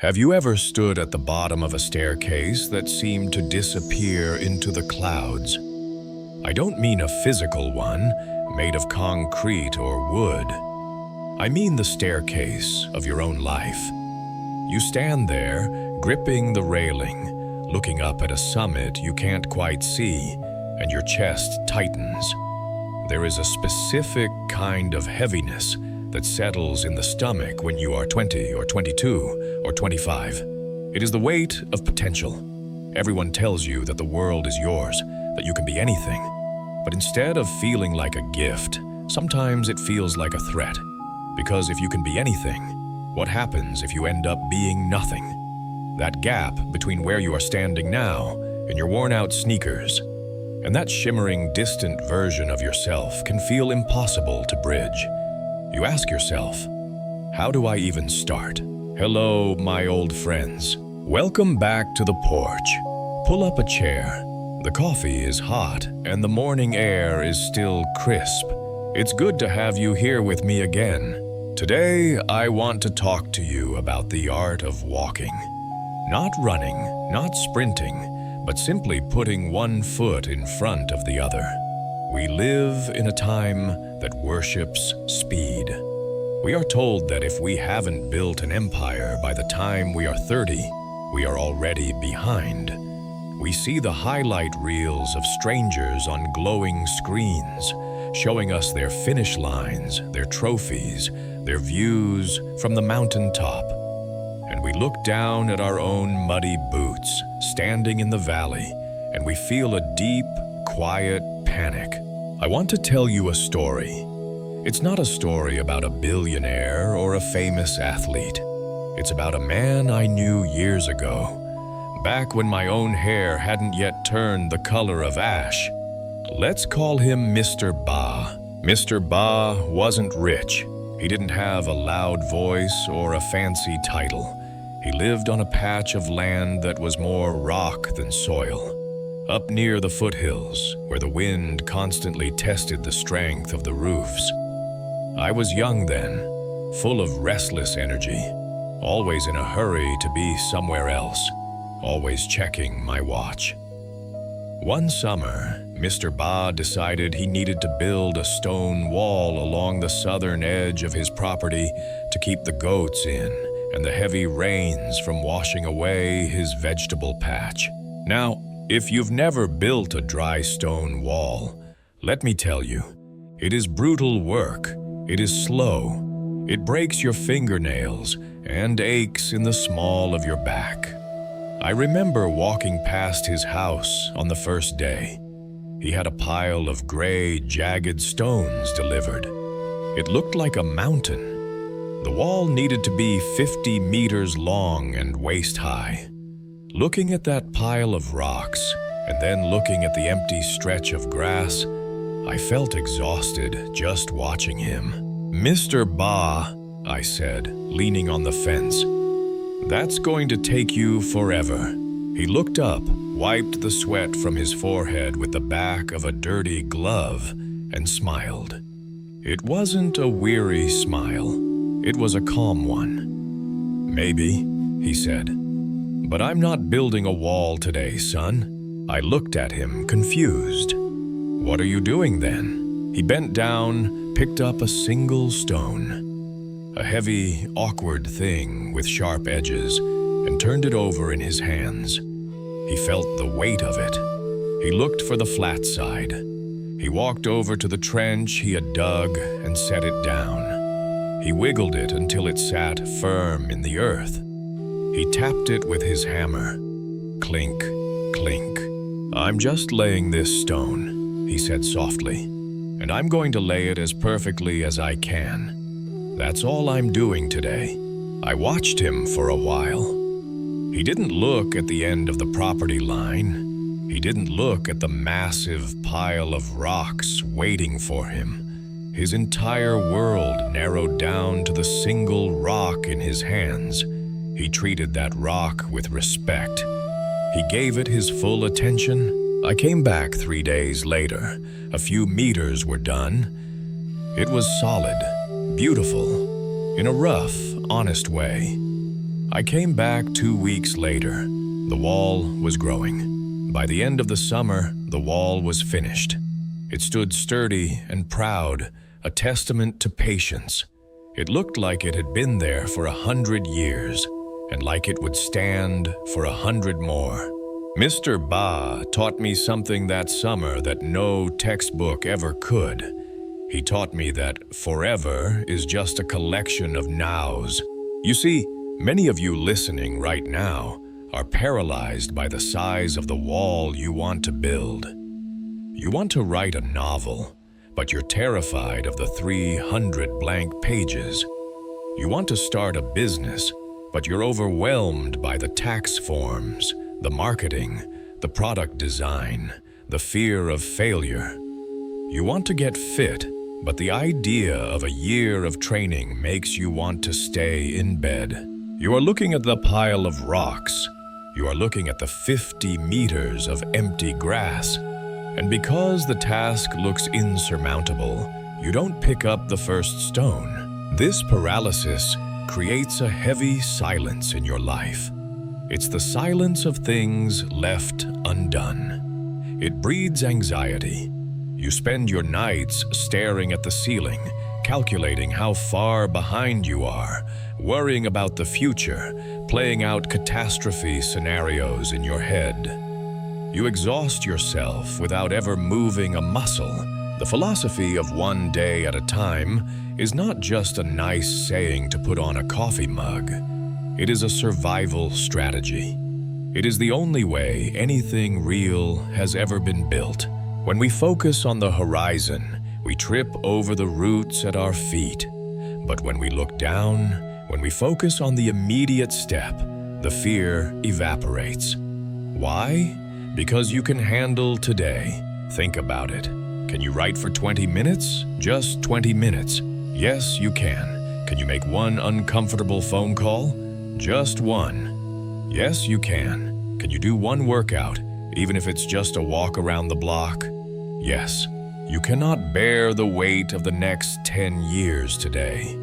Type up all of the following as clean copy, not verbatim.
Have you ever stood at the bottom of a staircase that seemed to disappear into the clouds? I don't mean a physical one, made of concrete or wood. I mean the staircase of your own life. You stand there, gripping the railing, looking up at a summit you can't quite see, and your chest tightens. There is a specific kind of heaviness that settles in the stomach when you are 20 or 22 or 25. It is the weight of potential. Everyone tells you that the world is yours, that you can be anything. But instead of feeling like a gift, sometimes it feels like a threat. Because if you can be anything, what happens if you end up being nothing? That gap between where you are standing now and your worn-out sneakers, and that shimmering, distant version of yourself can feel impossible to bridge. You ask yourself, how do I even start? Hello, my old friends. Welcome back to the porch. Pull up a chair. The coffee is hot and the morning air is still crisp. It's good to have you here with me again. Today, I want to talk to you about the art of walking. Not running, not sprinting, but simply putting one foot in front of the other. We live in a time that worships speed. We are told that if we haven't built an empire by the time we are 30, we are already behind. We see the highlight reels of strangers on glowing screens, showing us their finish lines, their trophies, their views from the mountaintop. And we look down at our own muddy boots, standing in the valley, and we feel a deep, quiet panic. I want to tell you a story. It's not a story about a billionaire or a famous athlete. It's about a man I knew years ago, back when my own hair hadn't yet turned the color of ash. Let's call him Mr. Ba. Mr. Ba wasn't rich. He didn't have a loud voice or a fancy title. He lived on a patch of land that was more rock than soil, up near the foothills, where the wind constantly tested the strength of the roofs. I was young then, full of restless energy, always in a hurry to be somewhere else, always checking my watch. One summer, Mr. Ba decided he needed to build a stone wall along the southern edge of his property to keep the goats in and the heavy rains from washing away his vegetable patch. Now, if you've never built a dry stone wall, let me tell you, it is brutal work, it is slow, it breaks your fingernails and aches in the small of your back. I remember walking past his house on the first day. He had a pile of gray, jagged stones delivered. It looked like a mountain. The wall needed to be 50 meters long and waist-high. Looking at that pile of rocks, and then looking at the empty stretch of grass, I felt exhausted just watching him. "Mr. Ba," I said, leaning on the fence, "that's going to take you forever." He looked up, wiped the sweat from his forehead with the back of a dirty glove, and smiled. It wasn't a weary smile. It was a calm one. "Maybe," he said. "But I'm not building a wall today, son." I looked at him, confused. "What are you doing then?" He bent down, picked up a single stone, a heavy, awkward thing with sharp edges, and turned it over in his hands. He felt the weight of it. He looked for the flat side. He walked over to the trench he had dug and set it down. He wiggled it until it sat firm in the earth. He tapped it with his hammer. Clink, clink. "I'm just laying this stone," he said softly, "and I'm going to lay it as perfectly as I can. That's all I'm doing today." I watched him for a while. He didn't look at the end of the property line. He didn't look at the massive pile of rocks waiting for him. His entire world narrowed down to the single rock in his hands. He treated that rock with respect. He gave it his full attention. I came back 3 days later. A few meters were done. It was solid, beautiful, in a rough, honest way. I came back 2 weeks later. The wall was growing. By the end of the summer, the wall was finished. It stood sturdy and proud, a testament to patience. It looked like it had been there for 100 years, and like it would stand for 100 more. Mr. Ba taught me something that summer that no textbook ever could. He taught me that forever is just a collection of nows. You see, many of you listening right now are paralyzed by the size of the wall you want to build. You want to write a novel, but you're terrified of the 300 blank pages. You want to start a business, but you're overwhelmed by the tax forms, the marketing, the product design, the fear of failure. You want to get fit, but the idea of a year of training makes you want to stay in bed. You are looking at the pile of rocks. You are looking at the 50 meters of empty grass. And because the task looks insurmountable, you don't pick up the first stone. This paralysis creates a heavy silence in your life. It's the silence of things left undone. It breeds anxiety. You spend your nights staring at the ceiling, calculating how far behind you are, worrying about the future, playing out catastrophe scenarios in your head. You exhaust yourself without ever moving a muscle. The philosophy of one day at a time is not just a nice saying to put on a coffee mug. It is a survival strategy. It is the only way anything real has ever been built. When we focus on the horizon, we trip over the roots at our feet. But when we look down, when we focus on the immediate step, the fear evaporates. Why? Because you can handle today. Think about it. Can you write for 20 minutes? Just 20 minutes. Yes, you can. Can you make one uncomfortable phone call? Just one. Yes, you can. Can you do one workout, even if it's just a walk around the block? Yes. You cannot bear the weight of the next 10 years today.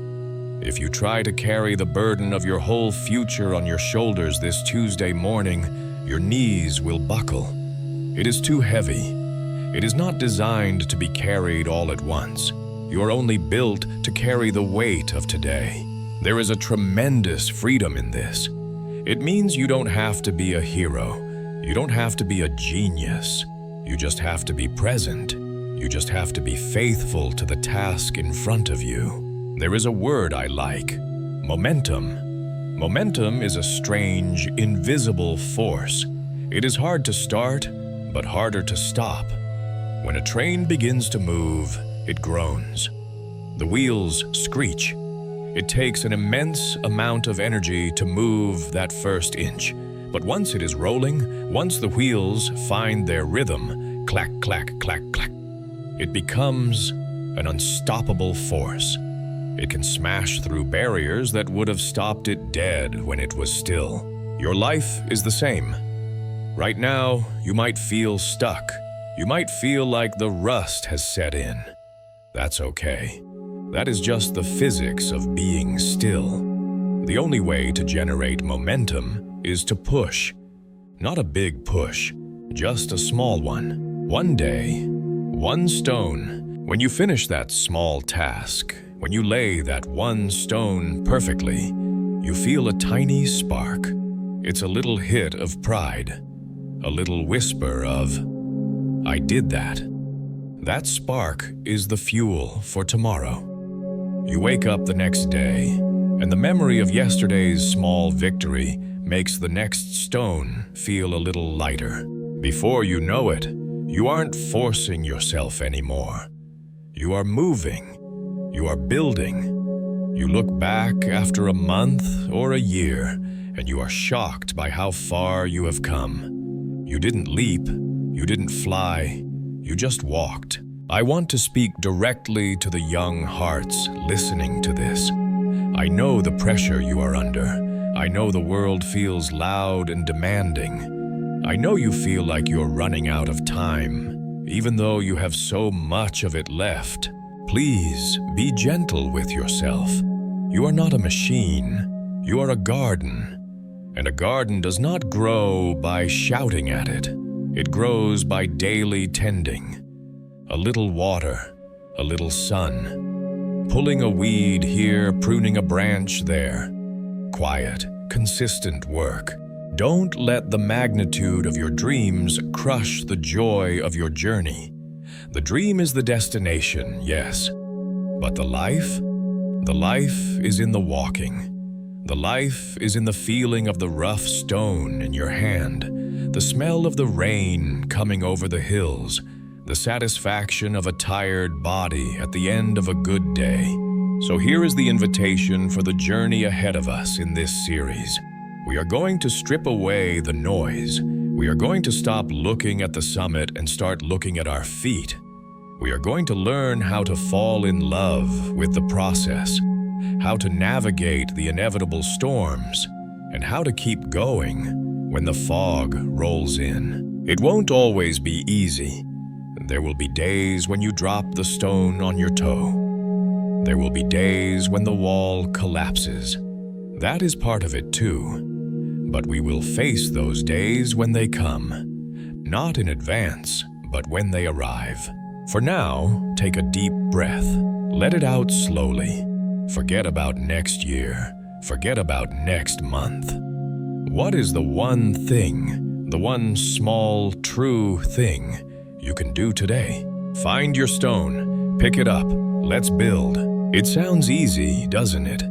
If you try to carry the burden of your whole future on your shoulders this Tuesday morning, your knees will buckle. It is too heavy. It is not designed to be carried all at once. You are only built to carry the weight of today. There is a tremendous freedom in this. It means you don't have to be a hero. You don't have to be a genius. You just have to be present. You just have to be faithful to the task in front of you. There is a word I like: momentum. Momentum is a strange, invisible force. It is hard to start, but harder to stop. When a train begins to move, it groans. The wheels screech. It takes an immense amount of energy to move that first inch. But once it is rolling, once the wheels find their rhythm, clack, clack, clack, clack, it becomes an unstoppable force. It can smash through barriers that would have stopped it dead when it was still. Your life is the same. Right now, you might feel stuck. You might feel like the rust has set in. That's okay. That is just the physics of being still. The only way to generate momentum is to push. Not a big push, just a small one. One day, one stone. When you finish that small task, when you lay that one stone perfectly, you feel a tiny spark. It's a little hit of pride, a little whisper of, "I did that." That spark is the fuel for tomorrow. You wake up the next day, and the memory of yesterday's small victory makes the next stone feel a little lighter. Before you know it, you aren't forcing yourself anymore. You are moving. You are building. You look back after a month or a year, and you are shocked by how far you have come. You didn't leap. You didn't fly. You just walked. I want to speak directly to the young hearts listening to this. I know the pressure you are under. I know the world feels loud and demanding. I know you feel like you're running out of time, even though you have so much of it left. Please be gentle with yourself. You are not a machine. You are a garden. And a garden does not grow by shouting at it. It grows by daily tending. A little water, a little sun. Pulling a weed here, pruning a branch there. Quiet, consistent work. Don't let the magnitude of your dreams crush the joy of your journey. The dream is the destination, yes. But the life? The life is in the walking. The life is in the feeling of the rough stone in your hand, the smell of the rain coming over the hills, the satisfaction of a tired body at the end of a good day. So here is the invitation for the journey ahead of us in this series. We are going to strip away the noise. We are going to stop looking at the summit and start looking at our feet. We are going to learn how to fall in love with the process, how to navigate the inevitable storms, and how to keep going when the fog rolls in. It won't always be easy. There will be days when you drop the stone on your toe. There will be days when the wall collapses. That is part of it too. But we will face those days when they come, not in advance, but when they arrive. For now, take a deep breath. Let it out slowly. Forget about next year. Forget about next month. What is the one thing, the one small, true thing you can do today? Find your stone, pick it up, let's build. It sounds easy, doesn't it?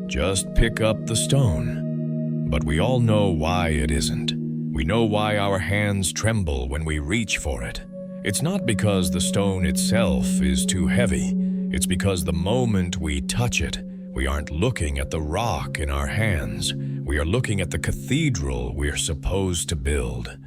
Just pick up the stone. But we all know why it isn't. We know why our hands tremble when we reach for it. It's not because the stone itself is too heavy. It's because the moment we touch it, we aren't looking at the rock in our hands. We are looking at the cathedral we're supposed to build.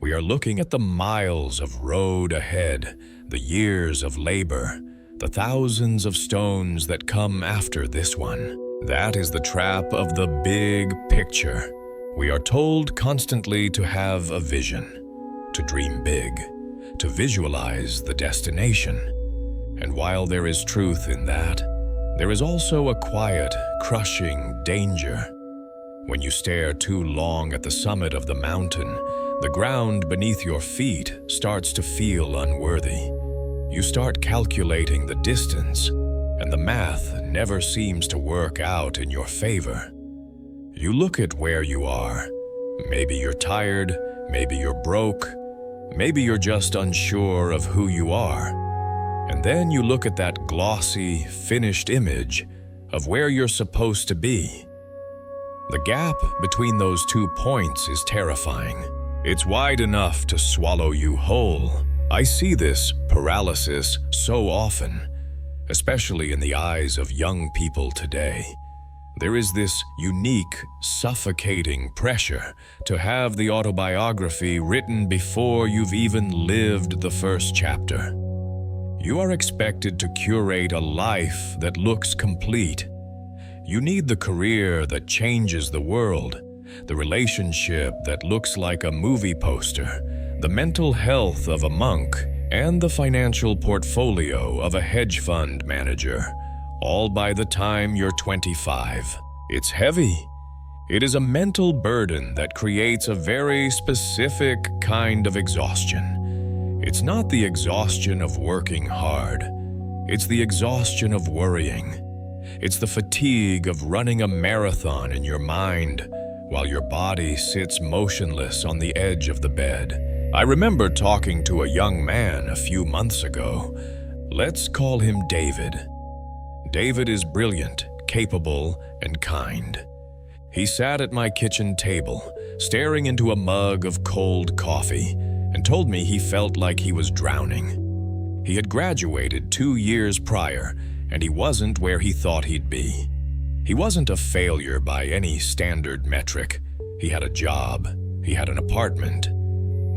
We are looking at the miles of road ahead, the years of labor, the thousands of stones that come after this one. That is the trap of the big picture. We are told constantly to have a vision, to dream big, to visualize the destination. And while there is truth in that, there is also a quiet, crushing danger. When you stare too long at the summit of the mountain, the ground beneath your feet starts to feel unworthy. You start calculating the distance, and the math never seems to work out in your favor. You look at where you are. Maybe you're tired, maybe you're broke, maybe you're just unsure of who you are. And then you look at that glossy, finished image of where you're supposed to be. The gap between those 2 points is terrifying. It's wide enough to swallow you whole. I see this paralysis so often, especially in the eyes of young people today. There is this unique, suffocating pressure to have the autobiography written before you've even lived the first chapter. You are expected to curate a life that looks complete. You need the career that changes the world, the relationship that looks like a movie poster, the mental health of a monk, and the financial portfolio of a hedge fund manager, all by the time you're 25. It's heavy. It is a mental burden that creates a very specific kind of exhaustion. It's not the exhaustion of working hard. It's the exhaustion of worrying. It's the fatigue of running a marathon in your mind while your body sits motionless on the edge of the bed. I remember talking to a young man a few months ago. Let's call him David. David is brilliant, capable, and kind. He sat at my kitchen table, staring into a mug of cold coffee, and told me he felt like he was drowning. He had graduated 2 years prior, and he wasn't where he thought he'd be. He wasn't a failure by any standard metric. He had a job, he had an apartment,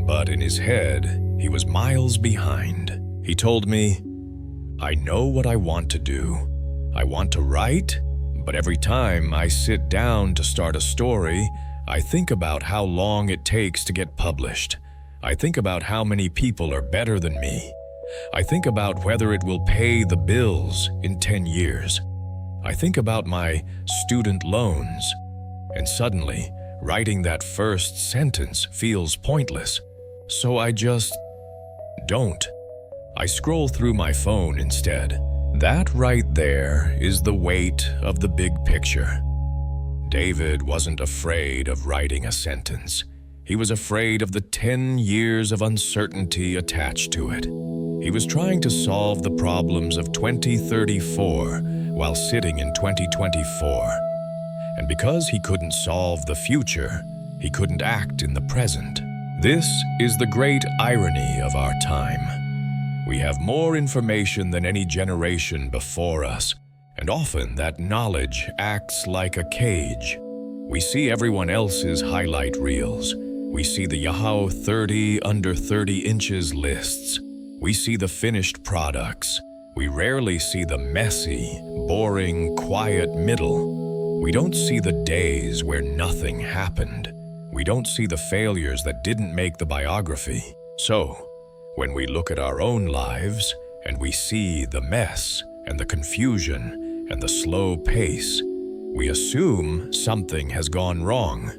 but in his head, he was miles behind. He told me, "I know what I want to do. I want to write, but every time I sit down to start a story, I think about how long it takes to get published. I think about how many people are better than me. I think about whether it will pay the bills in 10 years. I think about my student loans." And suddenly, writing that first sentence feels pointless. So I just don't. I scroll through my phone instead. That right there is the weight of the big picture. David wasn't afraid of writing a sentence. He was afraid of the 10 years of uncertainty attached to it. He was trying to solve the problems of 2034 while sitting in 2024. And because he couldn't solve the future, he couldn't act in the present. This is the great irony of our time. We have more information than any generation before us, and often that knowledge acts like a cage. We see everyone else's highlight reels. We see the Yahoo 30 under 30 inches lists. We see the finished products. We rarely see the messy, boring, quiet middle. We don't see the days where nothing happened. We don't see the failures that didn't make the biography. So, when we look at our own lives and we see the mess and the confusion and the slow pace, we assume something has gone wrong.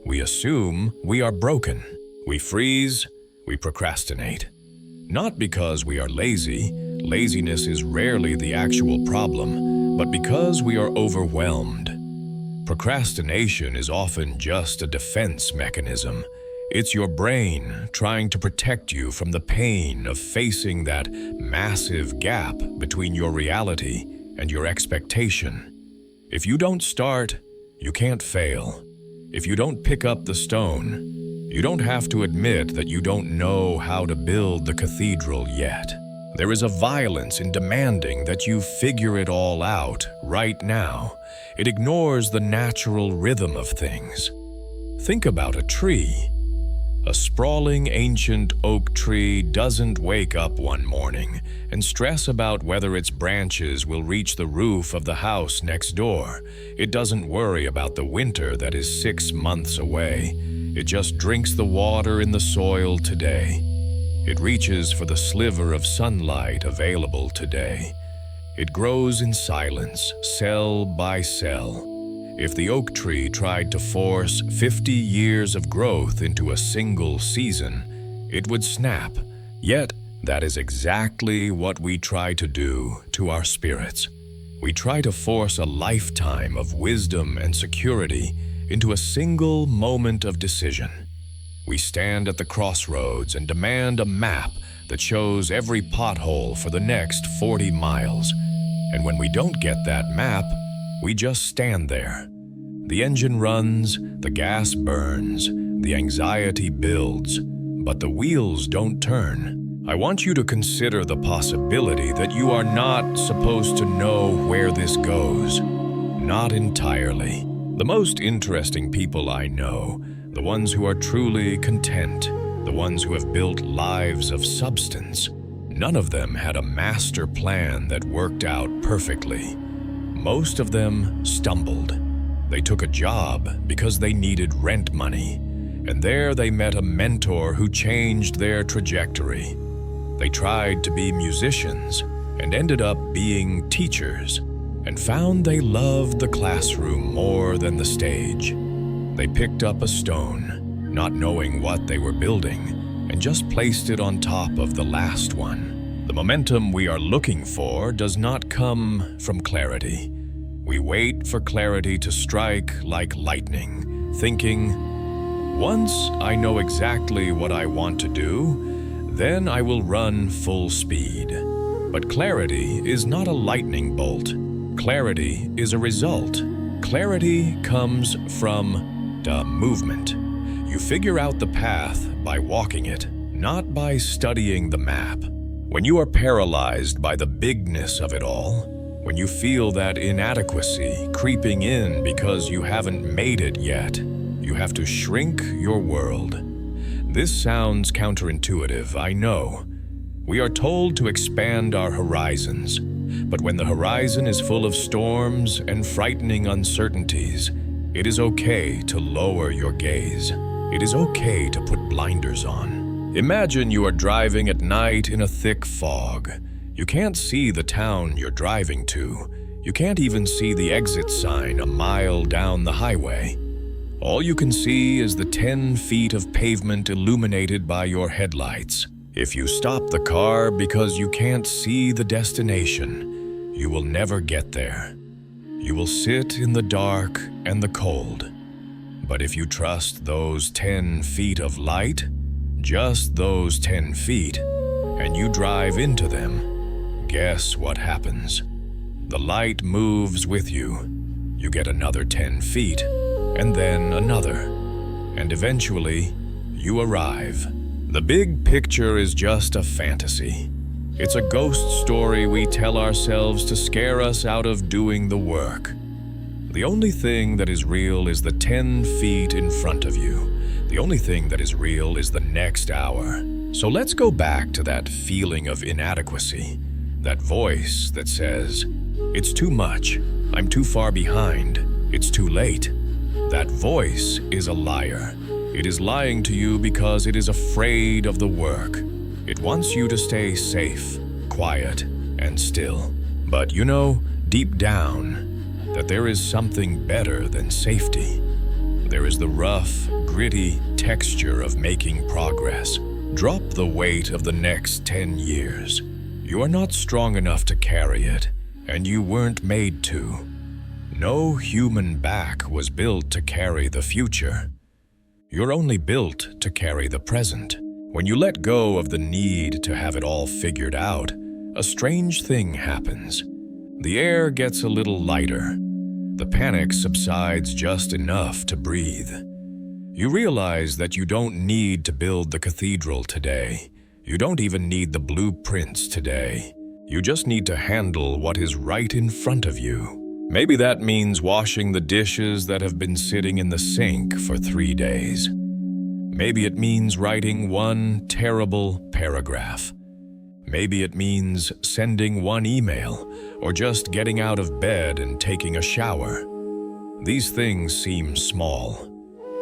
We assume we are broken. We freeze, we procrastinate. Not because we are lazy. Laziness is rarely the actual problem, but because we are overwhelmed. Procrastination is often just a defense mechanism. It's your brain trying to protect you from the pain of facing that massive gap between your reality and your expectation. If you don't start, you can't fail. If you don't pick up the stone, you don't have to admit that you don't know how to build the cathedral yet. There is a violence in demanding that you figure it all out right now. It ignores the natural rhythm of things. Think about a tree. A sprawling ancient oak tree doesn't wake up one morning and stress about whether its branches will reach the roof of the house next door. It doesn't worry about the winter that is 6 months away. It just drinks the water in the soil today. It reaches for the sliver of sunlight available today. It grows in silence, cell by cell. If the oak tree tried to force 50 years of growth into a single season, it would snap. Yet, that is exactly what we try to do to our spirits. We try to force a lifetime of wisdom and security into a single moment of decision. We stand at the crossroads and demand a map that shows every pothole for the next 40 miles. And when we don't get that map, we just stand there. The engine runs, the gas burns, the anxiety builds, but the wheels don't turn. I want you to consider the possibility that you are not supposed to know where this goes. Not entirely. The most interesting people I know, the ones who are truly content, the ones who have built lives of substance, none of them had a master plan that worked out perfectly. Most of them stumbled. They took a job because they needed rent money, and there they met a mentor who changed their trajectory. They tried to be musicians and ended up being teachers, and found they loved the classroom more than the stage. They picked up a stone, not knowing what they were building, and just placed it on top of the last one. The momentum we are looking for does not come from clarity. We wait for clarity to strike like lightning, thinking, once I know exactly what I want to do, then I will run full speed. But clarity is not a lightning bolt. Clarity is a result. Clarity comes from the movement. You figure out the path by walking it, not by studying the map. When you are paralyzed by the bigness of it all, when you feel that inadequacy creeping in because you haven't made it yet, you have to shrink your world. This sounds counterintuitive, I know. We are told to expand our horizons, but when the horizon is full of storms and frightening uncertainties, it is okay to lower your gaze. It is okay to put blinders on. Imagine you are driving at night in a thick fog. You can't see the town you're driving to. You can't even see the exit sign a mile down the highway. All you can see is the 10 feet of pavement illuminated by your headlights. If you stop the car because you can't see the destination, you will never get there. You will sit in the dark and the cold. But if you trust those 10 feet of light, just those 10 feet, and you drive into them, guess what happens? The light moves with you. You get another 10 feet, and then another, and eventually, you arrive. The big picture is just a fantasy. It's a ghost story we tell ourselves to scare us out of doing the work. The only thing that is real is the 10 feet in front of you. The only thing that is real is the next hour. So let's go back to that feeling of inadequacy, that voice that says, "It's too much, I'm too far behind, it's too late." That voice is a liar. It is lying to you because it is afraid of the work. It wants you to stay safe, quiet, and still. But you know, deep down, that there is something better than safety. There is the rough, gritty texture of making progress. Drop the weight of the next 10 years. You are not strong enough to carry it, and you weren't made to. No human back was built to carry the future. You're only built to carry the present. When you let go of the need to have it all figured out, a strange thing happens. The air gets a little lighter. The panic subsides just enough to breathe. You realize that you don't need to build the cathedral today. You don't even need the blueprints today. You just need to handle what is right in front of you. Maybe that means washing the dishes that have been sitting in the sink for 3 days. Maybe it means writing one terrible paragraph. Maybe it means sending one email, or just getting out of bed and taking a shower. These things seem small.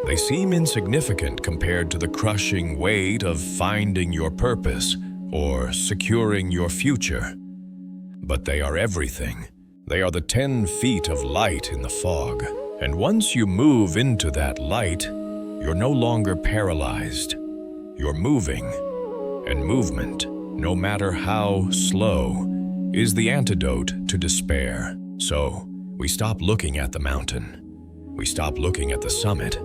They seem insignificant compared to the crushing weight of finding your purpose or securing your future. But they are everything. They are the 10 feet of light in the fog. And once you move into that light, you're no longer paralyzed. You're moving. And movement, no matter how slow, is the antidote to despair. So, we stop looking at the mountain. We stop looking at the summit.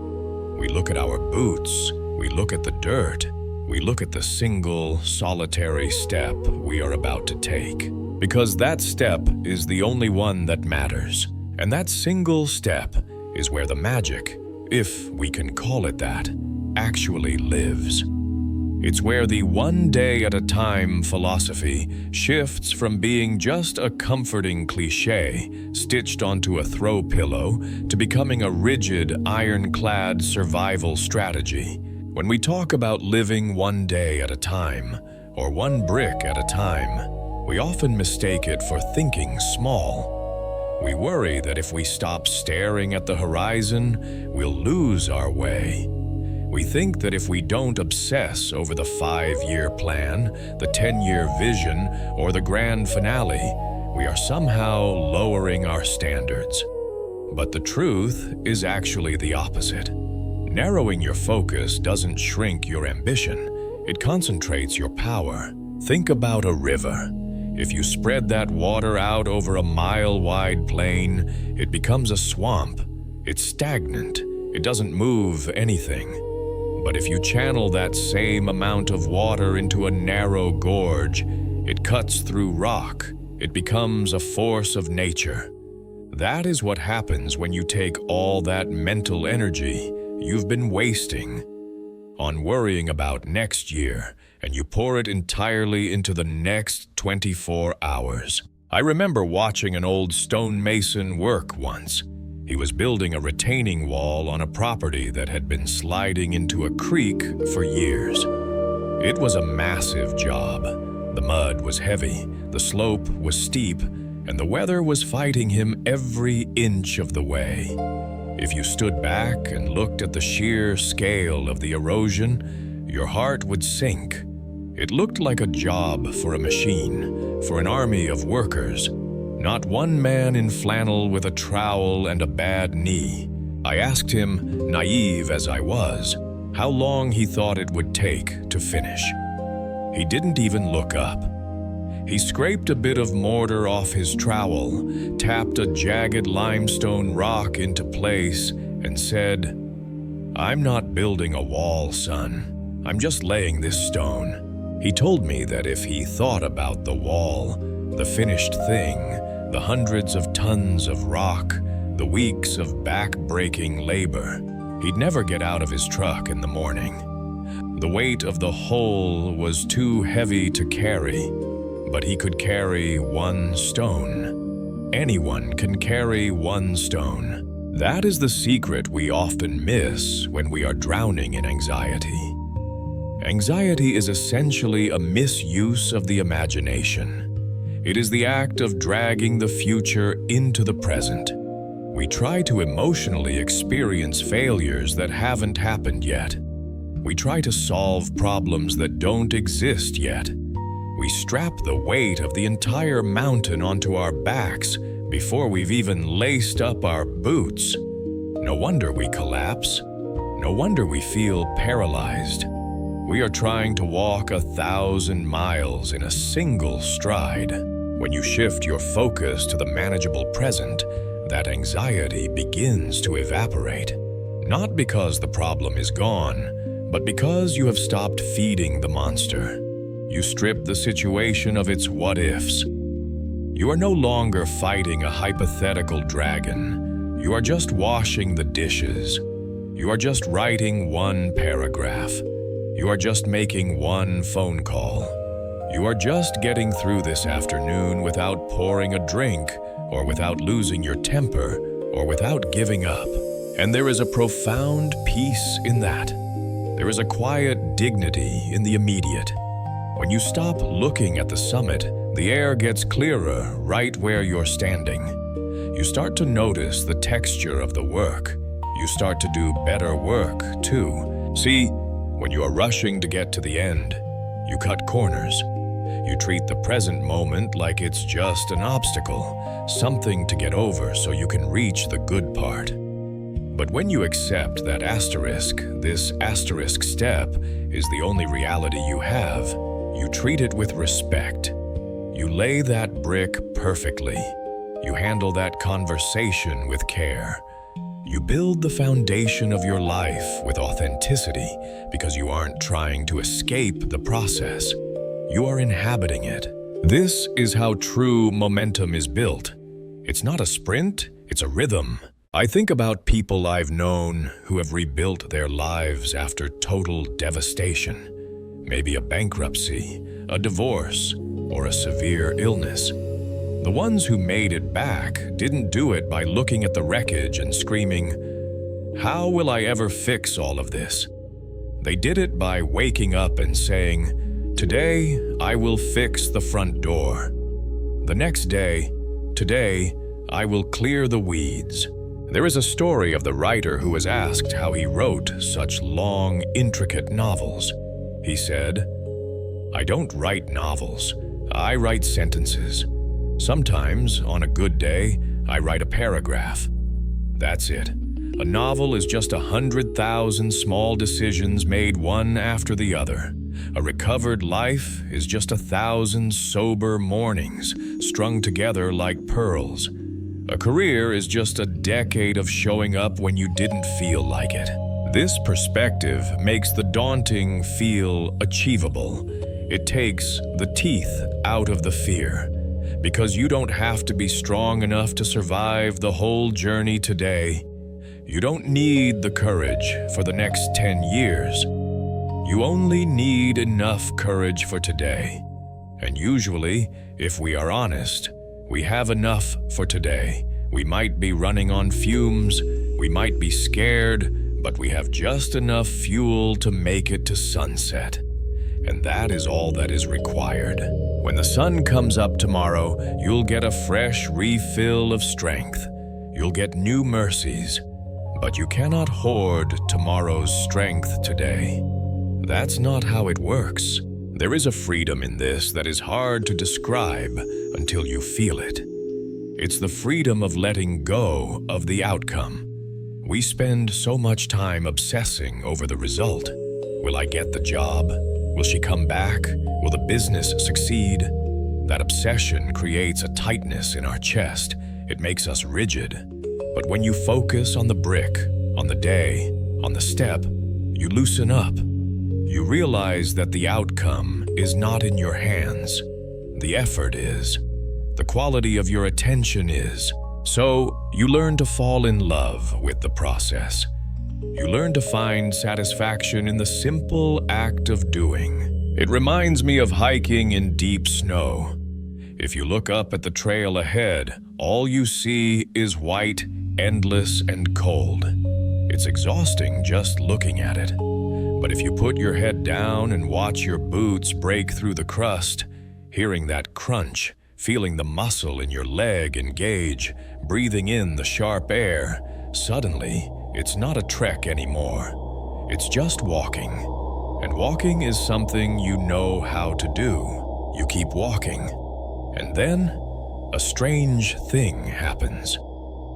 We look at our boots. We look at the dirt. We look at the single, solitary step we are about to take. Because that step is the only one that matters. And that single step is where the magic, if we can call it that, actually lives. It's where the one day at a time philosophy shifts from being just a comforting cliche stitched onto a throw pillow to becoming a rigid, ironclad survival strategy. When we talk about living one day at a time, or one brick at a time, we often mistake it for thinking small. We worry that if we stop staring at the horizon, we'll lose our way. We think that if we don't obsess over the 5-year plan, the 10-year vision, or the grand finale, we are somehow lowering our standards. But the truth is actually the opposite. Narrowing your focus doesn't shrink your ambition, it concentrates your power. Think about a river. If you spread that water out over a mile-wide plain, it becomes a swamp. It's stagnant. It doesn't move anything. But if you channel that same amount of water into a narrow gorge, it cuts through rock. It becomes a force of nature. That is what happens when you take all that mental energy you've been wasting on worrying about next year, and you pour it entirely into the next 24 hours. I remember watching an old stonemason work once. He was building a retaining wall on a property that had been sliding into a creek for years. It was a massive job. The mud was heavy, the slope was steep, and the weather was fighting him every inch of the way. If you stood back and looked at the sheer scale of the erosion, your heart would sink. It looked like a job for a machine, for an army of workers. Not one man in flannel with a trowel and a bad knee. I asked him, naive as I was, how long he thought it would take to finish. He didn't even look up. He scraped a bit of mortar off his trowel, tapped a jagged limestone rock into place, and said, "I'm not building a wall, son. I'm just laying this stone." He told me that if he thought about the wall, the finished thing, the hundreds of tons of rock, the weeks of back-breaking labor, he'd never get out of his truck in the morning. The weight of the whole was too heavy to carry, but he could carry one stone. Anyone can carry one stone. That is the secret we often miss when we are drowning in anxiety. Anxiety is essentially a misuse of the imagination. It is the act of dragging the future into the present. We try to emotionally experience failures that haven't happened yet. We try to solve problems that don't exist yet. We strap the weight of the entire mountain onto our backs before we've even laced up our boots. No wonder we collapse. No wonder we feel paralyzed. We are trying to walk 1,000 miles in a single stride. When you shift your focus to the manageable present, that anxiety begins to evaporate. Not because the problem is gone, but because you have stopped feeding the monster. You strip the situation of its what-ifs. You are no longer fighting a hypothetical dragon. You are just washing the dishes. You are just writing one paragraph. You are just making one phone call. You are just getting through this afternoon without pouring a drink, or without losing your temper, or without giving up. And there is a profound peace in that. There is a quiet dignity in the immediate. When you stop looking at the summit, the air gets clearer right where you're standing. You start to notice the texture of the work. You start to do better work, too. See, when you are rushing to get to the end, you cut corners. You treat the present moment like it's just an obstacle, something to get over so you can reach the good part. But when you accept that asterisk, this asterisk step is the only reality you have, you treat it with respect. You lay that brick perfectly. You handle that conversation with care. You build the foundation of your life with authenticity because you aren't trying to escape the process. You are inhabiting it. This is how true momentum is built. It's not a sprint, it's a rhythm. I think about people I've known who have rebuilt their lives after total devastation. Maybe a bankruptcy, a divorce, or a severe illness. The ones who made it back didn't do it by looking at the wreckage and screaming, "How will I ever fix all of this?" They did it by waking up and saying, "Today, I will fix the front door." The next day, "Today, I will clear the weeds." There is a story of the writer who was asked how he wrote such long, intricate novels. He said, "I don't write novels. I write sentences. Sometimes, on a good day, I write a paragraph. That's it. A novel is just 100,000 small decisions made one after the other. A recovered life is just 1,000 sober mornings strung together like pearls. A career is just a decade of showing up when you didn't feel like it." This perspective makes the daunting feel achievable. It takes the teeth out of the fear, because you don't have to be strong enough to survive the whole journey today. You don't need the courage for the next 10 years. You only need enough courage for today. And usually, if we are honest, we have enough for today. We might be running on fumes, we might be scared, but we have just enough fuel to make it to sunset. And that is all that is required. When the sun comes up tomorrow, you'll get a fresh refill of strength. You'll get new mercies. But you cannot hoard tomorrow's strength today. That's not how it works. There is a freedom in this that is hard to describe until you feel it. It's the freedom of letting go of the outcome. We spend so much time obsessing over the result. Will I get the job? Will she come back? Will the business succeed? That obsession creates a tightness in our chest. It makes us rigid. But when you focus on the brick, on the day, on the step, you loosen up. You realize that the outcome is not in your hands. The effort is. The quality of your attention is. So you learn to fall in love with the process. You learn to find satisfaction in the simple act of doing. It reminds me of hiking in deep snow. If you look up at the trail ahead, all you see is white, endless, and cold. It's exhausting just looking at it. But if you put your head down and watch your boots break through the crust, hearing that crunch, feeling the muscle in your leg engage, breathing in the sharp air, suddenly, it's not a trek anymore. It's just walking. And walking is something you know how to do. You keep walking. And then, a strange thing happens.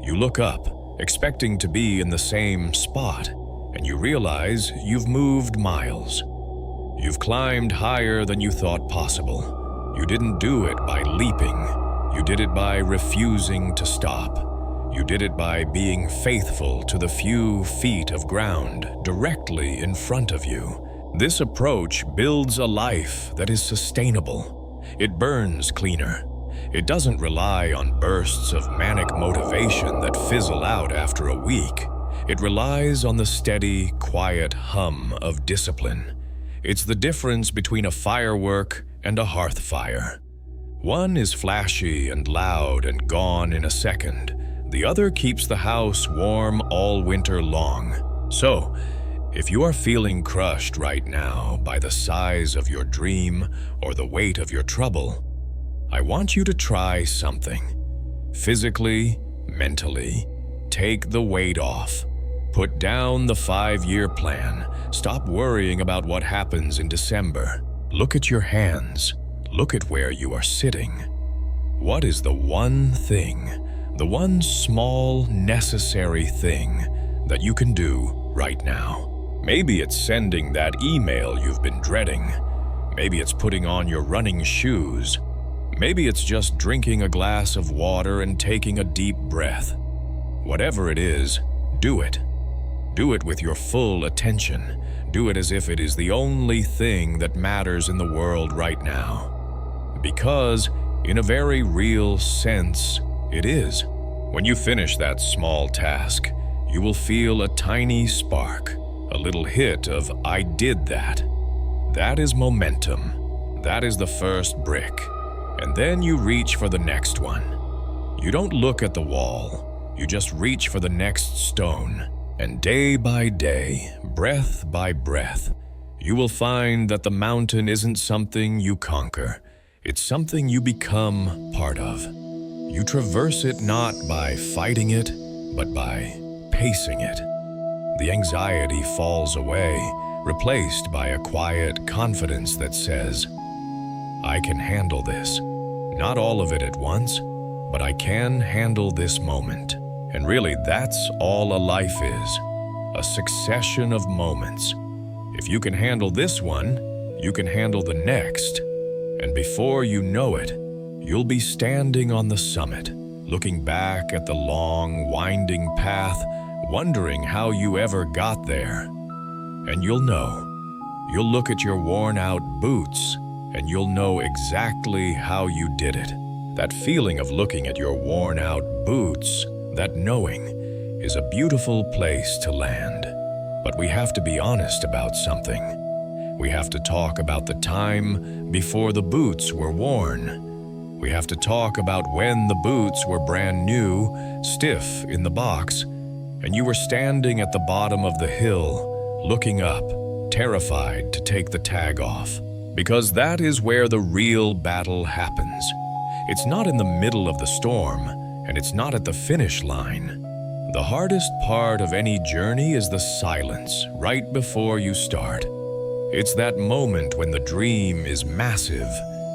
You look up, expecting to be in the same spot, and you realize you've moved miles. You've climbed higher than you thought possible. You didn't do it by leaping. You did it by refusing to stop. You did it by being faithful to the few feet of ground directly in front of you. This approach builds a life that is sustainable. It burns cleaner. It doesn't rely on bursts of manic motivation that fizzle out after a week. It relies on the steady, quiet hum of discipline. It's the difference between a firework and a hearth fire. One is flashy and loud and gone in a second. The other keeps the house warm all winter long. So, if you are feeling crushed right now by the size of your dream or the weight of your trouble, I want you to try something. Physically, mentally, take the weight off. Put down the 5-year plan. Stop worrying about what happens in December. Look at your hands. Look at where you are sitting. What is the one thing, the one small, necessary thing that you can do right now? Maybe it's sending that email you've been dreading. Maybe it's putting on your running shoes. Maybe it's just drinking a glass of water and taking a deep breath. Whatever it is, do it. Do it with your full attention. Do it as if it is the only thing that matters in the world right now. Because, in a very real sense, it is. When you finish that small task, you will feel a tiny spark, a little hit of "I did that." That is momentum. That is the first brick. And then you reach for the next one. You don't look at the wall. You just reach for the next stone. And day by day, breath by breath, you will find that the mountain isn't something you conquer. It's something you become part of. You traverse it not by fighting it, but by pacing it. The anxiety falls away, replaced by a quiet confidence that says, I can handle this. Not all of it at once, but I can handle this moment. And really, that's all a life is, a succession of moments. If you can handle this one, you can handle the next. And before you know it, you'll be standing on the summit, looking back at the long, winding path, wondering how you ever got there. And you'll know. You'll look at your worn-out boots, and you'll know exactly how you did it. That feeling of looking at your worn-out boots, that knowing, is a beautiful place to land. But we have to be honest about something. We have to talk about the time before the boots were worn. We have to talk about when the boots were brand new, stiff in the box, and you were standing at the bottom of the hill, looking up, terrified to take the tag off. Because that is where the real battle happens. It's not in the middle of the storm, and it's not at the finish line. The hardest part of any journey is the silence right before you start. It's that moment when the dream is massive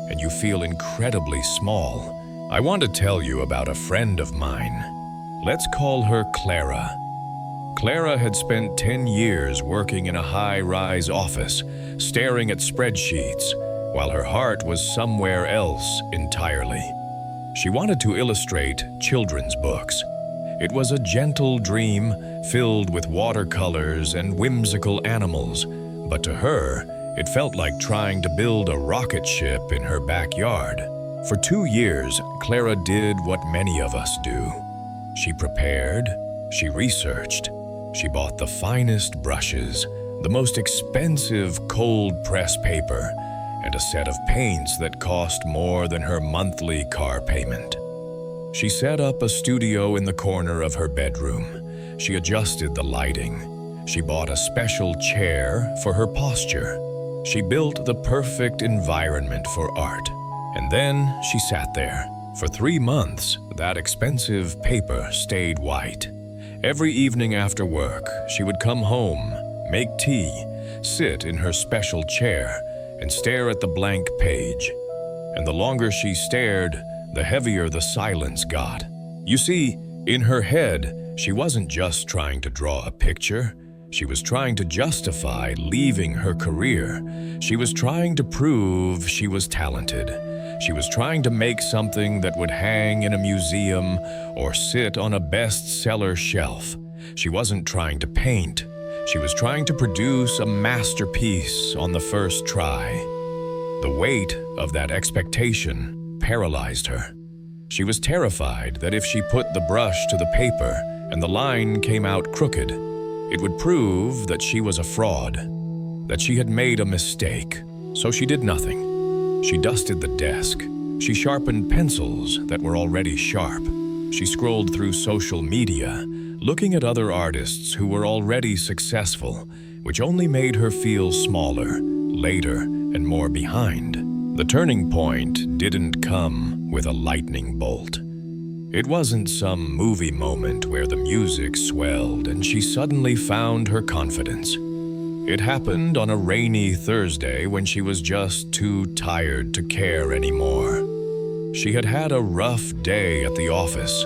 and you feel incredibly small. I want to tell you about a friend of mine. Let's call her Clara. Clara had spent 10 years working in a high-rise office, staring at spreadsheets, while her heart was somewhere else entirely. She wanted to illustrate children's books. It was a gentle dream filled with watercolors and whimsical animals, but to her, it felt like trying to build a rocket ship in her backyard. For 2 years, Clara did what many of us do. She prepared, she researched, she bought the finest brushes, the most expensive cold-press paper, and a set of paints that cost more than her monthly car payment. She set up a studio in the corner of her bedroom. She adjusted the lighting. She bought a special chair for her posture. She built the perfect environment for art. And then she sat there. For 3 months, that expensive paper stayed white. Every evening after work, she would come home, make tea, sit in her special chair, and stare at the blank page. And the longer she stared, the heavier the silence got. You see, in her head, she wasn't just trying to draw a picture. She was trying to justify leaving her career. She was trying to prove she was talented. She was trying to make something that would hang in a museum or sit on a bestseller shelf. She wasn't trying to paint. She was trying to produce a masterpiece on the first try. The weight of that expectation paralyzed her. She was terrified that if she put the brush to the paper and the line came out crooked, it would prove that she was a fraud, that she had made a mistake. So she did nothing. She dusted the desk. She sharpened pencils that were already sharp. She scrolled through social media, looking at other artists who were already successful, which only made her feel smaller, later, and more behind. The turning point didn't come with a lightning bolt. It wasn't some movie moment where the music swelled and she suddenly found her confidence. It happened on a rainy Thursday when she was just too tired to care anymore. She had had a rough day at the office,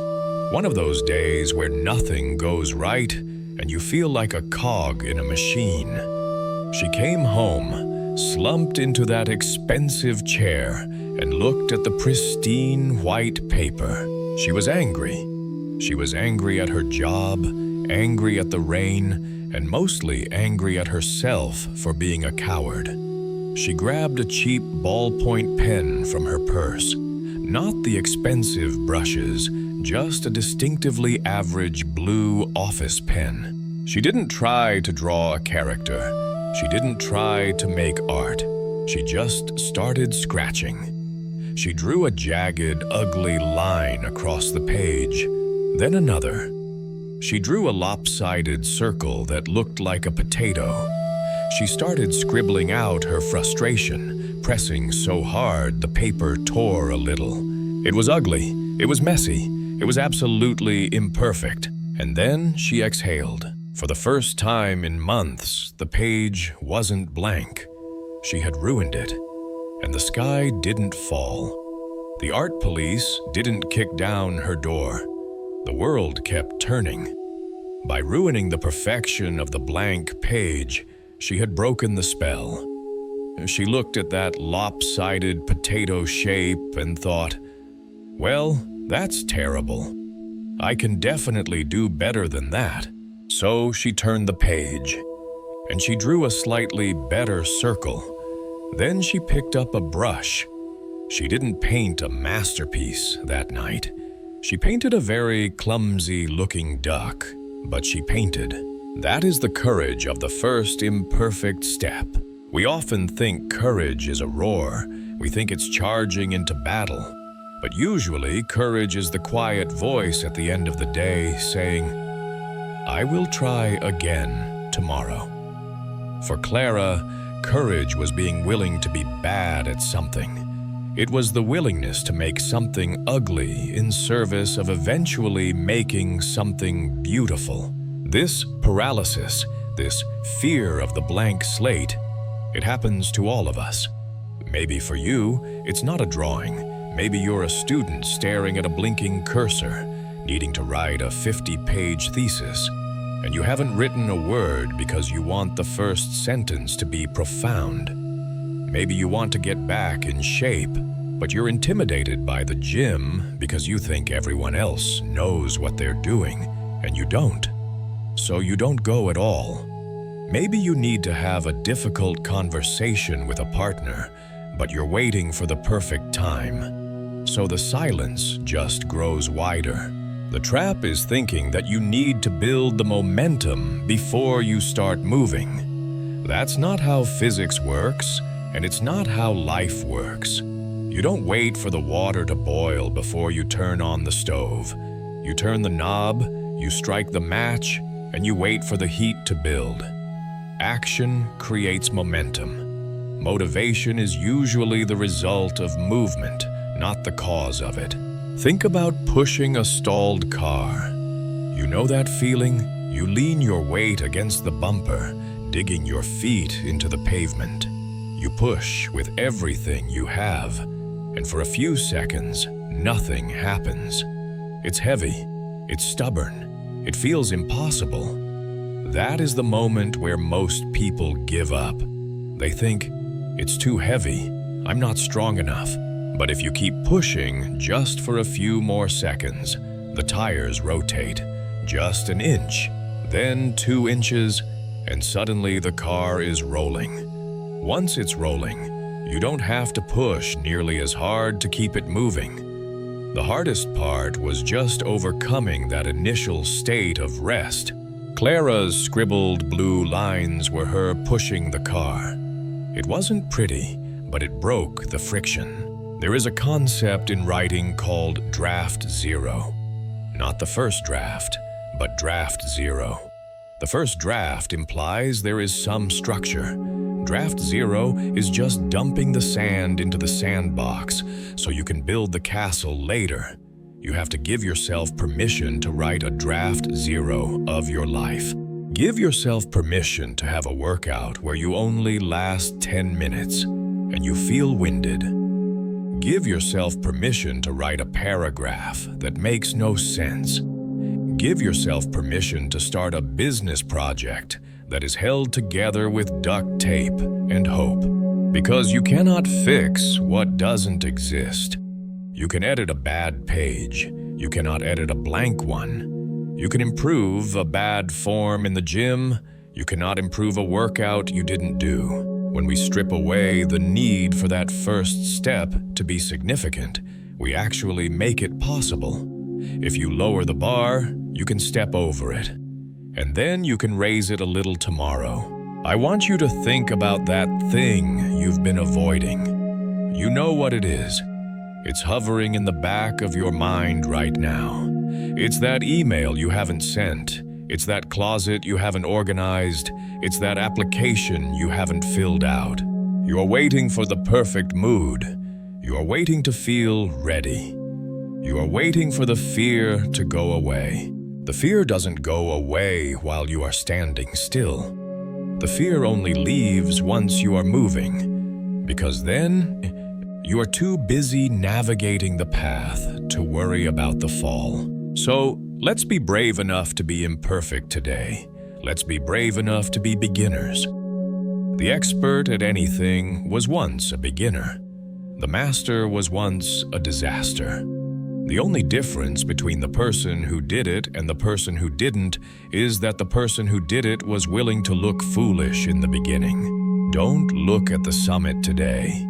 one of those days where nothing goes right and you feel like a cog in a machine. She came home, slumped into that expensive chair, and looked at the pristine white paper. She was angry. She was angry at her job, angry at the rain, and mostly angry at herself for being a coward. She grabbed a cheap ballpoint pen from her purse. Not the expensive brushes, just a distinctively average blue office pen. She didn't try to draw a character. She didn't try to make art. She just started scratching. She drew a jagged, ugly line across the page, then another. She drew a lopsided circle that looked like a potato. She started scribbling out her frustration, pressing so hard the paper tore a little. It was ugly, it was messy, it was absolutely imperfect. And then she exhaled. For the first time in months, the page wasn't blank. She had ruined it. And the sky didn't fall. The art police didn't kick down her door. The world kept turning. By ruining the perfection of the blank page, she had broken the spell. She looked at that lopsided potato shape and thought, well, that's terrible. I can definitely do better than that. So she turned the page, and she drew a slightly better circle. Then she picked up a brush. She didn't paint a masterpiece that night. She painted a very clumsy-looking duck, but she painted. That is the courage of the first imperfect step. We often think courage is a roar. We think it's charging into battle. But usually, courage is the quiet voice at the end of the day saying, I will try again tomorrow. For Clara, courage was being willing to be bad at something. It was the willingness to make something ugly in service of eventually making something beautiful. This paralysis, this fear of the blank slate, it happens to all of us. Maybe for you, it's not a drawing. Maybe you're a student staring at a blinking cursor, needing to write a 50-page thesis. and you haven't written a word because you want the first sentence to be profound. Maybe you want to get back in shape, but you're intimidated by the gym because you think everyone else knows what they're doing, and you don't. So you don't go at all. Maybe you need to have a difficult conversation with a partner, but you're waiting for the perfect time. So the silence just grows wider. The trap is thinking that you need to build the momentum before you start moving. That's not how physics works, and it's not how life works. You don't wait for the water to boil before you turn on the stove. You turn the knob, you strike the match, and you wait for the heat to build. Action creates momentum. Motivation is usually the result of movement, not the cause of it. Think about pushing a stalled car. You know that feeling? You lean your weight against the bumper, digging your feet into the pavement. You push with everything you have, and for a few seconds, nothing happens. It's heavy, it's stubborn, it feels impossible. That is the moment where most people give up. They think, it's too heavy, I'm not strong enough. But if you keep pushing just for a few more seconds, the tires rotate. Just an inch, then 2 inches, and suddenly the car is rolling. Once it's rolling, you don't have to push nearly as hard to keep it moving. The hardest part was just overcoming that initial state of rest. Clara's scribbled blue lines were her pushing the car. It wasn't pretty, but it broke the friction. There is a concept in writing called draft zero. Not the first draft, but draft zero. The first draft implies there is some structure. Draft zero is just dumping the sand into the sandbox so you can build the castle later. You have to give yourself permission to write a draft zero of your life. Give yourself permission to have a workout where you only last 10 minutes and you feel winded. Give yourself permission to write a paragraph that makes no sense. Give yourself permission to start a business project that is held together with duct tape and hope. Because you cannot fix what doesn't exist. You can edit a bad page. You cannot edit a blank one. You can improve a bad form in the gym. You cannot improve a workout you didn't do. When we strip away the need for that first step to be significant, we actually make it possible. If you lower the bar, you can step over it. And then you can raise it a little tomorrow. I want you to think about that thing you've been avoiding. You know what it is. It's hovering in the back of your mind right now. It's that email you haven't sent. It's that closet you haven't organized. It's that application you haven't filled out. You're waiting for the perfect mood. You are waiting to feel ready. You are waiting for the fear to go away. The fear doesn't go away while you are standing still. The fear only leaves once you are moving, because then you are too busy navigating the path to worry about the fall. So let's be brave enough to be imperfect today. Let's be brave enough to be beginners. The expert at anything was once a beginner. The master was once a disaster. The only difference between the person who did it and the person who didn't is that the person who did it was willing to look foolish in the beginning. Don't look at the summit today.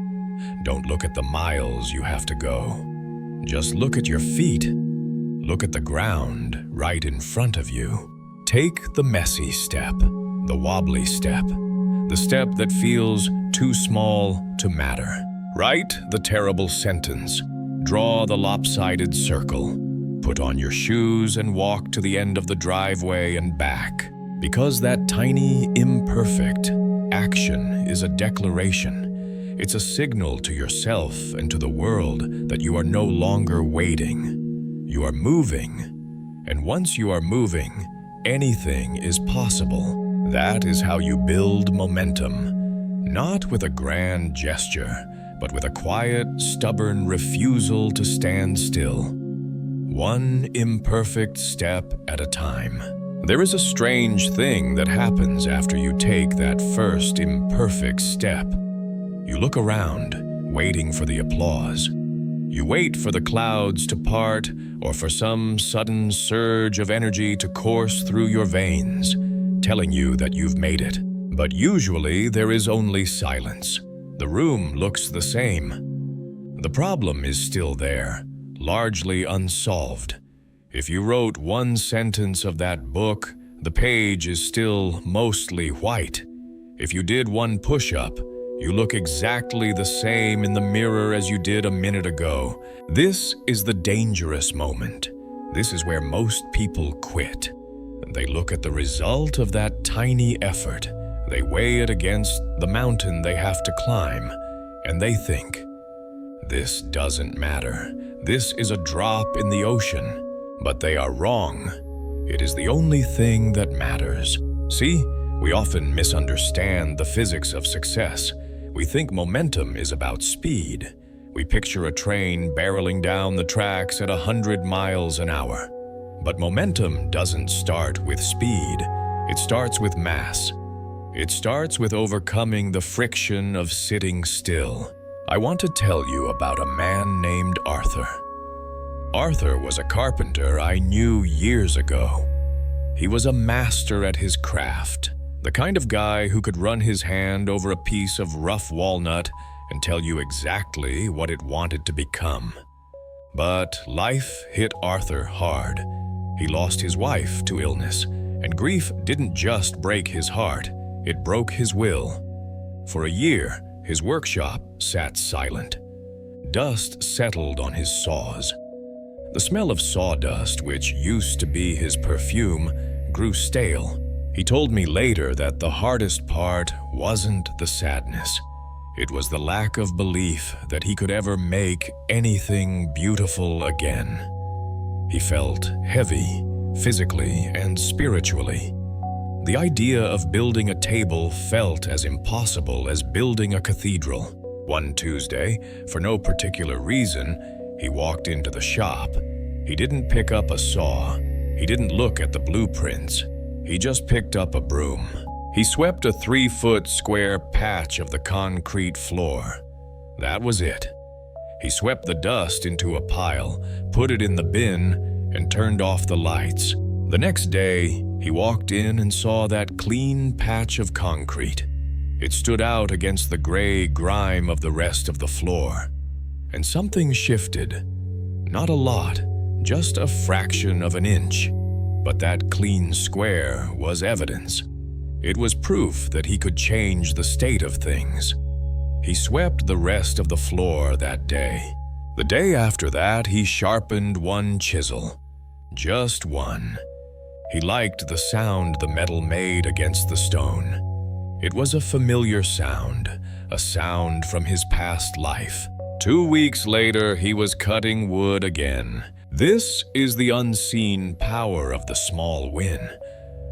Don't look at the miles you have to go. Just look at your feet. Look at the ground right in front of you. Take the messy step, the wobbly step, the step that feels too small to matter. Write the terrible sentence. Draw the lopsided circle. Put on your shoes and walk to the end of the driveway and back. Because that tiny, imperfect action is a declaration. It's a signal to yourself and to the world that you are no longer waiting. You are moving. And once you are moving, anything is possible. That is how you build momentum. Not with a grand gesture, but with a quiet, stubborn refusal to stand still. One imperfect step at a time. There is a strange thing that happens after you take that first imperfect step. You look around, waiting for the applause. You wait for the clouds to part or for some sudden surge of energy to course through your veins, telling you that you've made it. But usually there is only silence. The room looks the same. The problem is still there, largely unsolved. If you wrote one sentence of that book, the page is still mostly white. If you did one push-up, you look exactly the same in the mirror as you did a minute ago. This is the dangerous moment. This is where most people quit. They look at the result of that tiny effort. They weigh it against the mountain they have to climb, and they think, this doesn't matter. This is a drop in the ocean. But they are wrong. It is the only thing that matters. See, we often misunderstand the physics of success. We think momentum is about speed. We picture a train barreling down the tracks at 100 miles an hour. But momentum doesn't start with speed. It starts with mass. It starts with overcoming the friction of sitting still. I want to tell you about a man named Arthur. Arthur was a carpenter I knew years ago. He was a master at his craft, the kind of guy who could run his hand over a piece of rough walnut and tell you exactly what it wanted to become. But life hit Arthur hard. He lost his wife to illness, and grief didn't just break his heart, it broke his will. For a year, his workshop sat silent. Dust settled on his saws. The smell of sawdust, which used to be his perfume, grew stale. He told me later that the hardest part wasn't the sadness. It was the lack of belief that he could ever make anything beautiful again. He felt heavy, physically and spiritually. The idea of building a table felt as impossible as building a cathedral. One Tuesday, for no particular reason, he walked into the shop. He didn't pick up a saw. He didn't look at the blueprints. He just picked up a broom. He swept a 3-foot square patch of the concrete floor. That was it. He swept the dust into a pile, put it in the bin, and turned off the lights. The next day, he walked in and saw that clean patch of concrete. It stood out against the gray grime of the rest of the floor. And something shifted. Not a lot, just a fraction of an inch. But that clean square was evidence. It was proof that he could change the state of things. He swept the rest of the floor that day. The day after that, he sharpened one chisel. Just one. He liked the sound the metal made against the stone. It was a familiar sound, a sound from his past life. 2 weeks later, he was cutting wood again. This is the unseen power of the small win.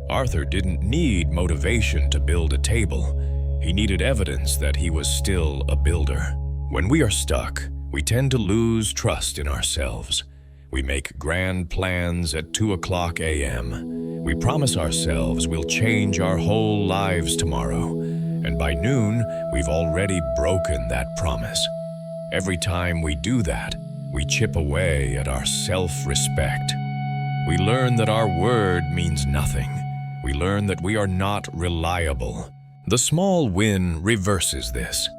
Arthur didn't need motivation to build a table. He needed evidence that he was still a builder. When we are stuck, we tend to lose trust in ourselves. We make grand plans at 2:00 a.m. We promise ourselves we'll change our whole lives tomorrow. And by noon, we've already broken that promise. Every time we do that, we chip away at our self-respect. We learn that our word means nothing. We learn that we are not reliable. The small win reverses this.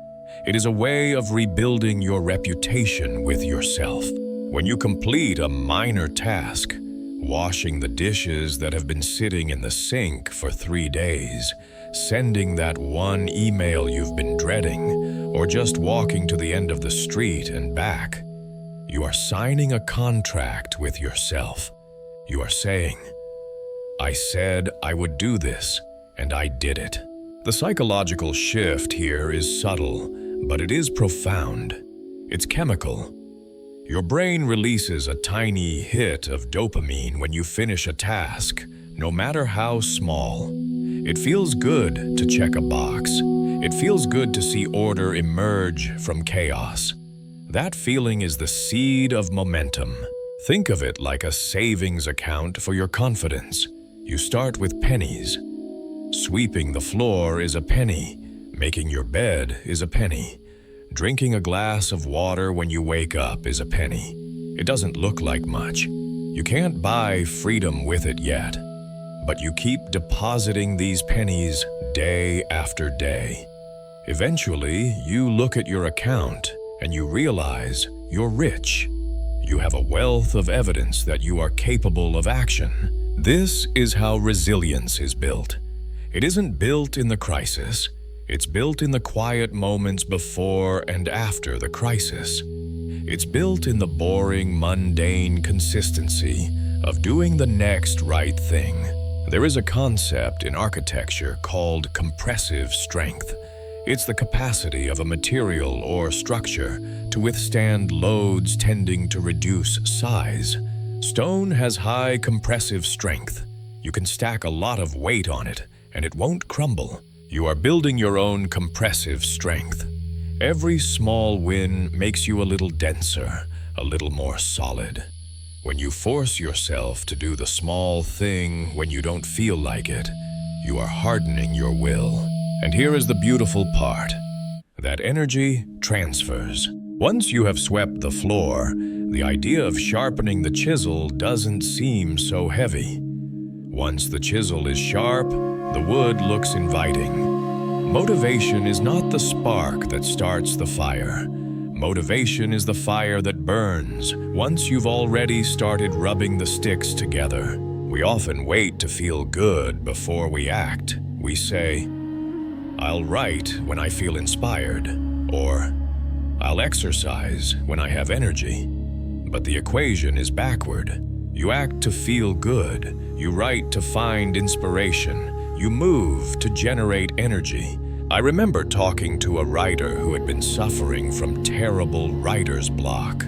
It is a way of rebuilding your reputation with yourself. When you complete a minor task, washing the dishes that have been sitting in the sink for 3 days, sending that one email you've been dreading, or just walking to the end of the street and back, you are signing a contract with yourself. You are saying, I said I would do this, and I did it. The psychological shift here is subtle, but it is profound. It's chemical. Your brain releases a tiny hit of dopamine when you finish a task, no matter how small. It feels good to check a box. It feels good to see order emerge from chaos. That feeling is the seed of momentum. Think of it like a savings account for your confidence. You start with pennies. Sweeping the floor is a penny. Making your bed is a penny. Drinking a glass of water when you wake up is a penny. It doesn't look like much. You can't buy freedom with it yet. But you keep depositing these pennies day after day. Eventually, you look at your account and you realize you're rich. You have a wealth of evidence that you are capable of action. This is how resilience is built. It isn't built in the crisis. It's built in the quiet moments before and after the crisis. It's built in the boring, mundane consistency of doing the next right thing. There is a concept in architecture called compressive strength. It's the capacity of a material or structure to withstand loads tending to reduce size. Stone has high compressive strength. You can stack a lot of weight on it, and it won't crumble. You are building your own compressive strength. Every small win makes you a little denser, a little more solid. When you force yourself to do the small thing when you don't feel like it, you are hardening your will. And here is the beautiful part. That energy transfers. Once you have swept the floor, the idea of sharpening the chisel doesn't seem so heavy. Once the chisel is sharp, the wood looks inviting. Motivation is not the spark that starts the fire. Motivation is the fire that burns once you've already started rubbing the sticks together. We often wait to feel good before we act. We say, "I'll write when I feel inspired," or "I'll exercise when I have energy." But the equation is backward. You act to feel good. You write to find inspiration. You move to generate energy. I remember talking to a writer who had been suffering from terrible writer's block.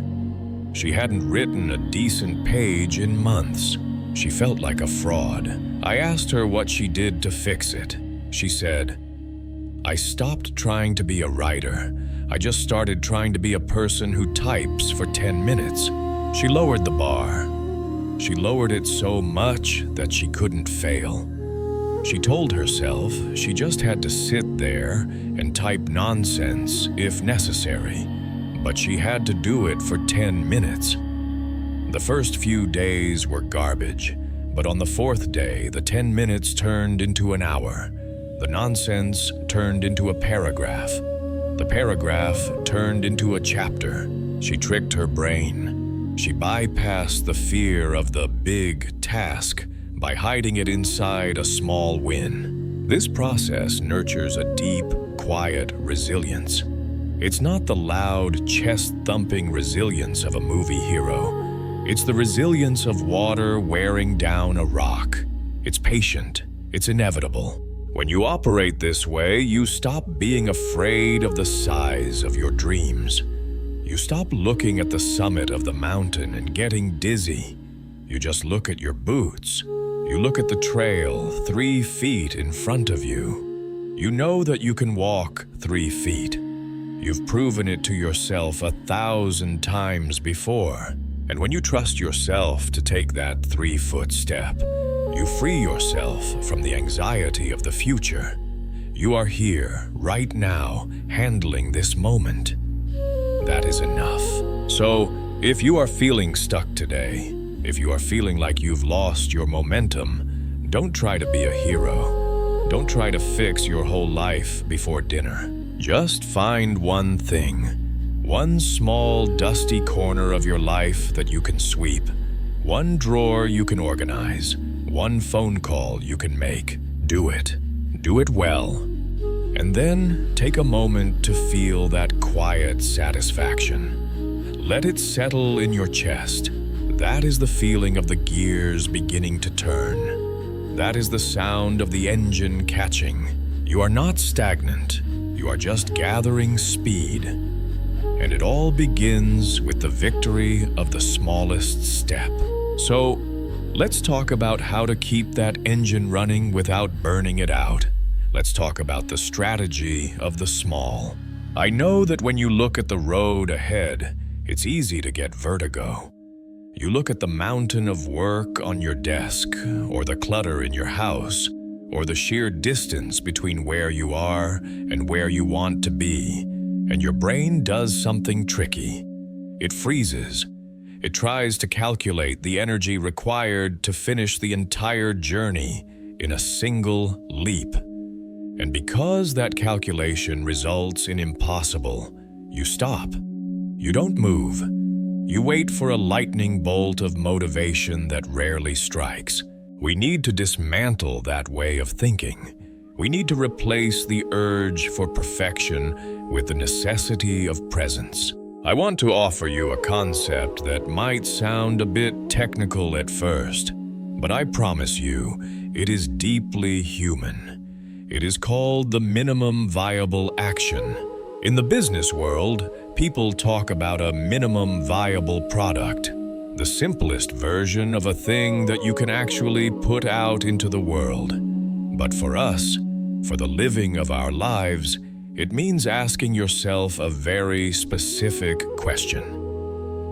She hadn't written a decent page in months. She felt like a fraud. I asked her what she did to fix it. She said, "I stopped trying to be a writer. I just started trying to be a person who types for 10 minutes. She lowered the bar. She lowered it so much that she couldn't fail. She told herself she just had to sit there and type nonsense if necessary, but she had to do it for 10 minutes. The first few days were garbage, but on the fourth day, the 10 minutes turned into an hour. The nonsense turned into a paragraph. The paragraph turned into a chapter. She tricked her brain. She bypassed the fear of the big task by hiding it inside a small win. This process nurtures a deep, quiet resilience. It's not the loud, chest-thumping resilience of a movie hero. It's the resilience of water wearing down a rock. It's patient. It's inevitable. When you operate this way, you stop being afraid of the size of your dreams. You stop looking at the summit of the mountain and getting dizzy. You just look at your boots. You look at the trail 3 feet in front of you. You know that you can walk 3 feet. You've proven it to yourself 1,000 times before. And when you trust yourself to take that 3-foot step, you free yourself from the anxiety of the future. You are here, right now, handling this moment. That is enough. So, if you are feeling stuck today, if you are feeling like you've lost your momentum, don't try to be a hero. Don't try to fix your whole life before dinner. Just find one thing, one small, dusty corner of your life that you can sweep, one drawer you can organize, one phone call you can make. Do it. Do it well. And then take a moment to feel that quiet satisfaction. Let it settle in your chest. That is the feeling of the gears beginning to turn. That is the sound of the engine catching. You are not stagnant. You are just gathering speed. And it all begins with the victory of the smallest step. So, let's talk about how to keep that engine running without burning it out. Let's talk about the strategy of the small. I know that when you look at the road ahead, it's easy to get vertigo. You look at the mountain of work on your desk, or the clutter in your house, or the sheer distance between where you are and where you want to be, and your brain does something tricky. It freezes. It tries to calculate the energy required to finish the entire journey in a single leap. And because that calculation results in impossible, you stop. You don't move. You wait for a lightning bolt of motivation that rarely strikes. We need to dismantle that way of thinking. We need to replace the urge for perfection with the necessity of presence. I want to offer you a concept that might sound a bit technical at first, but I promise you, it is deeply human. It is called the minimum viable action. In the business world, people talk about a minimum viable product, the simplest version of a thing that you can actually put out into the world. But for us, for the living of our lives, it means asking yourself a very specific question.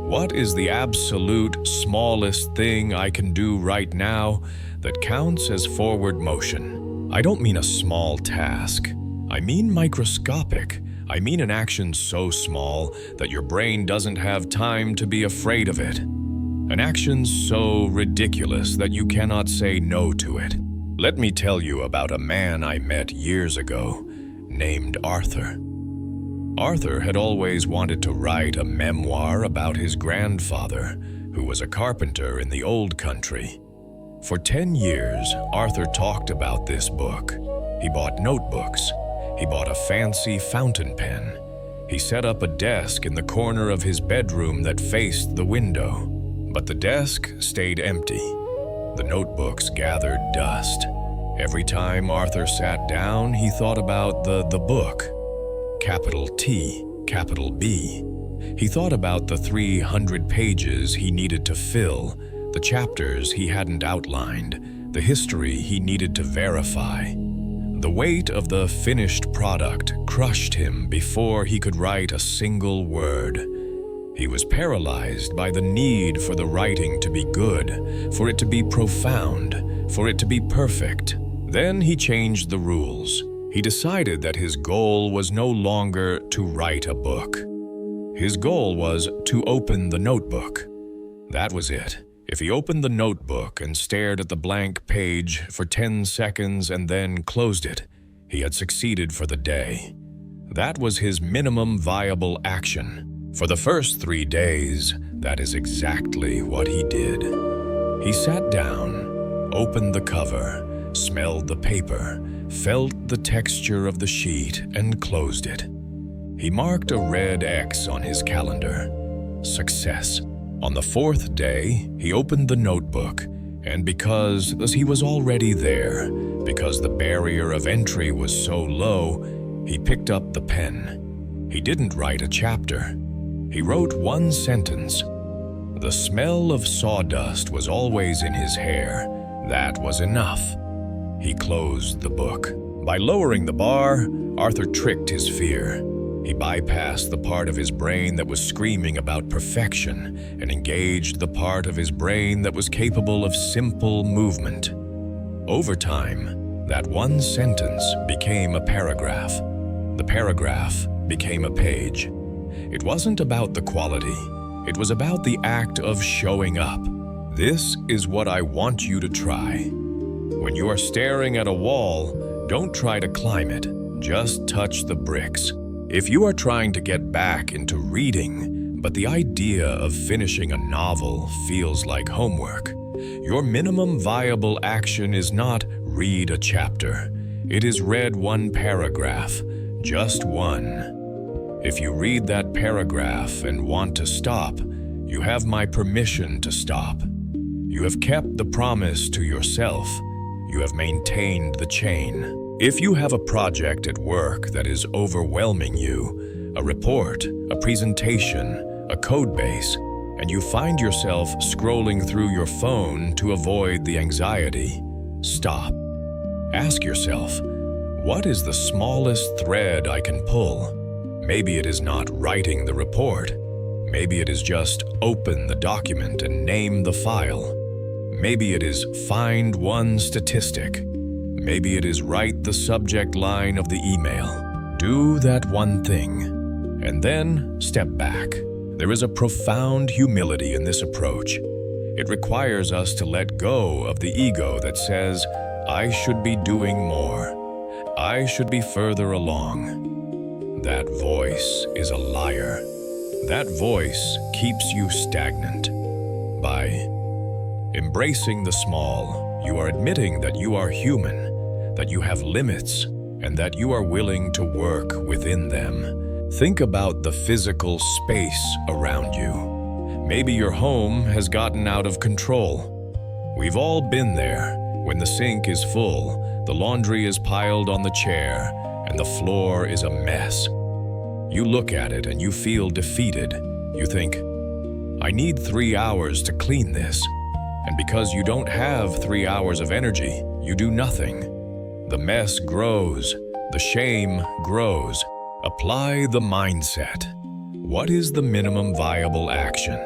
What is the absolute smallest thing I can do right now that counts as forward motion? I don't mean a small task. I mean microscopic. I mean an action so small that your brain doesn't have time to be afraid of it. An action so ridiculous that you cannot say no to it. Let me tell you about a man I met years ago named Arthur. Arthur had always wanted to write a memoir about his grandfather, who was a carpenter in the old country. For 10 years, Arthur talked about this book. He bought notebooks. He bought a fancy fountain pen. He set up a desk in the corner of his bedroom that faced the window. But the desk stayed empty. The notebooks gathered dust. Every time Arthur sat down, he thought about the book. Capital T, capital B. He thought about the 300 pages he needed to fill, the chapters he hadn't outlined, the history he needed to verify. The weight of the finished product crushed him before he could write a single word. He was paralyzed by the need for the writing to be good, for it to be profound, for it to be perfect. Then he changed the rules. He decided that his goal was no longer to write a book. His goal was to open the notebook. That was it. If he opened the notebook and stared at the blank page for 10 seconds and then closed it, he had succeeded for the day. That was his minimum viable action. For the first 3 days, that is exactly what he did. He sat down, opened the cover, smelled the paper, felt the texture of the sheet, and closed it. He marked a red X on his calendar. Success. On the 4th day, he opened the notebook, and because he was already there, because the barrier of entry was so low, he picked up the pen. He didn't write a chapter. He wrote one sentence. The smell of sawdust was always in his hair. That was enough. He closed the book. By lowering the bar, Arthur tricked his fear. He bypassed the part of his brain that was screaming about perfection and engaged the part of his brain that was capable of simple movement. Over time, that one sentence became a paragraph. The paragraph became a page. It wasn't about the quality. It was about the act of showing up. This is what I want you to try. When you are staring at a wall, don't try to climb it. Just touch the bricks. If you are trying to get back into reading, but the idea of finishing a novel feels like homework, your minimum viable action is not read a chapter. It is read one paragraph, just one. If you read that paragraph and want to stop, you have my permission to stop. You have kept the promise to yourself. You have maintained the chain. If you have a project at work that is overwhelming you, a report, a presentation, a code base, and you find yourself scrolling through your phone to avoid the anxiety, stop. Ask yourself, what is the smallest thread I can pull? Maybe it is not writing the report. Maybe it is just open the document and name the file. Maybe it is find one statistic. Maybe it is write the subject line of the email. Do that one thing, and then step back. There is a profound humility in this approach. It requires us to let go of the ego that says, I should be doing more. I should be further along. That voice is a liar. That voice keeps you stagnant. By embracing the small, you are admitting that you are human, that you have limits, and that you are willing to work within them. Think about the physical space around you. Maybe your home has gotten out of control. We've all been there when the sink is full, the laundry is piled on the chair, and the floor is a mess. You look at it and you feel defeated. You think, I need 3 hours to clean this. And because you don't have 3 hours of energy, you do nothing. The mess grows. The shame grows. Apply the mindset. What is the minimum viable action?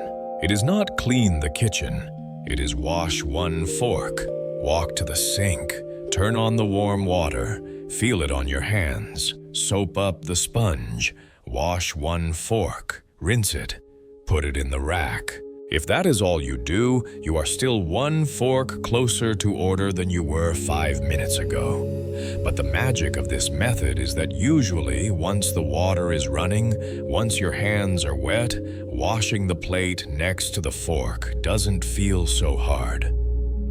It is not clean the kitchen. It is wash one fork, walk to the sink, turn on the warm water, feel it on your hands, soap up the sponge, wash one fork, rinse it, put it in the rack. If that is all you do, you are still one fork closer to order than you were 5 minutes ago. But the magic of this method is that usually, once the water is running, once your hands are wet, washing the plate next to the fork doesn't feel so hard.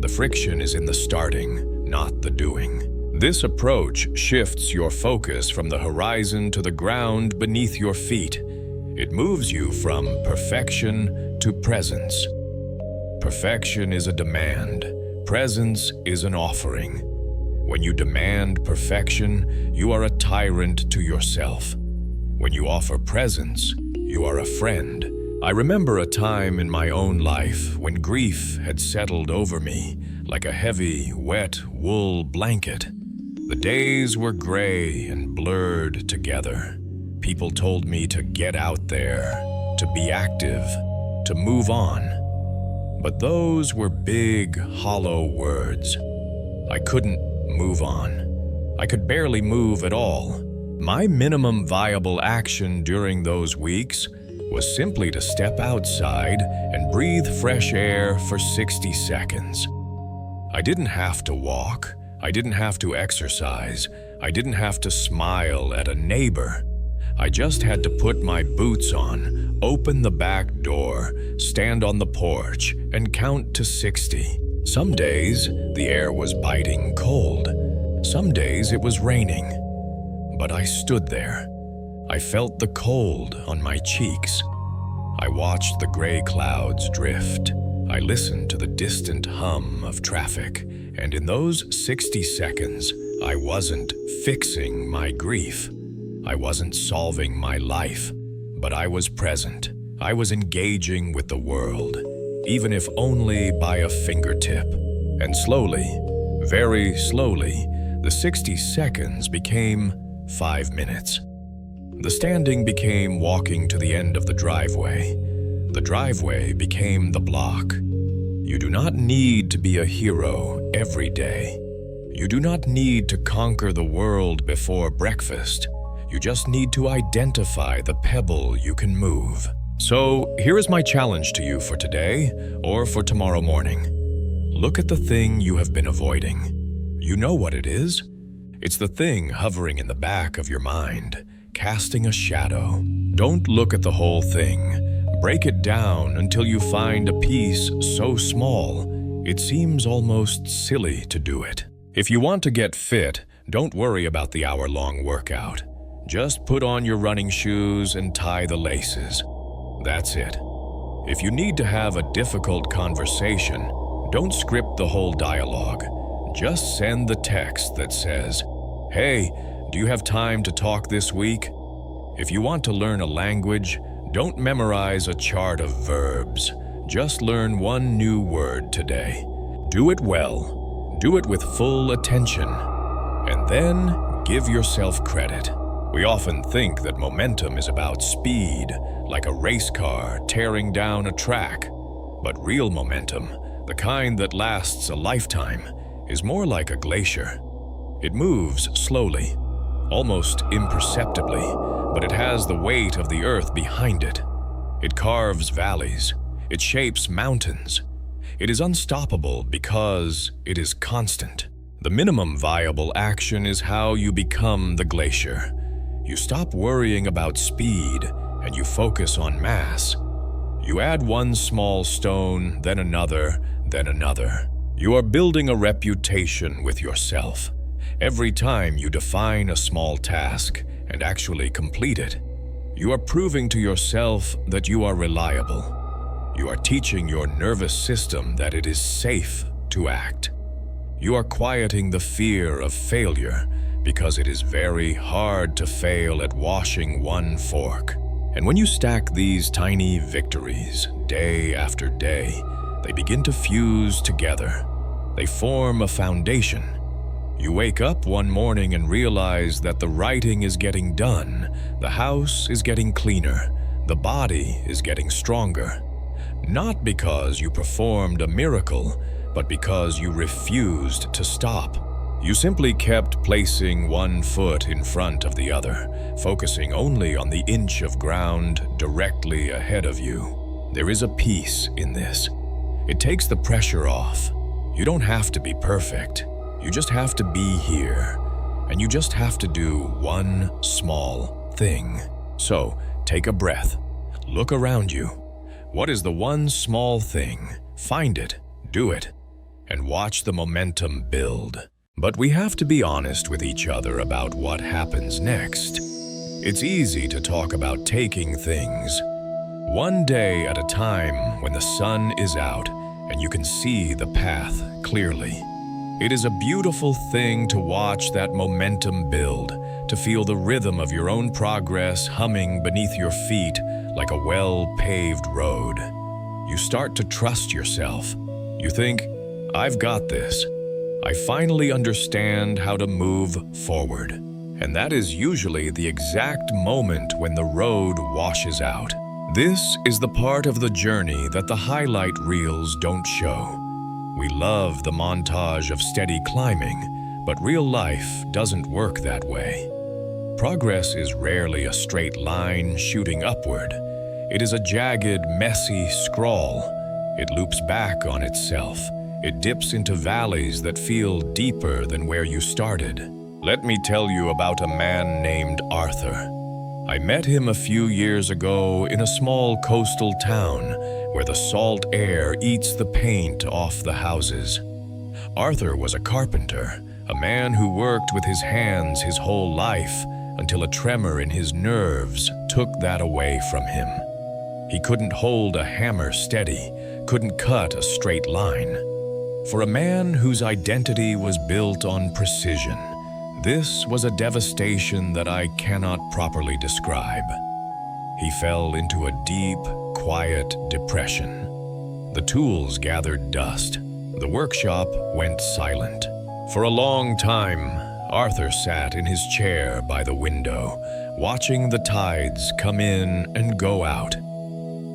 The friction is in the starting, not the doing. This approach shifts your focus from the horizon to the ground beneath your feet. It moves you from perfection to presence. Perfection is a demand. Presence is an offering. When you demand perfection, you are a tyrant to yourself. When you offer presence, you are a friend. I remember a time in my own life when grief had settled over me like a heavy, wet wool blanket. The days were gray and blurred together. People told me to get out there, to be active, to move on. But those were big, hollow words. I couldn't move on. I could barely move at all. My minimum viable action during those weeks was simply to step outside and breathe fresh air for 60 seconds. I didn't have to walk. I didn't have to exercise. I didn't have to smile at a neighbor. I just had to put my boots on, open the back door, stand on the porch, and count to 60. Some days, the air was biting cold. Some days, it was raining. But I stood there. I felt the cold on my cheeks. I watched the gray clouds drift. I listened to the distant hum of traffic. And in those 60 seconds, I wasn't fixing my grief. I wasn't solving my life, but I was present. I was engaging with the world, even if only by a fingertip. And slowly, very slowly, the 60 seconds became 5 minutes. The standing became walking to the end of the driveway. The driveway became the block. You do not need to be a hero every day. You do not need to conquer the world before breakfast. You just need to identify the pebble you can move. So here is my challenge to you for today or for tomorrow morning. Look at the thing you have been avoiding. You know what it is. It's the thing hovering in the back of your mind, casting a shadow. Don't look at the whole thing. Break it down until you find a piece so small, it seems almost silly to do it. If you want to get fit, don't worry about the hour-long workout. Just put on your running shoes and tie the laces. That's it. If you need to have a difficult conversation, don't script the whole dialogue. Just send the text that says, "Hey, do you have time to talk this week?" If you want to learn a language, don't memorize a chart of verbs. Just learn one new word today. Do it well. Do it with full attention. And then give yourself credit. We often think that momentum is about speed, like a race car tearing down a track. But real momentum, the kind that lasts a lifetime, is more like a glacier. It moves slowly, almost imperceptibly, but it has the weight of the earth behind it. It carves valleys. It shapes mountains. It is unstoppable because it is constant. The minimum viable action is how you become the glacier. You stop worrying about speed and you focus on mass. You add one small stone, then another, then another. You are building a reputation with yourself. Every time you define a small task and actually complete it, you are proving to yourself that you are reliable. You are teaching your nervous system that it is safe to act. You are quieting the fear of failure because it is very hard to fail at washing one fork. And when you stack these tiny victories day after day, they begin to fuse together. They form a foundation. You wake up one morning and realize that the writing is getting done, the house is getting cleaner, the body is getting stronger. Not because you performed a miracle, but because you refused to stop. You simply kept placing one foot in front of the other, focusing only on the inch of ground directly ahead of you. There is a peace in this. It takes the pressure off. You don't have to be perfect. You just have to be here. And you just have to do one small thing. So, take a breath. Look around you. What is the one small thing? Find it, do it, and watch the momentum build. But we have to be honest with each other about what happens next. It's easy to talk about taking things one day at a time when the sun is out and you can see the path clearly. It is a beautiful thing to watch that momentum build, to feel the rhythm of your own progress humming beneath your feet like a well-paved road. You start to trust yourself. You think, I've got this. I finally understand how to move forward. And that is usually the exact moment when the road washes out. This is the part of the journey that the highlight reels don't show. We love the montage of steady climbing, but real life doesn't work that way. Progress is rarely a straight line shooting upward. It is a jagged, messy scrawl. It loops back on itself. It dips into valleys that feel deeper than where you started. Let me tell you about a man named Arthur. I met him a few years ago in a small coastal town where the salt air eats the paint off the houses. Arthur was a carpenter, a man who worked with his hands his whole life until a tremor in his nerves took that away from him. He couldn't hold a hammer steady, couldn't cut a straight line. For a man whose identity was built on precision, this was a devastation that I cannot properly describe. He fell into a deep, quiet depression. The tools gathered dust. The workshop went silent. For a long time, Arthur sat in his chair by the window, watching the tides come in and go out.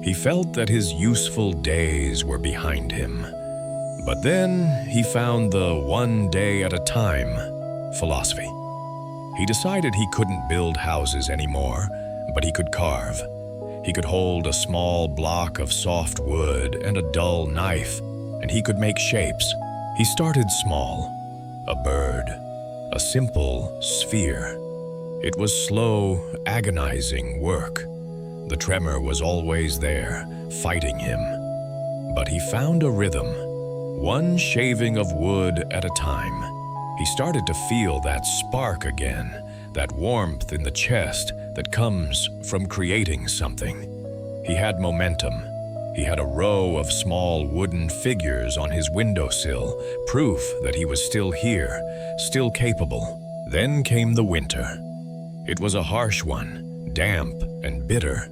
He felt that his useful days were behind him. But then he found the one day at a time philosophy. He decided he couldn't build houses anymore, but he could carve. He could hold a small block of soft wood and a dull knife, and he could make shapes. He started small, a bird, a simple sphere. It was slow, agonizing work. The tremor was always there, fighting him. But he found a rhythm. One shaving of wood at a time. He started to feel that spark again, that warmth in the chest that comes from creating something. He had momentum. He had a row of small wooden figures on his windowsill, proof that he was still here, still capable. Then came the winter. It was a harsh one, damp and bitter.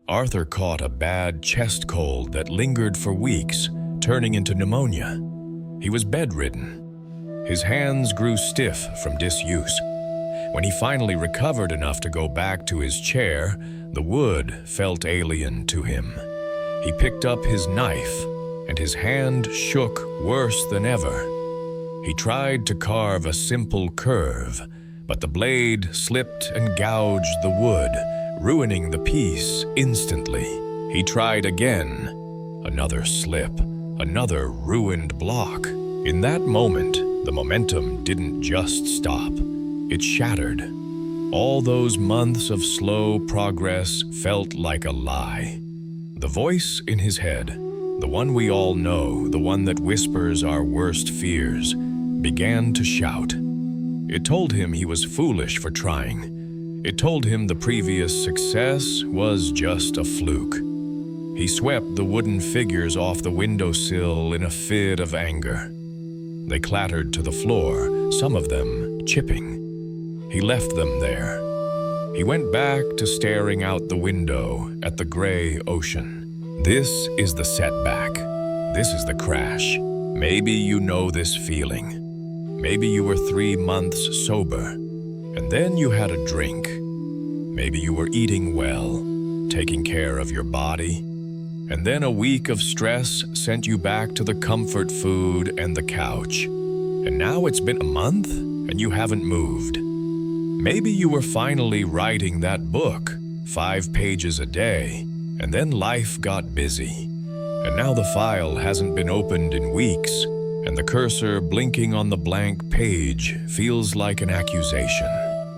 Arthur caught a bad chest cold that lingered for weeks, turning into pneumonia. He was bedridden. His hands grew stiff from disuse. When he finally recovered enough to go back to his chair, the wood felt alien to him. He picked up his knife, and his hand shook worse than ever. He tried to carve a simple curve, but the blade slipped and gouged the wood, ruining the piece instantly. He tried again. Another slip, another ruined block. In that moment, the momentum didn't just stop. It shattered. All those months of slow progress felt like a lie. The voice in his head, the one we all know, the one that whispers our worst fears, began to shout. It told him he was foolish for trying. It told him the previous success was just a fluke. He swept the wooden figures off the windowsill in a fit of anger. They clattered to the floor, some of them chipping. He left them there. He went back to staring out the window at the gray ocean. This is the setback. This is the crash. Maybe you know this feeling. Maybe you were 3 months sober, and then you had a drink. Maybe you were eating well, taking care of your body, and then a week of stress sent you back to the comfort food and the couch. And now it's been a month, and you haven't moved. Maybe you were finally writing that book, 5 pages a day, and then life got busy. And now the file hasn't been opened in weeks, and the cursor blinking on the blank page feels like an accusation.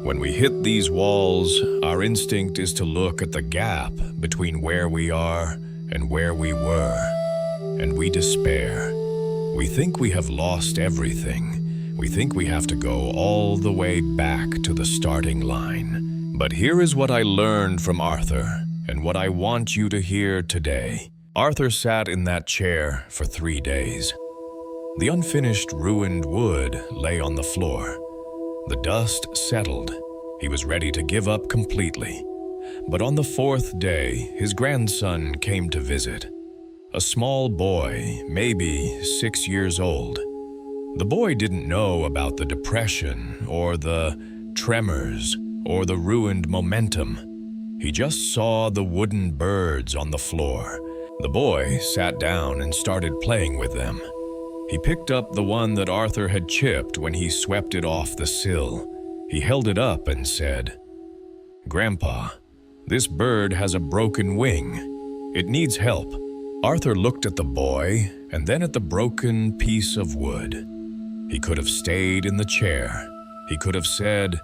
When we hit these walls, our instinct is to look at the gap between where we are and where we were, and we despair. We think we have lost everything. We think we have to go all the way back to the starting line. But here is what I learned from Arthur, and what I want you to hear today. Arthur sat in that chair for 3 days. The unfinished, ruined wood lay on the floor. The dust settled. He was ready to give up completely. But on the 4th day, his grandson came to visit. A small boy, maybe 6 years old. The boy didn't know about the depression or the tremors or the ruined momentum. He just saw the wooden birds on the floor. The boy sat down and started playing with them. He picked up the one that Arthur had chipped when he swept it off the sill. He held it up and said, "Grandpa, this bird has a broken wing. It needs help." Arthur looked at the boy and then at the broken piece of wood. He could have stayed in the chair. He could have said,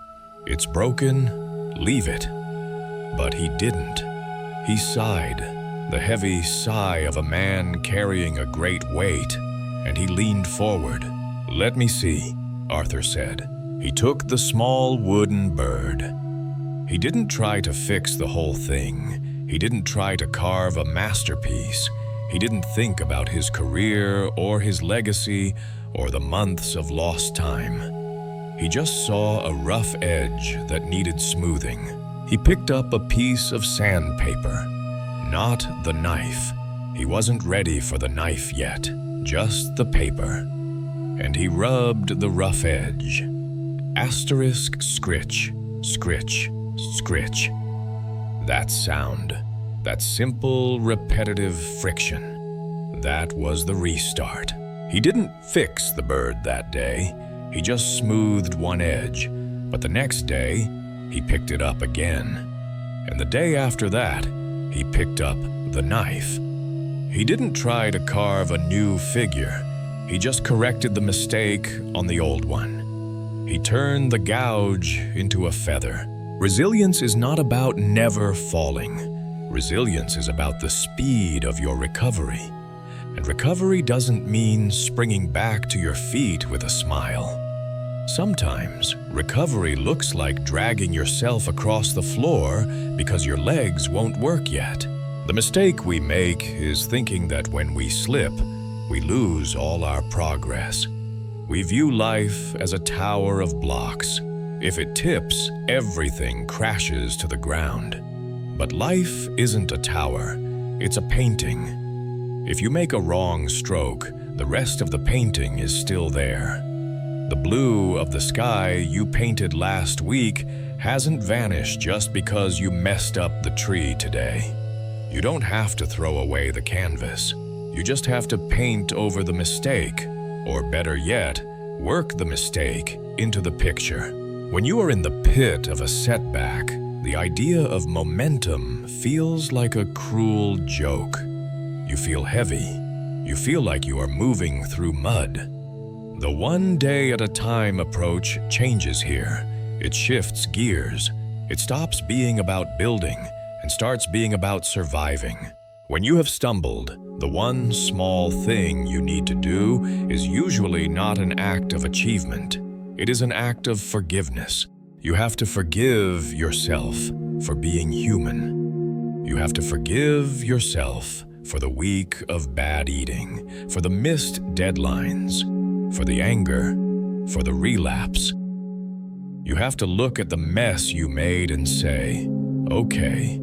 "It's broken, leave it." But he didn't. He sighed, the heavy sigh of a man carrying a great weight, and he leaned forward. "Let me see," Arthur said. He took the small wooden bird. He didn't try to fix the whole thing. He didn't try to carve a masterpiece. He didn't think about his career or his legacy or the months of lost time. He just saw a rough edge that needed smoothing. He picked up a piece of sandpaper, not the knife. He wasn't ready for the knife yet, just the paper. And he rubbed the rough edge. Asterisk, scritch, scritch, scritch. That sound, that simple, repetitive friction, that was the restart. He didn't fix the bird that day. He just smoothed one edge. But the next day, he picked it up again. And the day after that, he picked up the knife. He didn't try to carve a new figure. He just corrected the mistake on the old one. He turned the gouge into a feather. Resilience is not about never falling. Resilience is about the speed of your recovery. And recovery doesn't mean springing back to your feet with a smile. Sometimes, recovery looks like dragging yourself across the floor because your legs won't work yet. The mistake we make is thinking that when we slip, we lose all our progress. We view life as a tower of blocks. If it tips, everything crashes to the ground. But life isn't a tower, it's a painting. If you make a wrong stroke, the rest of the painting is still there. The blue of the sky you painted last week hasn't vanished just because you messed up the tree today. You don't have to throw away the canvas. You just have to paint over the mistake, or better yet, work the mistake into the picture. When you are in the pit of a setback, the idea of momentum feels like a cruel joke. You feel heavy. You feel like you are moving through mud. The one day at a time approach changes here. It shifts gears. It stops being about building and starts being about surviving. When you have stumbled, the one small thing you need to do is usually not an act of achievement. It is an act of forgiveness. You have to forgive yourself for being human. You have to forgive yourself for the week of bad eating, for the missed deadlines, for the anger, for the relapse. You have to look at the mess you made and say, okay,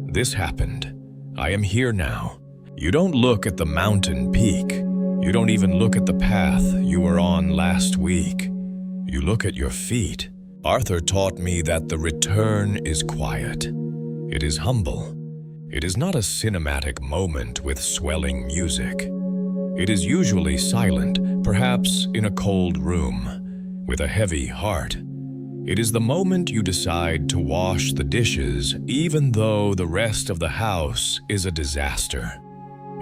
this happened. I am here now. You don't look at the mountain peak. You don't even look at the path you were on last week. You look at your feet. Arthur taught me that the return is quiet. It is humble. It is not a cinematic moment with swelling music. It is usually silent, perhaps in a cold room, with a heavy heart. It is the moment you decide to wash the dishes even though the rest of the house is a disaster.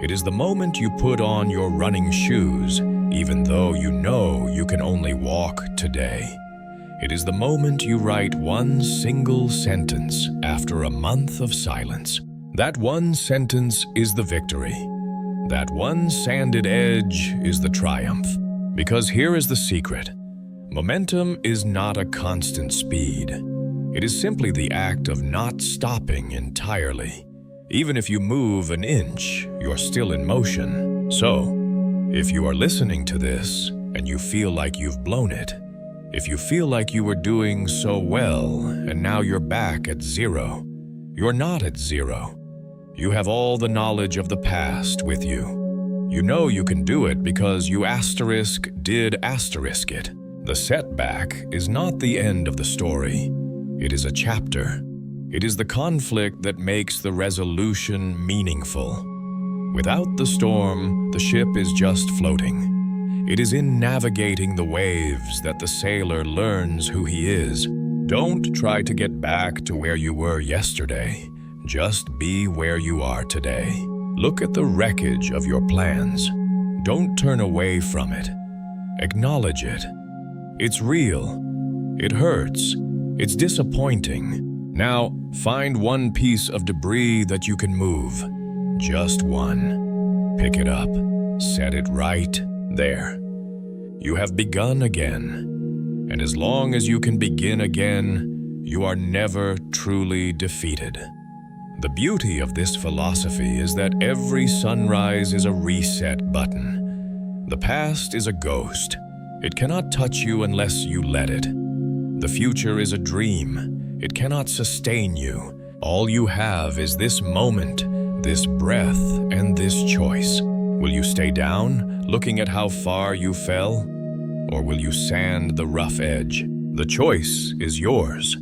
It is the moment you put on your running shoes even though you know you can only walk today. It is the moment you write one single sentence after a month of silence. That one sentence is the victory. That one sanded edge is the triumph. Because here is the secret. Momentum is not a constant speed. It is simply the act of not stopping entirely. Even if you move an inch, you're still in motion. So, if you are listening to this and you feel like you've blown it, if you feel like you were doing so well and now you're back at zero, you're not at zero. You have all the knowledge of the past with you. You know you can do it because you did it. The setback is not the end of the story. It is a chapter. It is the conflict that makes the resolution meaningful. Without the storm, the ship is just floating. It is in navigating the waves that the sailor learns who he is. Don't try to get back to where you were yesterday. Just be where you are today. Look at the wreckage of your plans. Don't turn away from it. Acknowledge it. It's real. It hurts. It's disappointing. Now, find one piece of debris that you can move. Just one. Pick it up. Set it right there. You have begun again. And as long as you can begin again, you are never truly defeated. The beauty of this philosophy is that every sunrise is a reset button. The past is a ghost. It cannot touch you unless you let it. The future is a dream. It cannot sustain you. All you have is this moment, this breath, and this choice. Will you stay down, looking at how far you fell? Or will you sand the rough edge? The choice is yours.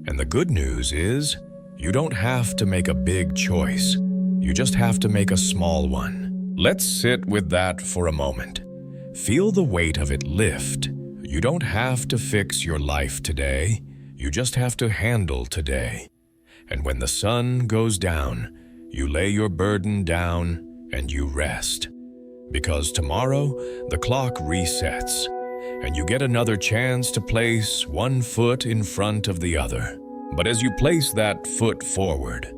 And the good news is, you don't have to make a big choice. You just have to make a small one. Let's sit with that for a moment. Feel the weight of it lift. You don't have to fix your life today. You just have to handle today. And when the sun goes down, you lay your burden down and you rest. Because tomorrow, the clock resets, and you get another chance to place one foot in front of the other. But as you place that foot forward,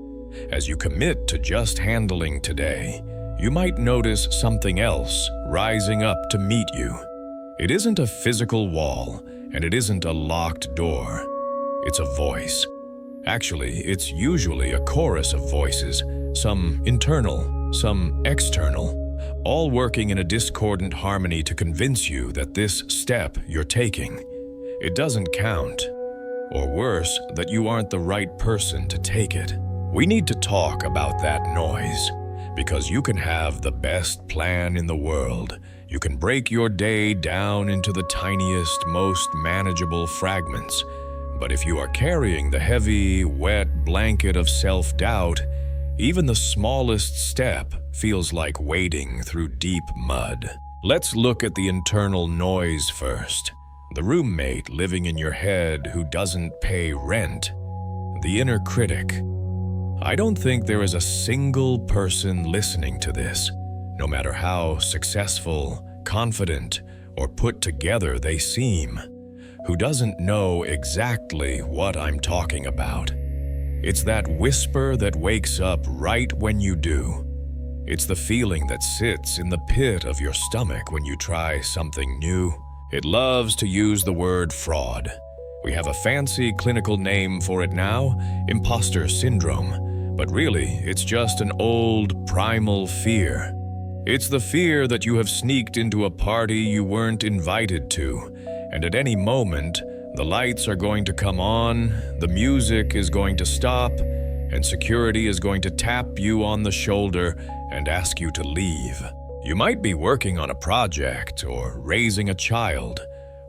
as you commit to just handling today, you might notice something else rising up to meet you. It isn't a physical wall, and it isn't a locked door. It's a voice. Actually, it's usually a chorus of voices, some internal, some external, all working in a discordant harmony to convince you that this step you're taking, it doesn't count. Or worse, that you aren't the right person to take it. We need to talk about that noise, because you can have the best plan in the world. You can break your day down into the tiniest, most manageable fragments. But if you are carrying the heavy, wet blanket of self-doubt, even the smallest step feels like wading through deep mud. Let's look at the internal noise first. The roommate living in your head who doesn't pay rent. The inner critic. I don't think there is a single person listening to this, no matter how successful, confident, or put together they seem, who doesn't know exactly what I'm talking about. It's that whisper that wakes up right when you do. It's the feeling that sits in the pit of your stomach when you try something new. It loves to use the word fraud. We have a fancy clinical name for it now, imposter syndrome, but really it's just an old primal fear. It's the fear that you have sneaked into a party you weren't invited to, and at any moment, the lights are going to come on, the music is going to stop, and security is going to tap you on the shoulder and ask you to leave. You might be working on a project, or raising a child,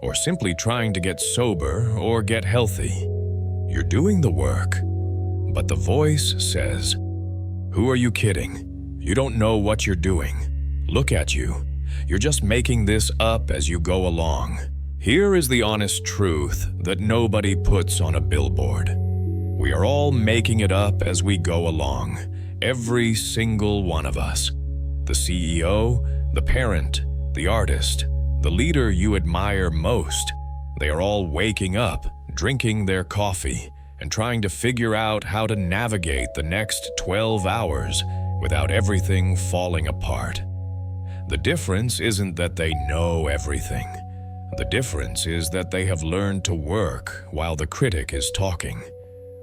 or simply trying to get sober or get healthy. You're doing the work, but the voice says, "Who are you kidding? You don't know what you're doing. Look at you. You're just making this up as you go along." Here is the honest truth that nobody puts on a billboard. We are all making it up as we go along, every single one of us. The CEO, the parent, the artist, the leader you admire most, they are all waking up, drinking their coffee, and trying to figure out how to navigate the next 12 hours without everything falling apart. The difference isn't that they know everything. The difference is that they have learned to work while the critic is talking.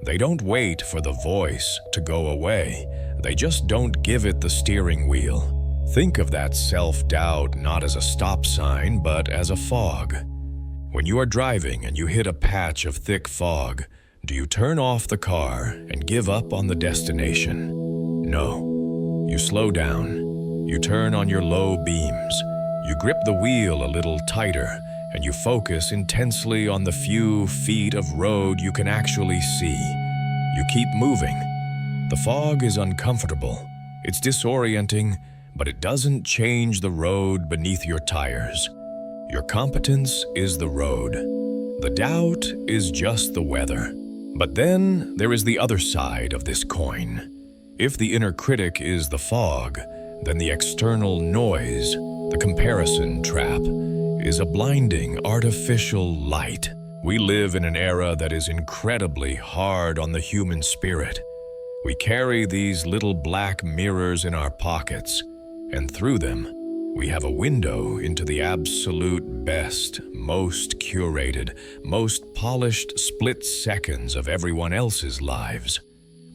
They don't wait for the voice to go away. They just don't give it the steering wheel. Think of that self-doubt not as a stop sign, but as a fog. When you are driving and you hit a patch of thick fog, do you turn off the car and give up on the destination? No. You slow down. You turn on your low beams. You grip the wheel a little tighter, and you focus intensely on the few feet of road you can actually see. You keep moving. The fog is uncomfortable. It's disorienting, but it doesn't change the road beneath your tires. Your competence is the road. The doubt is just the weather. But then there is the other side of this coin. If the inner critic is the fog, then the external noise, the comparison trap, is a blinding, artificial light. We live in an era that is incredibly hard on the human spirit. We carry these little black mirrors in our pockets, and through them, we have a window into the absolute best, most curated, most polished split seconds of everyone else's lives.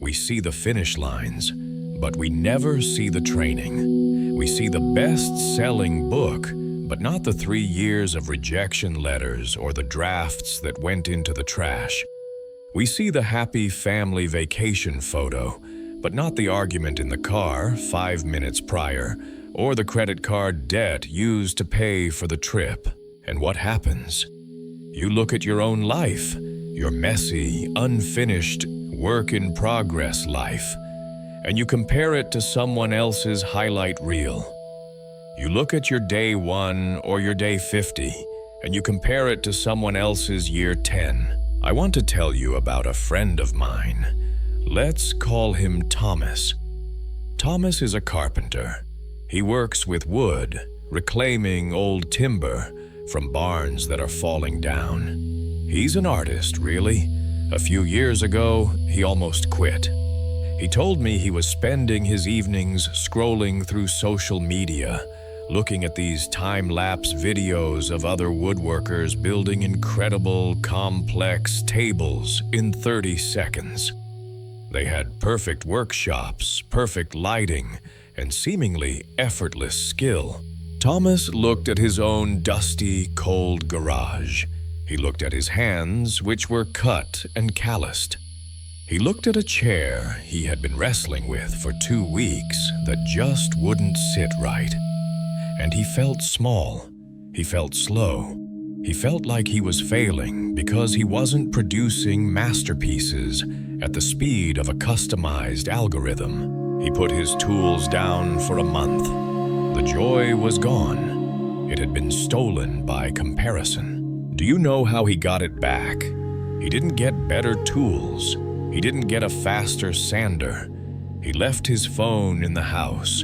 We see the finish lines, but we never see the training. We see the best-selling book, but not the 3 years of rejection letters or the drafts that went into the trash. We see the happy family vacation photo, but not the argument in the car 5 minutes prior, or the credit card debt used to pay for the trip. And what happens? You look at your own life, your messy, unfinished, work-in-progress life, and you compare it to someone else's highlight reel. You look at your day 1 or your day 50, and you compare it to someone else's year 10. I want to tell you about a friend of mine. Let's call him Thomas. Thomas is a carpenter. He works with wood, reclaiming old timber from barns that are falling down. He's an artist, really. A few years ago, he almost quit. He told me he was spending his evenings scrolling through social media, looking at these time-lapse videos of other woodworkers building incredible, complex tables in 30 seconds. They had perfect workshops, perfect lighting, and seemingly effortless skill. Thomas looked at his own dusty, cold garage. He looked at his hands, which were cut and calloused. He looked at a chair he had been wrestling with for 2 weeks that just wouldn't sit right. And he felt small. He felt slow. He felt like he was failing because he wasn't producing masterpieces at the speed of a customized algorithm. He put his tools down for a month. The joy was gone. It had been stolen by comparison. Do you know how he got it back? He didn't get better tools. He didn't get a faster sander. He left his phone in the house.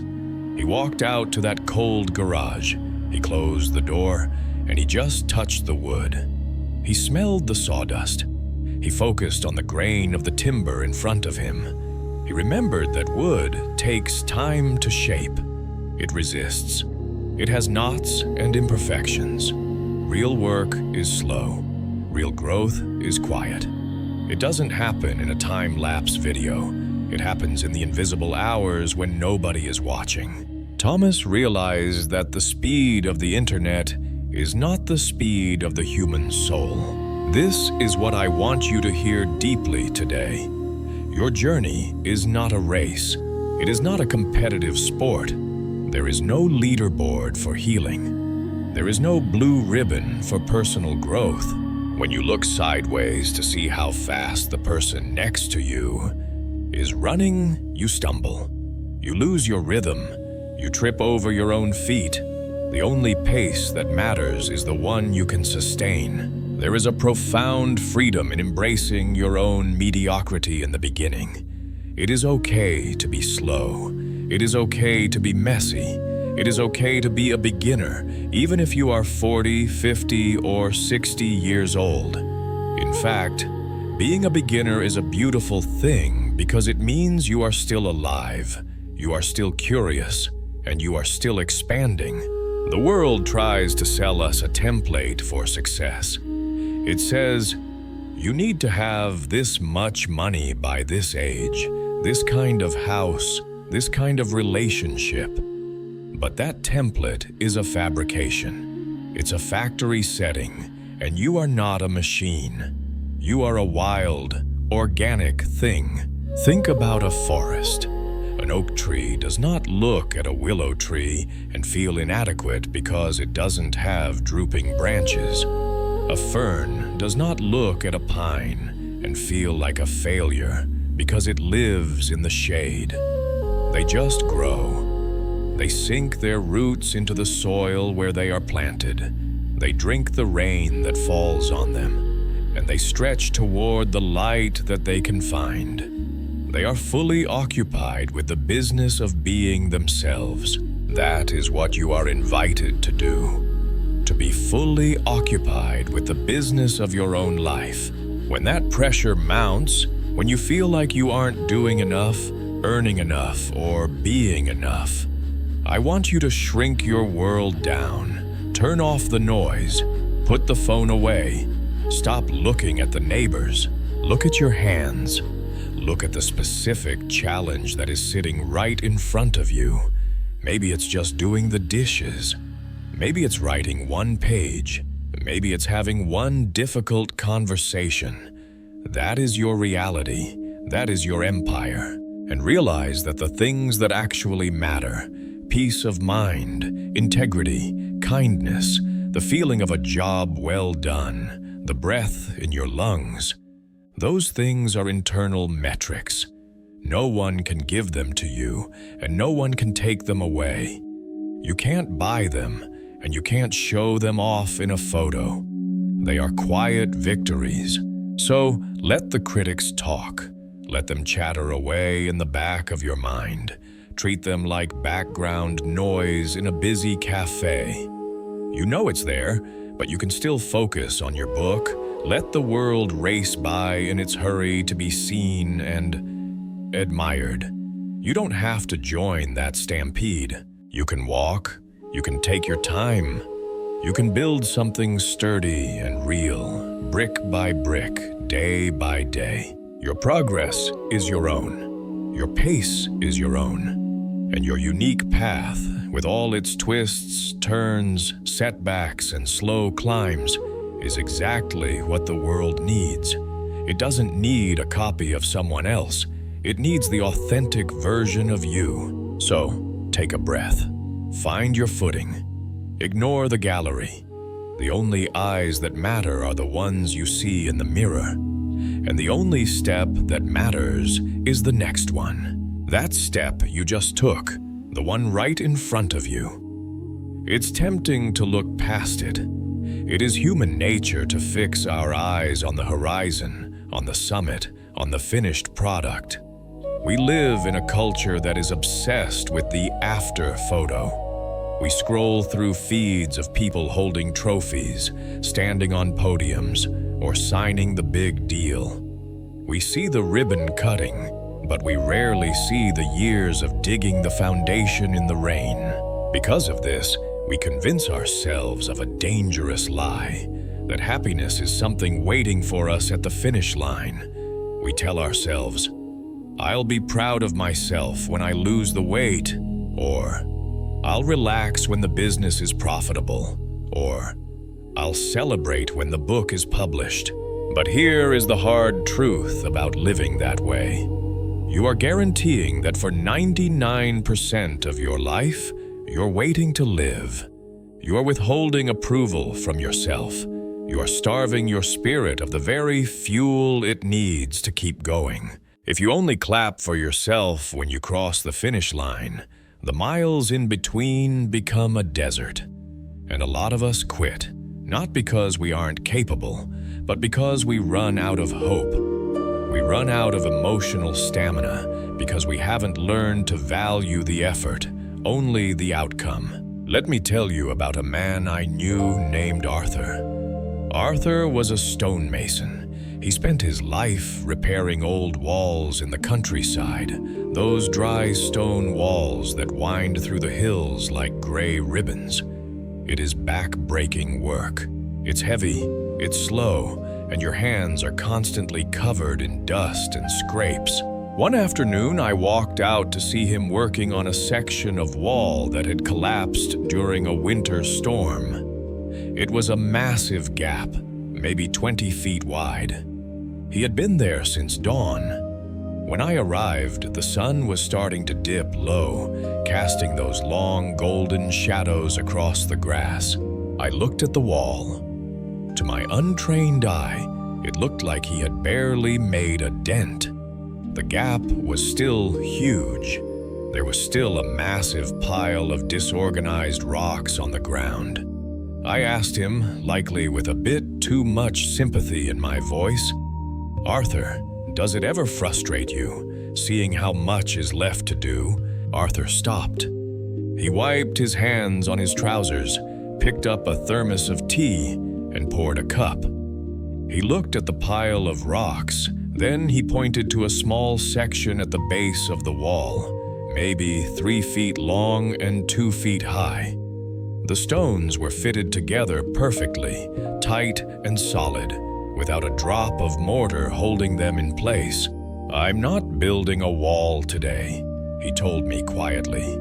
He walked out to that cold garage. He closed the door, and he just touched the wood. He smelled the sawdust. He focused on the grain of the timber in front of him. He remembered that wood takes time to shape. It resists. It has knots and imperfections. Real work is slow. Real growth is quiet. It doesn't happen in a time-lapse video. It happens in the invisible hours when nobody is watching. Thomas realized that the speed of the internet is not the speed of the human soul. This is what I want you to hear deeply today. Your journey is not a race. It is not a competitive sport. There is no leaderboard for healing. There is no blue ribbon for personal growth. When you look sideways to see how fast the person next to you is running, you stumble. You lose your rhythm. You trip over your own feet. The only pace that matters is the one you can sustain. There is a profound freedom in embracing your own mediocrity in the beginning. It is okay to be slow. It is okay to be messy. It is okay to be a beginner, even if you are 40, 50, or 60 years old. In fact, being a beginner is a beautiful thing because it means you are still alive, you are still curious, and you are still expanding. The world tries to sell us a template for success. It says, you need to have this much money by this age, this kind of house, this kind of relationship. But that template is a fabrication. It's a factory setting, and you are not a machine. You are a wild, organic thing. Think about a forest. An oak tree does not look at a willow tree and feel inadequate because it doesn't have drooping branches. A fern does not look at a pine and feel like a failure because it lives in the shade. They just grow. They sink their roots into the soil where they are planted. They drink the rain that falls on them, and they stretch toward the light that they can find. They are fully occupied with the business of being themselves. That is what you are invited to do. To be fully occupied with the business of your own life. When that pressure mounts, when you feel like you aren't doing enough, earning enough, or being enough, I want you to shrink your world down. Turn off the noise. Put the phone away. Stop looking at the neighbors. Look at your hands. Look at the specific challenge that is sitting right in front of you. Maybe it's just doing the dishes. Maybe it's writing one page. Maybe it's having one difficult conversation. That is your reality. That is your empire. And realize that the things that actually matter, peace of mind, integrity, kindness, the feeling of a job well done, the breath in your lungs, those things are internal metrics. No one can give them to you, and no one can take them away. You can't buy them, and you can't show them off in a photo. They are quiet victories. So let the critics talk. Let them chatter away in the back of your mind. Treat them like background noise in a busy cafe. You know it's there, but you can still focus on your book. Let the world race by in its hurry to be seen and admired. You don't have to join that stampede. You can walk. You can take your time. You can build something sturdy and real, brick by brick, day by day. Your progress is your own. Your pace is your own. And your unique path, with all its twists, turns, setbacks, and slow climbs, is exactly what the world needs. It doesn't need a copy of someone else. It needs the authentic version of you. So, take a breath. Find your footing. Ignore the gallery. The only eyes that matter are the ones you see in the mirror. And the only step that matters is the next one. That step you just took, the one right in front of you. It's tempting to look past it. It is human nature to fix our eyes on the horizon, on the summit, on the finished product. We live in a culture that is obsessed with the after photo. We scroll through feeds of people holding trophies, standing on podiums, or signing the big deal. We see the ribbon cutting, but we rarely see the years of digging the foundation in the rain. Because of this, we convince ourselves of a dangerous lie, that happiness is something waiting for us at the finish line. We tell ourselves, I'll be proud of myself when I lose the weight, or I'll relax when the business is profitable, or I'll celebrate when the book is published. But here is the hard truth about living that way. You are guaranteeing that for 99% of your life, you're waiting to live. You are withholding approval from yourself. You are starving your spirit of the very fuel it needs to keep going. If you only clap for yourself when you cross the finish line, the miles in between become a desert. And a lot of us quit, not because we aren't capable, but because we run out of hope. We run out of emotional stamina because we haven't learned to value the effort, only the outcome. Let me tell you about a man I knew named Arthur. Arthur was a stonemason. He spent his life repairing old walls in the countryside, those dry stone walls that wind through the hills like gray ribbons. It is back-breaking work. It's heavy, it's slow, and your hands are constantly covered in dust and scrapes. One afternoon, I walked out to see him working on a section of wall that had collapsed during a winter storm. It was a massive gap, maybe 20 feet wide. He had been there since dawn. When I arrived, the sun was starting to dip low, casting those long golden shadows across the grass. I looked at the wall. To my untrained eye, it looked like he had barely made a dent. The gap was still huge. There was still a massive pile of disorganized rocks on the ground. I asked him, likely with a bit too much sympathy in my voice, "Arthur, does it ever frustrate you, seeing how much is left to do?" Arthur stopped. He wiped his hands on his trousers, picked up a thermos of tea, and poured a cup. He looked at the pile of rocks, then he pointed to a small section at the base of the wall, maybe 3 feet long and 2 feet high. The stones were fitted together perfectly, tight and solid, without a drop of mortar holding them in place. "I'm not building a wall today," he told me quietly.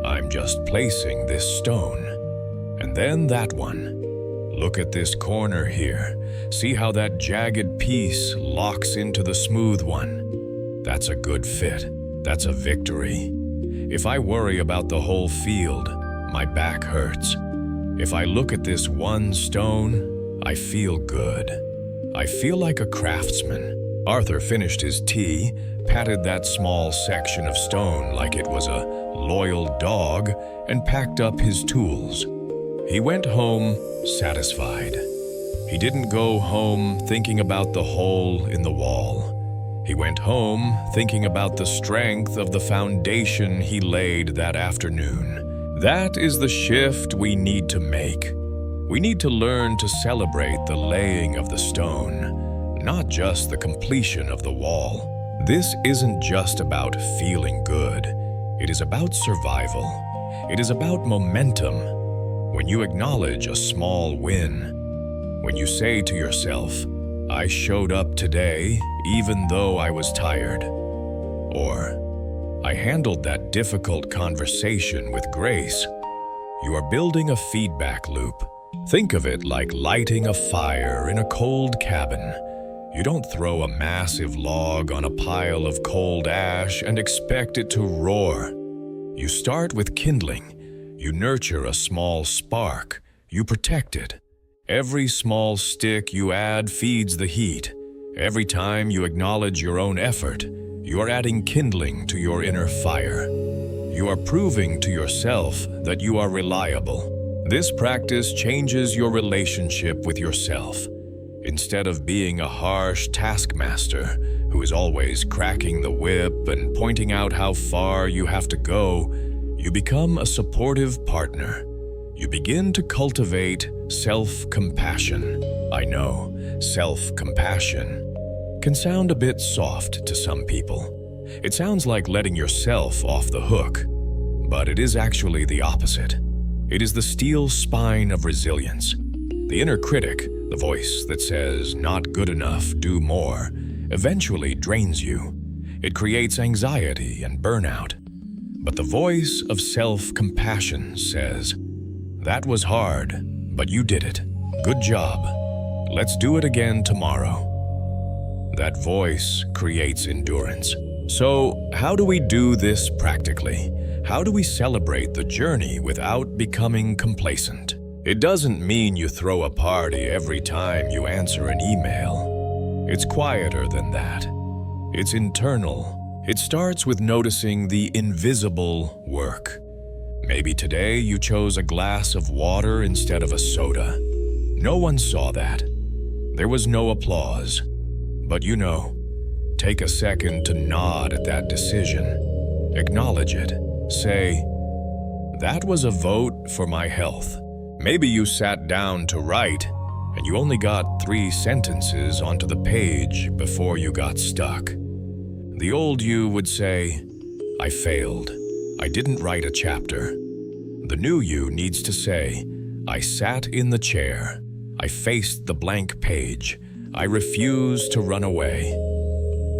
"I'm just placing this stone. And then that one. Look at this corner here. See how that jagged piece locks into the smooth one? That's a good fit. That's a victory. If I worry about the whole field, my back hurts. If I look at this one stone, I feel good. I feel like a craftsman." Arthur finished his tea, patted that small section of stone like it was a loyal dog, and packed up his tools. He went home satisfied. He didn't go home thinking about the hole in the wall. He went home thinking about the strength of the foundation he laid that afternoon. That is the shift we need to make. We need to learn to celebrate the laying of the stone, not just the completion of the wall. This isn't just about feeling good. It is about survival. It is about momentum. When you acknowledge a small win, when you say to yourself, "I showed up today even though I was tired," or "I handled that difficult conversation with grace," you are building a feedback loop. Think of it like lighting a fire in a cold cabin. You don't throw a massive log on a pile of cold ash and expect it to roar. You start with kindling. You nurture a small spark. You protect it. Every small stick you add feeds the heat. Every time you acknowledge your own effort, you are adding kindling to your inner fire. You are proving to yourself that you are reliable. This practice changes your relationship with yourself. Instead of being a harsh taskmaster who is always cracking the whip and pointing out how far you have to go, you become a supportive partner. You begin to cultivate self-compassion. I know, self-compassion can sound a bit soft to some people. It sounds like letting yourself off the hook, but it is actually the opposite. It is the steel spine of resilience. The inner critic, the voice that says, "Not good enough, do more," eventually drains you. It creates anxiety and burnout. But the voice of self-compassion says, "That was hard, but you did it. Good job. Let's do it again tomorrow." That voice creates endurance. So, how do we do this practically? How do we celebrate the journey without becoming complacent? It doesn't mean you throw a party every time you answer an email. It's quieter than that. It's internal. It starts with noticing the invisible work. Maybe today you chose a glass of water instead of a soda. No one saw that. There was no applause. But take a second to nod at that decision. Acknowledge it. Say, "That was a vote for my health." Maybe you sat down to write, and you only got 3 sentences onto the page before you got stuck. The old you would say, "I failed. I didn't write a chapter." The new you needs to say, "I sat in the chair. I faced the blank page. I refused to run away."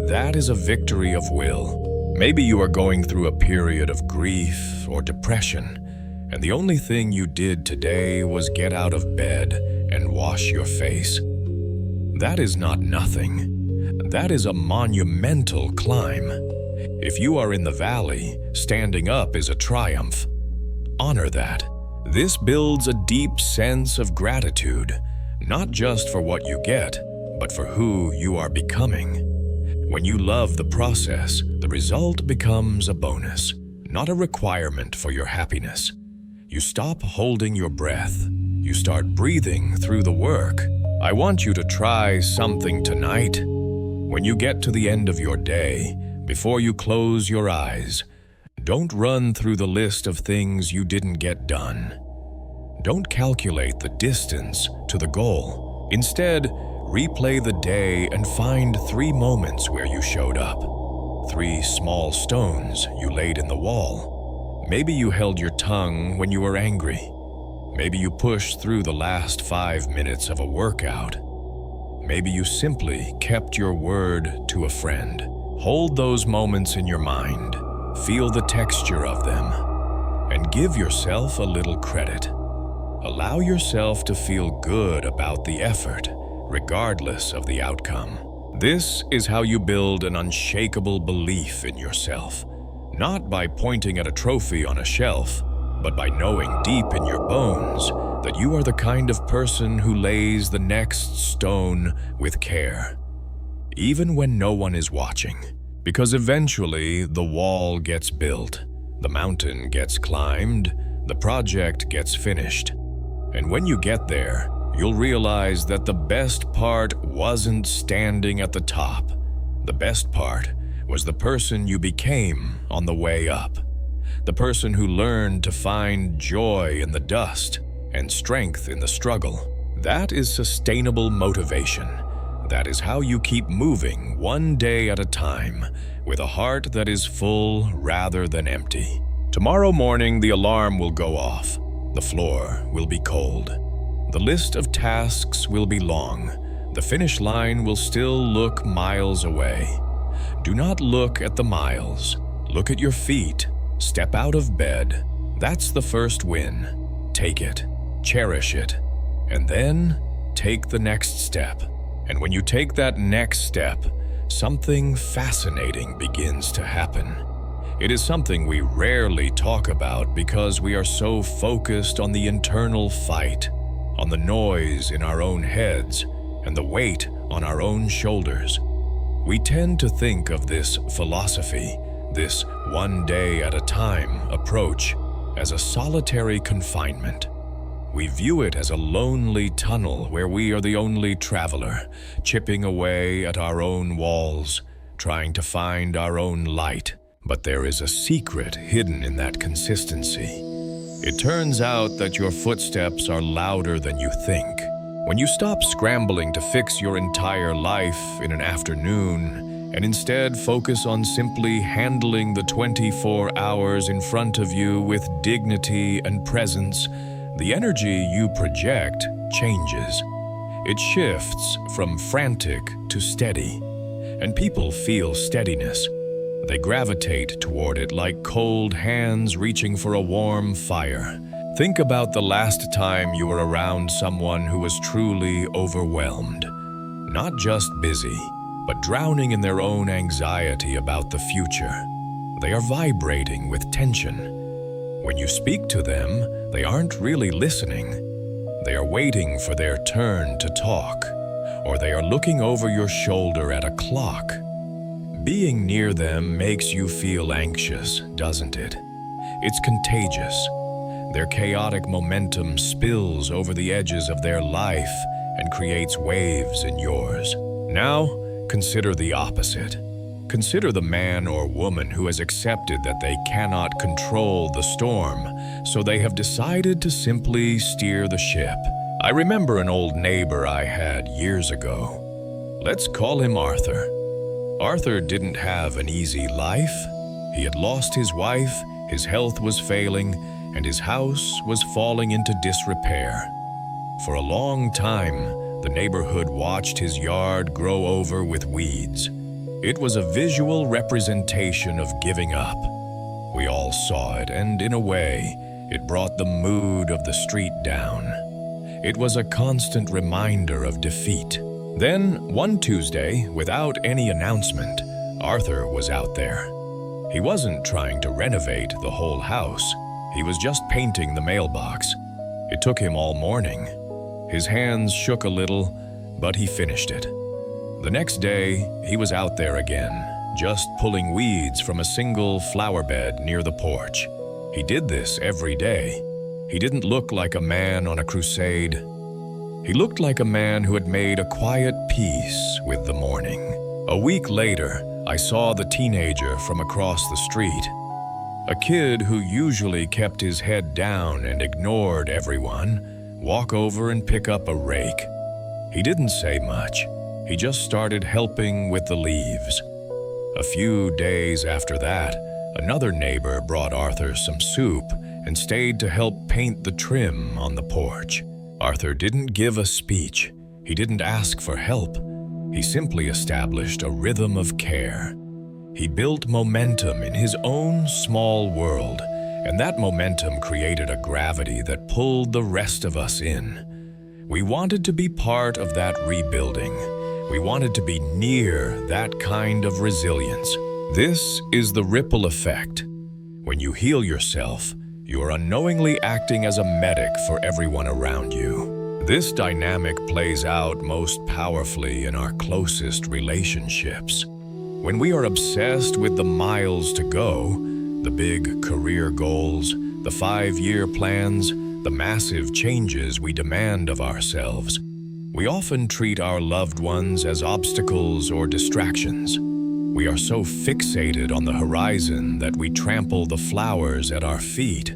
That is a victory of will. Maybe you are going through a period of grief or depression, and the only thing you did today was get out of bed and wash your face. That is not nothing. That is a monumental climb. If you are in the valley, standing up is a triumph. Honor that. This builds a deep sense of gratitude, not just for what you get, but for who you are becoming. When you love the process, the result becomes a bonus, not a requirement for your happiness. You stop holding your breath. You start breathing through the work. I want you to try something tonight. When you get to the end of your day, before you close your eyes, don't run through the list of things you didn't get done. Don't calculate the distance to the goal. Instead, replay the day and find 3 moments where you showed up. 3 small stones you laid in the wall. Maybe you held your tongue when you were angry. Maybe you pushed through the last 5 minutes of a workout. Maybe you simply kept your word to a friend. Hold those moments in your mind. Feel the texture of them. And give yourself a little credit. Allow yourself to feel good about the effort, regardless of the outcome. This is how you build an unshakable belief in yourself. Not by pointing at a trophy on a shelf, but by knowing deep in your bones that you are the kind of person who lays the next stone with care, even when no one is watching. Because eventually the wall gets built, the mountain gets climbed, the project gets finished. And when you get there, you'll realize that the best part wasn't standing at the top. The best part was the person you became on the way up. The person who learned to find joy in the dust and strength in the struggle. That is sustainable motivation. That is how you keep moving one day at a time with a heart that is full rather than empty. Tomorrow morning, the alarm will go off. The floor will be cold. The list of tasks will be long. The finish line will still look miles away. Do not look at the miles. Look at your feet. Step out of bed. That's the first win. Take it. Cherish it. And then take the next step. And when you take that next step, something fascinating begins to happen. It is something we rarely talk about because we are so focused on the internal fight, on the noise in our own heads, and the weight on our own shoulders. We tend to think of this philosophy, this one day at a time approach, as a solitary confinement. We view it as a lonely tunnel where we are the only traveler, chipping away at our own walls, trying to find our own light. But there is a secret hidden in that consistency. It turns out that your footsteps are louder than you think. When you stop scrambling to fix your entire life in an afternoon and instead focus on simply handling the 24 hours in front of you with dignity and presence, the energy you project changes. It shifts from frantic to steady, and people feel steadiness. They gravitate toward it like cold hands reaching for a warm fire. Think about the last time you were around someone who was truly overwhelmed. Not just busy, but drowning in their own anxiety about the future. They are vibrating with tension. When you speak to them, they aren't really listening. They are waiting for their turn to talk, or they are looking over your shoulder at a clock. Being near them makes you feel anxious, doesn't it? It's contagious. Their chaotic momentum spills over the edges of their life and creates waves in yours. Now, consider the opposite. Consider the man or woman who has accepted that they cannot control the storm, so they have decided to simply steer the ship. I remember an old neighbor I had years ago. Let's call him Arthur. Arthur didn't have an easy life. He had lost his wife, his health was failing, and his house was falling into disrepair. For a long time, the neighborhood watched his yard grow over with weeds. It was a visual representation of giving up. We all saw it, and in a way, it brought the mood of the street down. It was a constant reminder of defeat. Then, one Tuesday, without any announcement, Arthur was out there. He wasn't trying to renovate the whole house. He was just painting the mailbox. It took him all morning. His hands shook a little, but he finished it. The next day, he was out there again, just pulling weeds from a single flower bed near the porch. He did this every day. He didn't look like a man on a crusade. He looked like a man who had made a quiet peace with the morning. A week later, I saw the teenager from across the street. A kid who usually kept his head down and ignored everyone, walk over and pick up a rake. He didn't say much. He just started helping with the leaves. A few days after that, another neighbor brought Arthur some soup and stayed to help paint the trim on the porch. Arthur didn't give a speech. He didn't ask for help. He simply established a rhythm of care. He built momentum in his own small world, and that momentum created a gravity that pulled the rest of us in. We wanted to be part of that rebuilding. We wanted to be near that kind of resilience. This is the ripple effect. When you heal yourself, you are unknowingly acting as a medic for everyone around you. This dynamic plays out most powerfully in our closest relationships. When we are obsessed with the miles to go, the big career goals, the 5-year plans, the massive changes we demand of ourselves, we often treat our loved ones as obstacles or distractions. We are so fixated on the horizon that we trample the flowers at our feet.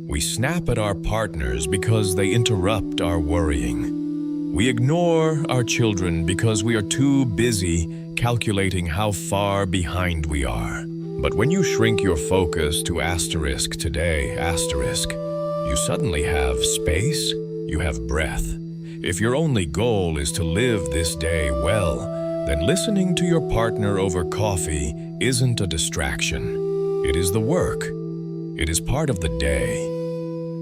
We snap at our partners because they interrupt our worrying. We ignore our children because we are too busy calculating how far behind we are. But when you shrink your focus to asterisk today, asterisk, you suddenly have space, you have breath. If your only goal is to live this day well, then listening to your partner over coffee isn't a distraction. It is the work. It is part of the day.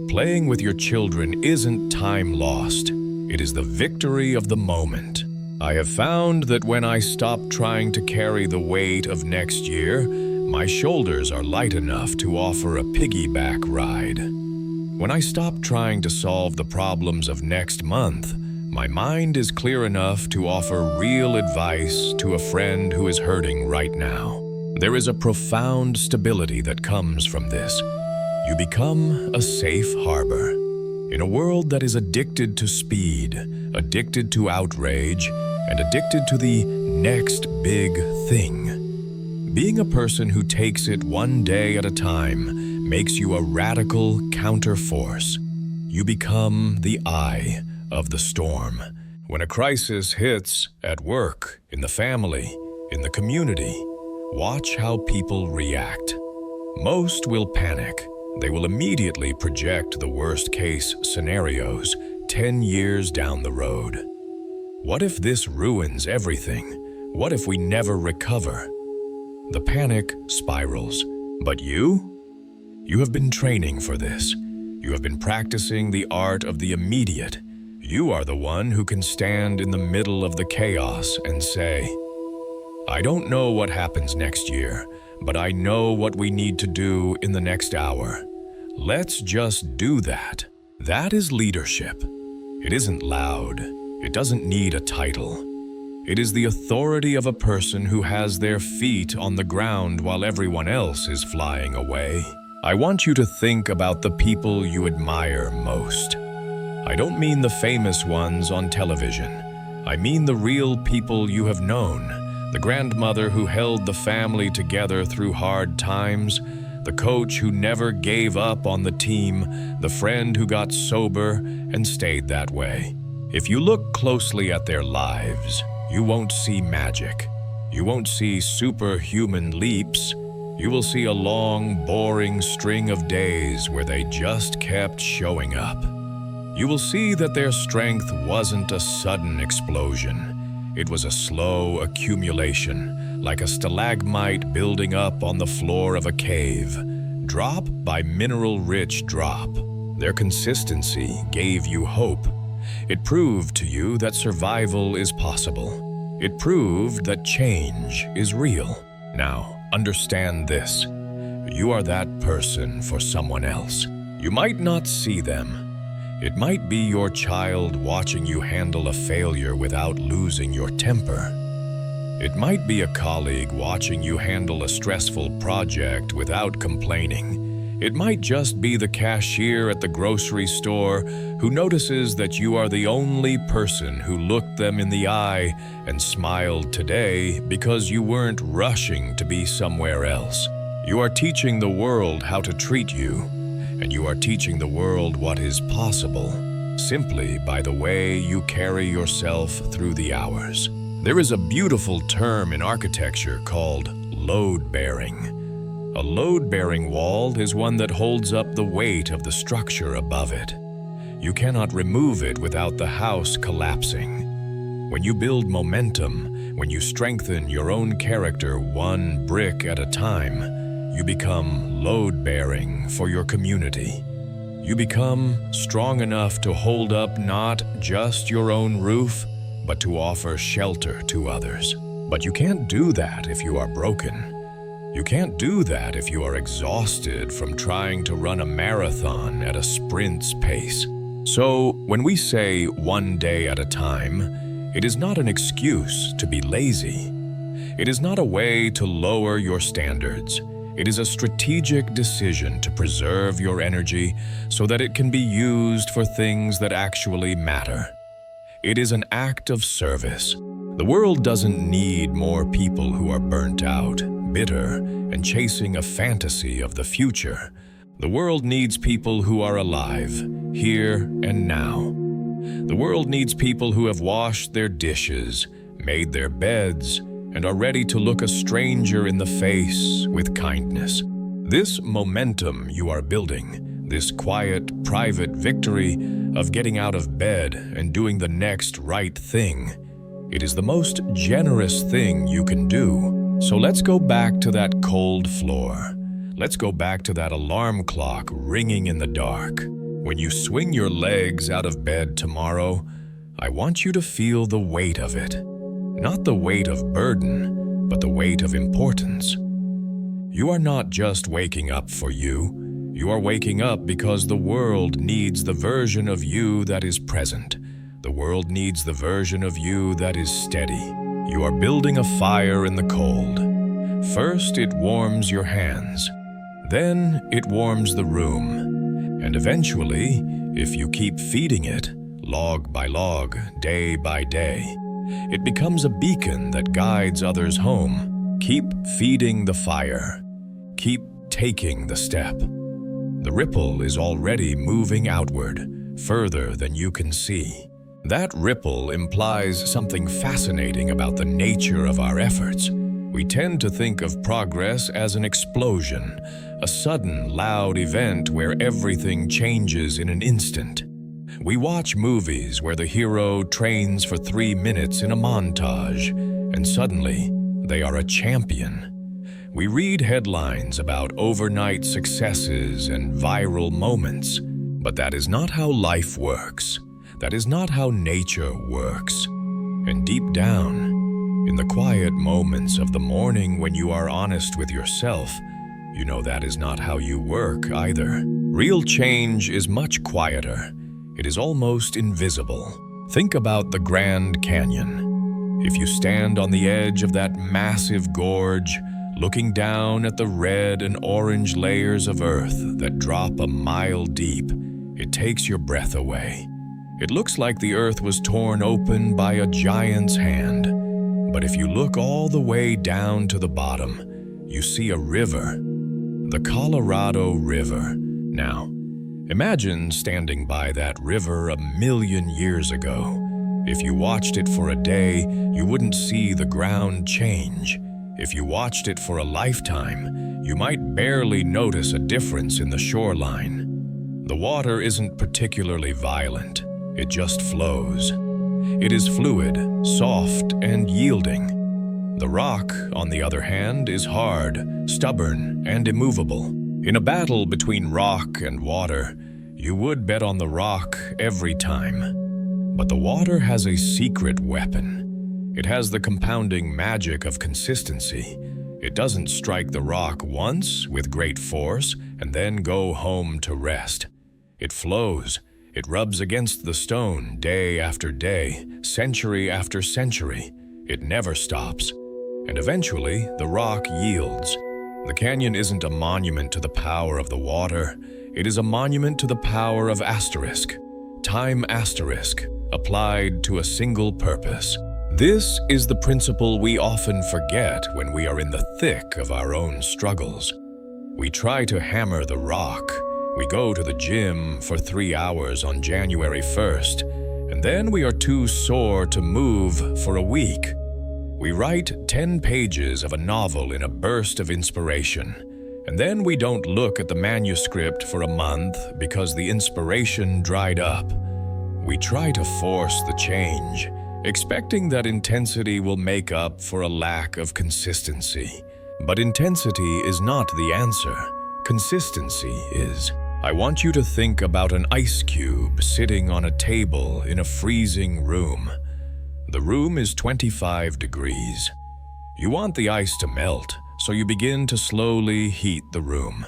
Playing with your children isn't time lost. It is the victory of the moment. I have found that when I stop trying to carry the weight of next year, my shoulders are light enough to offer a piggyback ride. When I stop trying to solve the problems of next month, my mind is clear enough to offer real advice to a friend who is hurting right now. There is a profound stability that comes from this. You become a safe harbor. In a world that is addicted to speed, addicted to outrage, and addicted to the next big thing, being a person who takes it one day at a time makes you a radical counterforce. You become the eye of the storm. When a crisis hits at work, in the family, in the community, watch how people react. Most will panic. They will immediately project the worst-case scenarios 10 years down the road. What if this ruins everything? What if we never recover? The panic spirals. But you? You have been training for this. You have been practicing the art of the immediate. You are the one who can stand in the middle of the chaos and say, I don't know what happens next year, but I know what we need to do in the next hour. Let's just do that. That is leadership. It isn't loud. It doesn't need a title. It is the authority of a person who has their feet on the ground while everyone else is flying away. I want you to think about the people you admire most. I don't mean the famous ones on television. I mean the real people you have known. The grandmother who held the family together through hard times, the coach who never gave up on the team, the friend who got sober and stayed that way. If you look closely at their lives, you won't see magic. You won't see superhuman leaps. You will see a long, boring string of days where they just kept showing up. You will see that their strength wasn't a sudden explosion. It was a slow accumulation, like a stalagmite building up on the floor of a cave, drop by mineral-rich drop. Their consistency gave you hope. It proved to you that survival is possible. It proved that change is real. Now, understand this. You are that person for someone else. You might not see them. It might be your child watching you handle a failure without losing your temper. It might be a colleague watching you handle a stressful project without complaining. It might just be the cashier at the grocery store who notices that you are the only person who looked them in the eye and smiled today because you weren't rushing to be somewhere else. You are teaching the world how to treat you, and you are teaching the world what is possible simply by the way you carry yourself through the hours. There is a beautiful term in architecture called load-bearing. A load-bearing wall is one that holds up the weight of the structure above it. You cannot remove it without the house collapsing. When you build momentum, when you strengthen your own character one brick at a time, you become load-bearing for your community. You become strong enough to hold up not just your own roof, but to offer shelter to others. But you can't do that if you are broken. You can't do that if you are exhausted from trying to run a marathon at a sprint's pace. So, when we say one day at a time, it is not an excuse to be lazy. It is not a way to lower your standards. It is a strategic decision to preserve your energy so that it can be used for things that actually matter. It is an act of service. The world doesn't need more people who are burnt out, bitter, and chasing a fantasy of the future. The world needs people who are alive, here and now. The world needs people who have washed their dishes, made their beds, and are ready to look a stranger in the face with kindness. This momentum you are building, this quiet, private victory of getting out of bed and doing the next right thing, it is the most generous thing you can do. So let's go back to that cold floor. Let's go back to that alarm clock ringing in the dark. When you swing your legs out of bed tomorrow, I want you to feel the weight of it. Not the weight of burden, but the weight of importance. You are not just waking up for you. You are waking up because the world needs the version of you that is present. The world needs the version of you that is steady. You are building a fire in the cold. First, it warms your hands. Then, it warms the room. And eventually, if you keep feeding it, log by log, day by day, it becomes a beacon that guides others home. Keep feeding the fire. Keep taking the step. The ripple is already moving outward, further than you can see. That ripple implies something fascinating about the nature of our efforts. We tend to think of progress as an explosion, a sudden, loud event where everything changes in an instant. We watch movies where the hero trains for 3 minutes in a montage, and suddenly, they are a champion. We read headlines about overnight successes and viral moments, but that is not how life works. That is not how nature works. And deep down, in the quiet moments of the morning when you are honest with yourself, you know that is not how you work either. Real change is much quieter. It is almost invisible. Think about the Grand Canyon. If you stand on the edge of that massive gorge, looking down at the red and orange layers of earth that drop a mile deep, it takes your breath away. It looks like the earth was torn open by a giant's hand. But if you look all the way down to the bottom, you see a river, the Colorado River. Now, imagine standing by that river 1,000,000 years ago. If you watched it for a day, you wouldn't see the ground change. If you watched it for a lifetime, you might barely notice a difference in the shoreline. The water isn't particularly violent. It just flows. It is fluid, soft, and yielding. The rock, on the other hand, is hard, stubborn, and immovable. In a battle between rock and water, you would bet on the rock every time. But the water has a secret weapon. It has the compounding magic of consistency. It doesn't strike the rock once with great force and then go home to rest. It flows. It rubs against the stone day after day, century after century. It never stops. And eventually, the rock yields. The canyon isn't a monument to the power of the water. It is a monument to the power of asterisk, time asterisk, applied to a single purpose. This is the principle we often forget when we are in the thick of our own struggles. We try to hammer the rock. We go to the gym for 3 hours on January 1st, and then we are too sore to move for a week. We write 10 pages of a novel in a burst of inspiration, and then we don't look at the manuscript for a month because the inspiration dried up. We try to force the change, expecting that intensity will make up for a lack of consistency. But intensity is not the answer. Consistency is. I want you to think about an ice cube sitting on a table in a freezing room. The room is 25 degrees. You want the ice to melt, so you begin to slowly heat the room.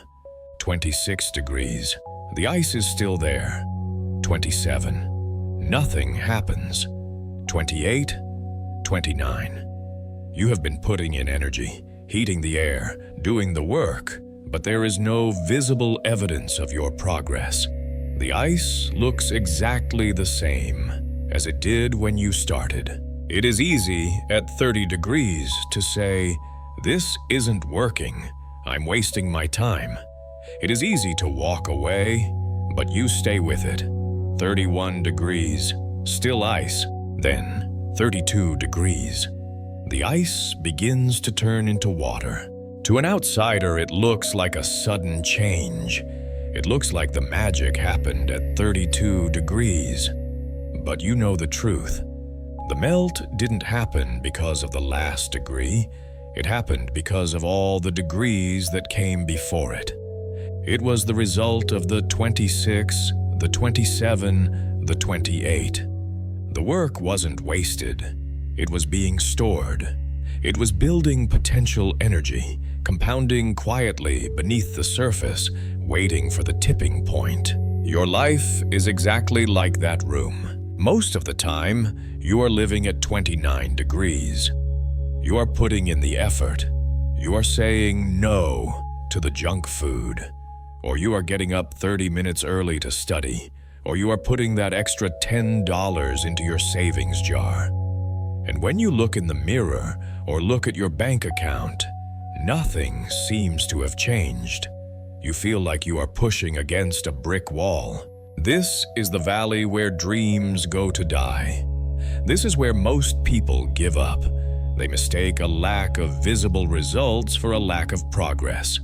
26 degrees. The ice is still there. 27. Nothing happens. 28. 29. You have been putting in energy, heating the air, doing the work, but there is no visible evidence of your progress. The ice looks exactly the same as it did when you started. It is easy at 30 degrees to say, "This isn't working. I'm wasting my time." It is easy to walk away, but you stay with it. 31 degrees, still ice. Then 32 degrees. The ice begins to turn into water. To an outsider, it looks like a sudden change. It looks like the magic happened at 32 degrees. But you know the truth. The melt didn't happen because of the last degree. It happened because of all the degrees that came before it. It was the result of the 26, the 27, the 28. The work wasn't wasted. It was being stored. It was building potential energy, compounding quietly beneath the surface, waiting for the tipping point. Your life is exactly like that room. Most of the time, you are living at 29 degrees. You are putting in the effort. You are saying no to the junk food. Or you are getting up 30 minutes early to study. Or you are putting that extra $10 into your savings jar. And when you look in the mirror or look at your bank account, nothing seems to have changed. You feel like you are pushing against a brick wall. This is the valley where dreams go to die. This is where most people give up. They mistake a lack of visible results for a lack of progress.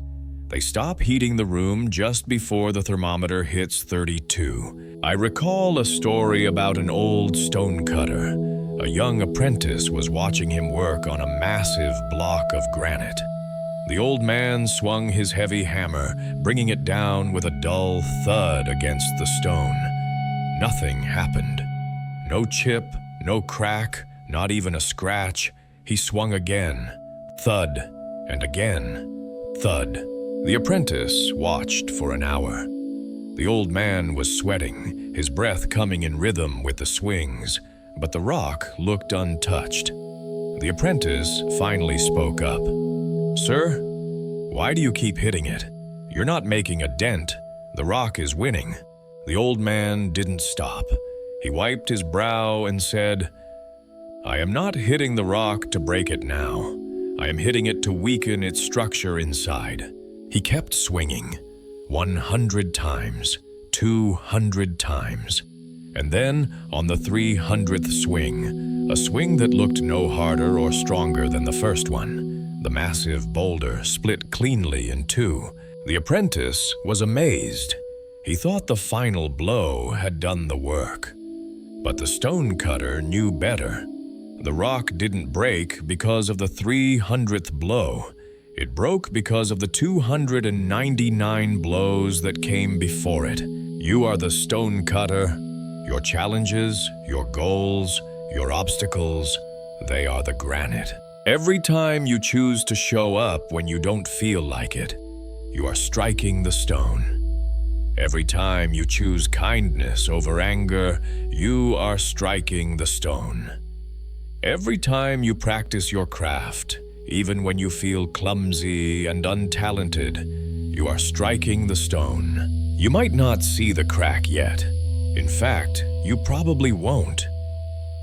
They stop heating the room just before the thermometer hits 32. I recall a story about an old stonecutter. A young apprentice was watching him work on a massive block of granite. The old man swung his heavy hammer, bringing it down with a dull thud against the stone. Nothing happened. No chip, no crack, not even a scratch. He swung again, thud, and again, thud. The apprentice watched for an hour. The old man was sweating, his breath coming in rhythm with the swings, but the rock looked untouched. The apprentice finally spoke up. "Sir, why do you keep hitting it? You're not making a dent. The rock is winning." The old man didn't stop. He wiped his brow and said, "I am not hitting the rock to break it now. I am hitting it to weaken its structure inside." He kept swinging, 100 times, 200 times. And then, on the 300th swing, a swing that looked no harder or stronger than the first one, the massive boulder split cleanly in two. The apprentice was amazed. He thought the final blow had done the work. But the stonecutter knew better. The rock didn't break because of the 300th blow. It broke because of the 299 blows that came before it. You are the stonecutter. Your challenges, your goals, your obstacles, they are the granite. Every time you choose to show up when you don't feel like it, you are striking the stone. Every time you choose kindness over anger, you are striking the stone. Every time you practice your craft, even when you feel clumsy and untalented, you are striking the stone. You might not see the crack yet. In fact, you probably won't.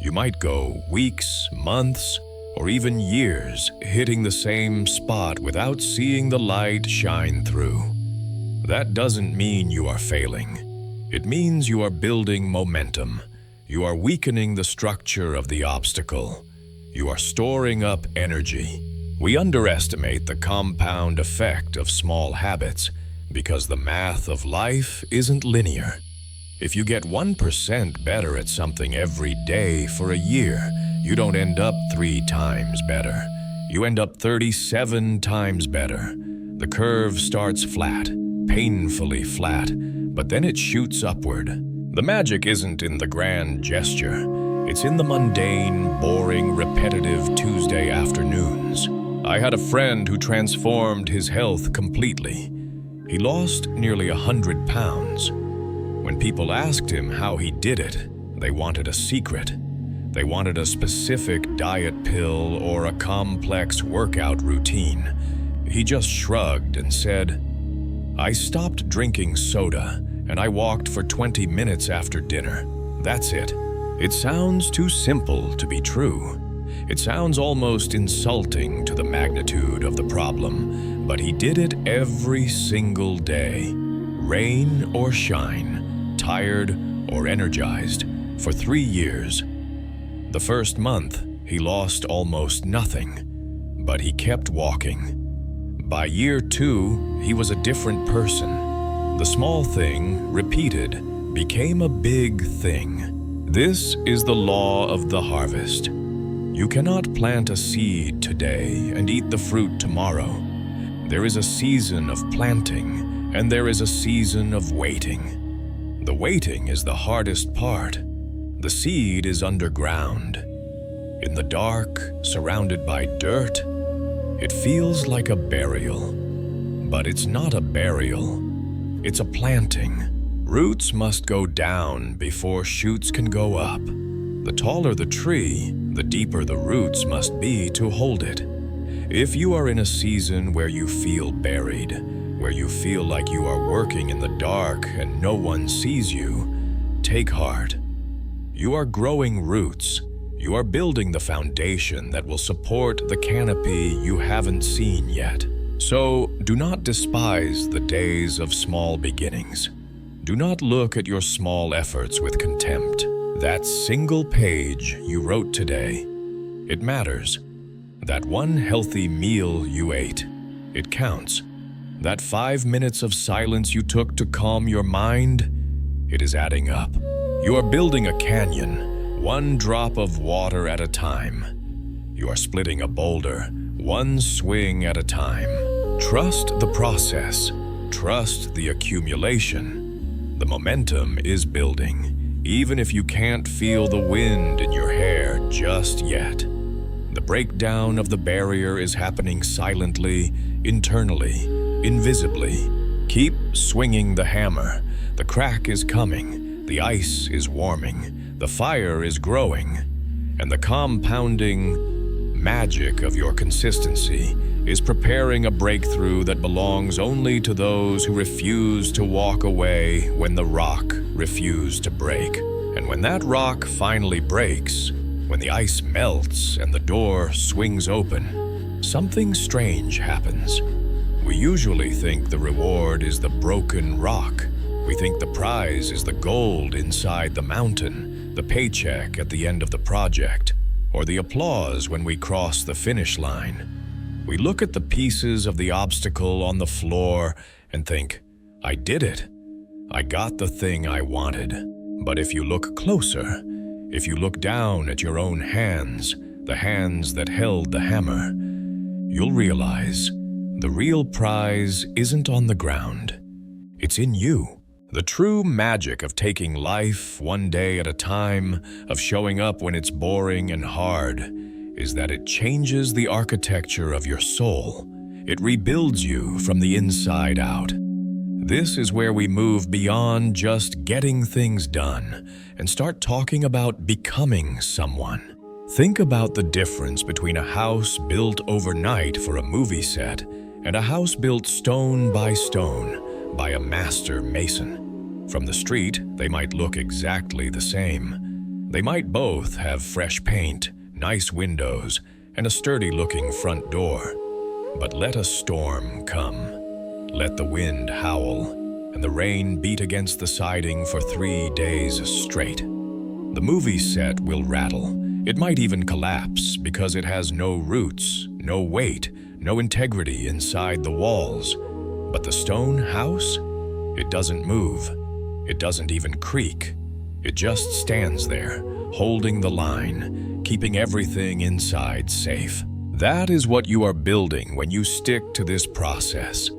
You might go weeks, months, or even years hitting the same spot without seeing the light shine through. That doesn't mean you are failing. It means you are building momentum. You are weakening the structure of the obstacle. You are storing up energy. We underestimate the compound effect of small habits because the math of life isn't linear. If you get 1% better at something every day for a year, you don't end up 3 times better. You end up 37 times better. The curve starts flat, painfully flat, but then it shoots upward. The magic isn't in the grand gesture. It's in the mundane, boring, repetitive Tuesday afternoons. I had a friend who transformed his health completely. He lost nearly 100 pounds. When people asked him how he did it, they wanted a secret. They wanted a specific diet pill or a complex workout routine. He just shrugged and said, "I stopped drinking soda and I walked for 20 minutes after dinner. That's it." It sounds too simple to be true. It sounds almost insulting to the magnitude of the problem, but he did it every single day, rain or shine, tired or energized, for 3 years. The first month, he lost almost nothing, but he kept walking. By year 2, he was a different person. The small thing, repeated, became a big thing. This is the law of the harvest. You cannot plant a seed today and eat the fruit tomorrow. There is a season of planting, and there is a season of waiting. The waiting is the hardest part. The seed is underground. In the dark, surrounded by dirt, it feels like a burial. But it's not a burial. It's a planting. Roots must go down before shoots can go up. The taller the tree, the deeper the roots must be to hold it. If you are in a season where you feel buried, where you feel like you are working in the dark and no one sees you, take heart. You are growing roots. You are building the foundation that will support the canopy you haven't seen yet. So do not despise the days of small beginnings. Do not look at your small efforts with contempt. That single page you wrote today, it matters. That one healthy meal you ate, it counts. That 5 minutes of silence you took to calm your mind, it is adding up. You are building a canyon, one drop of water at a time. You are splitting a boulder, one swing at a time. Trust the process. Trust the accumulation. The momentum is building, even if you can't feel the wind in your hair just yet. The breakdown of the barrier is happening silently, internally, invisibly. Keep swinging the hammer. The crack is coming. The ice is warming. The fire is growing. And the compounding magic of your consistency is preparing a breakthrough that belongs only to those who refuse to walk away when the rock refused to break. And when that rock finally breaks, when the ice melts and the door swings open, something strange happens. We usually think the reward is the broken rock. We think the prize is the gold inside the mountain, the paycheck at the end of the project, or the applause when we cross the finish line. We look at the pieces of the obstacle on the floor and think, I did it. I got the thing I wanted. But if you look closer, if you look down at your own hands, the hands that held the hammer, you'll realize the real prize isn't on the ground. It's in you. The true magic of taking life one day at a time, of showing up when it's boring and hard, is that it changes the architecture of your soul. It rebuilds you from the inside out. This is where we move beyond just getting things done and start talking about becoming someone. Think about the difference between a house built overnight for a movie set and a house built stone by a master mason. From the street, they might look exactly the same. They might both have fresh paint, nice windows, and a sturdy-looking front door. But let a storm come. Let the wind howl, and the rain beat against the siding for 3 days straight. The movie set will rattle. It might even collapse because it has no roots, no weight, no integrity inside the walls. But the stone house? It doesn't move. It doesn't even creak. It just stands there, holding the line, keeping everything inside safe. That is what you are building when you stick to this process.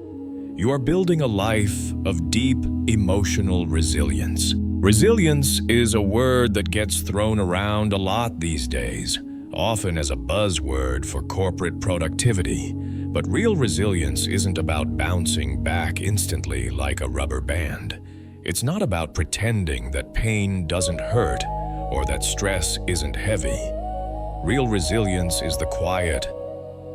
You are building a life of deep emotional resilience. Resilience is a word that gets thrown around a lot these days, often as a buzzword for corporate productivity. But real resilience isn't about bouncing back instantly like a rubber band. It's not about pretending that pain doesn't hurt or that stress isn't heavy. Real resilience is the quiet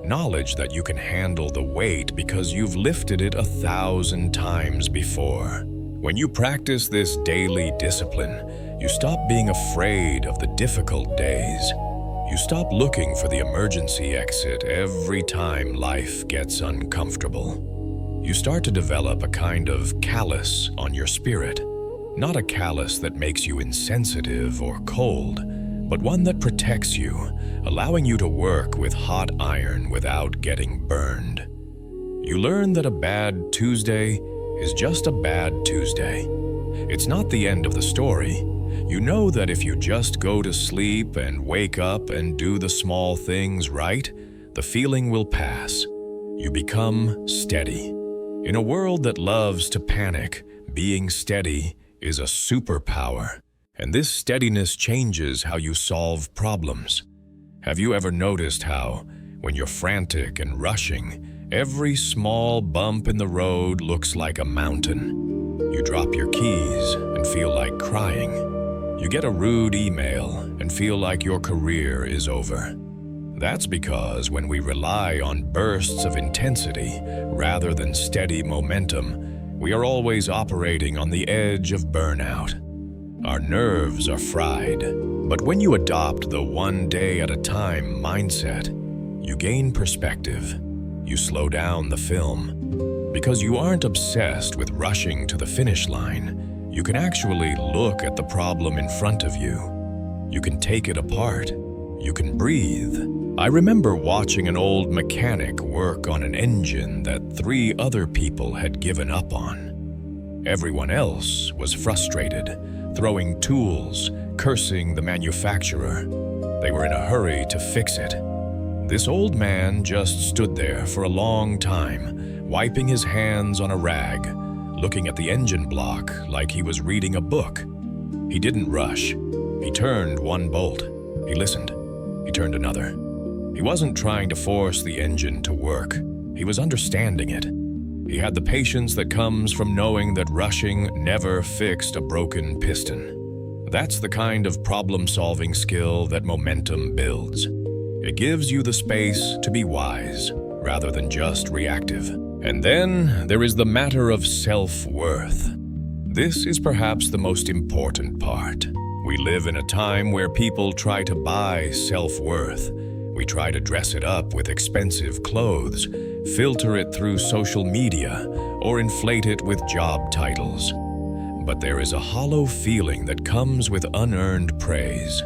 knowledge that you can handle the weight because you've lifted it 1,000 times before. When you practice this daily discipline, you stop being afraid of the difficult days. You stop looking for the emergency exit every time life gets uncomfortable. You start to develop a kind of callus on your spirit. Not a callus that makes you insensitive or cold, but one that protects you, allowing you to work with hot iron without getting burned. You learn that a bad Tuesday is just a bad Tuesday. It's not the end of the story. You know that if you just go to sleep and wake up and do the small things right, the feeling will pass. You become steady. In a world that loves to panic, being steady is a superpower. And this steadiness changes how you solve problems. Have you ever noticed how, when you're frantic and rushing, every small bump in the road looks like a mountain? You drop your keys and feel like crying. You get a rude email and feel like your career is over. That's because when we rely on bursts of intensity rather than steady momentum, we are always operating on the edge of burnout. Our nerves are fried. But when you adopt the one day at a time mindset, you gain perspective. You slow down the film. Because you aren't obsessed with rushing to the finish line, you can actually look at the problem in front of you. You can take it apart. You can breathe. I remember watching an old mechanic work on an engine that 3 other people had given up on. Everyone else was frustrated, throwing tools, cursing the manufacturer. They were in a hurry to fix it. This old man just stood there for a long time, wiping his hands on a rag, looking at the engine block like he was reading a book. He didn't rush. He turned one bolt. He listened. He turned another. He wasn't trying to force the engine to work. He was understanding it. He had the patience that comes from knowing that rushing never fixed a broken piston. That's the kind of problem-solving skill that momentum builds. It gives you the space to be wise, rather than just reactive. And then there is the matter of self-worth. This is perhaps the most important part. We live in a time where people try to buy self-worth. We try to dress it up with expensive clothes, filter it through social media, or inflate it with job titles. But there is a hollow feeling that comes with unearned praise.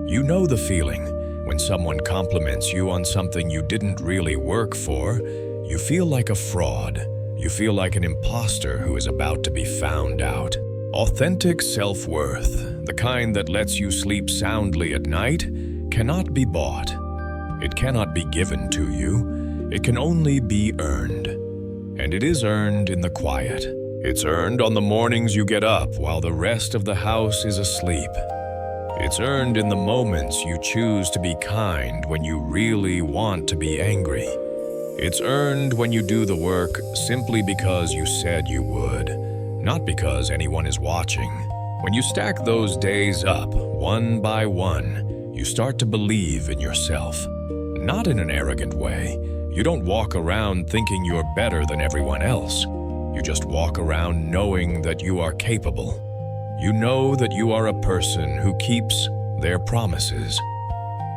You know the feeling when someone compliments you on something you didn't really work for. You feel like a fraud. You feel like an imposter who is about to be found out. Authentic self-worth, the kind that lets you sleep soundly at night, cannot be bought. It cannot be given to you. It can only be earned. And it is earned in the quiet. It's earned on the mornings you get up while the rest of the house is asleep. It's earned in the moments you choose to be kind when you really want to be angry. It's earned when you do the work simply because you said you would, not because anyone is watching. When you stack those days up, one by one, you start to believe in yourself. Not in an arrogant way. You don't walk around thinking you're better than everyone else. You just walk around knowing that you are capable. You know that you are a person who keeps their promises.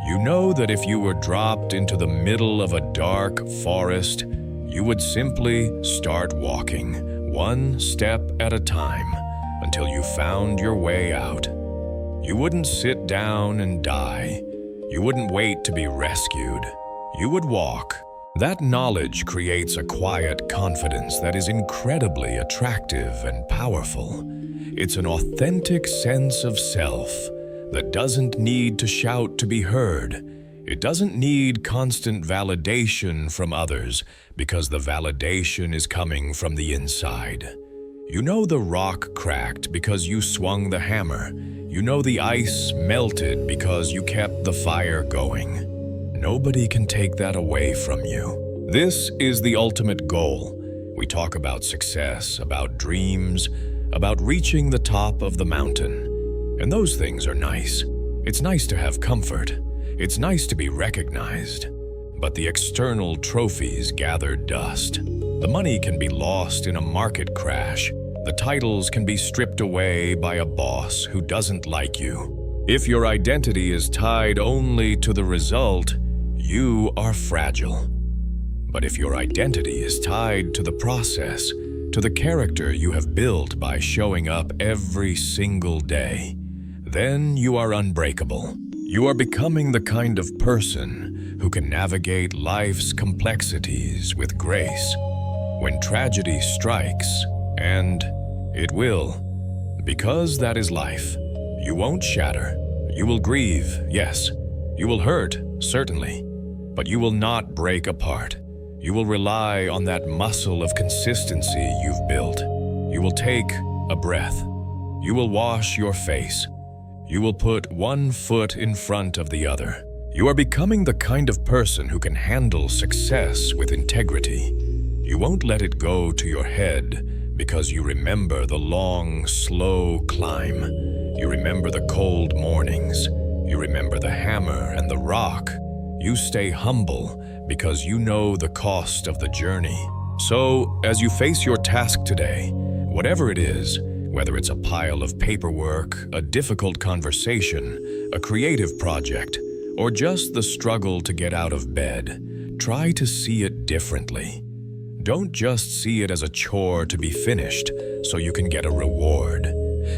You know that if you were dropped into the middle of a dark forest, you would simply start walking, one step at a time, until you found your way out. You wouldn't sit down and die. You wouldn't wait to be rescued. You would walk. That knowledge creates a quiet confidence that is incredibly attractive and powerful. It's an authentic sense of self that doesn't need to shout to be heard. It doesn't need constant validation from others because the validation is coming from the inside. You know the rock cracked because you swung the hammer. You know the ice melted because you kept the fire going. Nobody can take that away from you. This is the ultimate goal. We talk about success, about dreams, about reaching the top of the mountain. And those things are nice. It's nice to have comfort. It's nice to be recognized. But the external trophies gather dust. The money can be lost in a market crash. The titles can be stripped away by a boss who doesn't like you. If your identity is tied only to the result, you are fragile. But if your identity is tied to the process, to the character you have built by showing up every single day, then you are unbreakable. You are becoming the kind of person who can navigate life's complexities with grace. When tragedy strikes, and it will, because that is life, you won't shatter. You will grieve, yes. You will hurt, certainly. But you will not break apart. You will rely on that muscle of consistency you've built. You will take a breath. You will wash your face. You will put one foot in front of the other. You are becoming the kind of person who can handle success with integrity. You won't let it go to your head because you remember the long, slow climb. You remember the cold mornings. You remember the hammer and the rock. You stay humble because you know the cost of the journey. So, as you face your task today, whatever it is, whether it's a pile of paperwork, a difficult conversation, a creative project, or just the struggle to get out of bed, try to see it differently. Don't just see it as a chore to be finished so you can get a reward.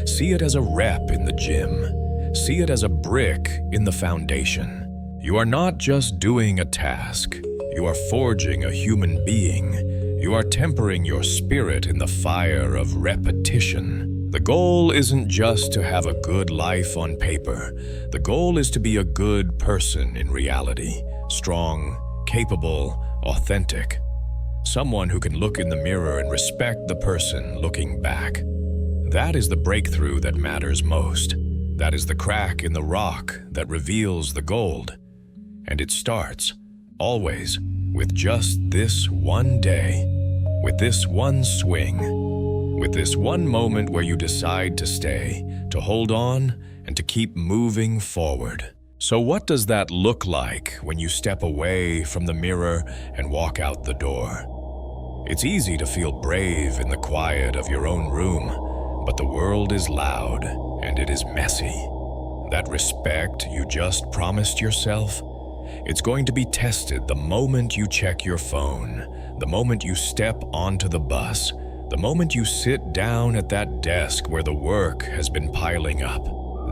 See it as a rep in the gym. See it as a brick in the foundation. You are not just doing a task. You are forging a human being. You are tempering your spirit in the fire of repetition. The goal isn't just to have a good life on paper. The goal is to be a good person in reality. Strong, capable, authentic. Someone who can look in the mirror and respect the person looking back. That is the breakthrough that matters most. That is the crack in the rock that reveals the gold. And it starts, always, with just this one day, with this one swing, with this one moment where you decide to stay, to hold on, and to keep moving forward. So what does that look like when you step away from the mirror and walk out the door? It's easy to feel brave in the quiet of your own room, but the world is loud and it is messy. That respect you just promised yourself, it's going to be tested the moment you check your phone, the moment you step onto the bus, the moment you sit down at that desk where the work has been piling up.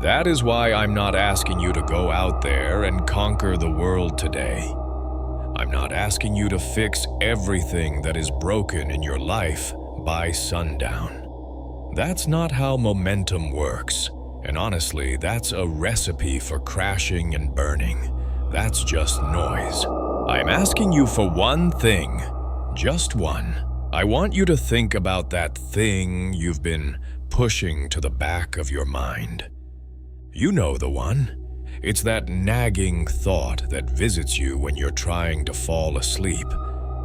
That is why I'm not asking you to go out there and conquer the world today. I'm not asking you to fix everything that is broken in your life by sundown. That's not how momentum works. And honestly, that's a recipe for crashing and burning. That's just noise. I'm asking you for one thing, just one. I want you to think about that thing you've been pushing to the back of your mind. You know the one. It's that nagging thought that visits you when you're trying to fall asleep.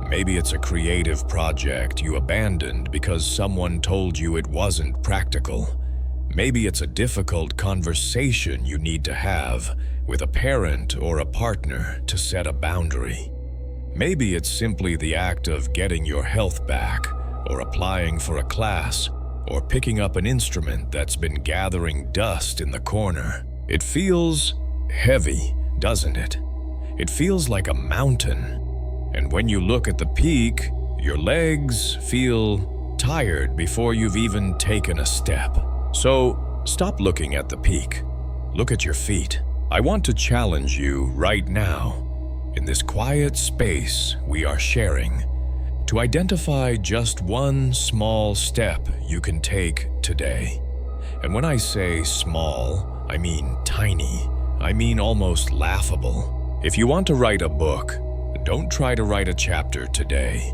Maybe it's a creative project you abandoned because someone told you it wasn't practical. Maybe it's a difficult conversation you need to have with a parent or a partner to set a boundary. Maybe it's simply the act of getting your health back, or applying for a class, or picking up an instrument that's been gathering dust in the corner. It feels heavy, doesn't it? It feels like a mountain. And when you look at the peak, your legs feel tired before you've even taken a step. So, stop looking at the peak. Look at your feet. I want to challenge you right now, in this quiet space we are sharing, to identify just one small step you can take today. And when I say small, I mean tiny. I mean almost laughable. If you want to write a book, don't try to write a chapter today.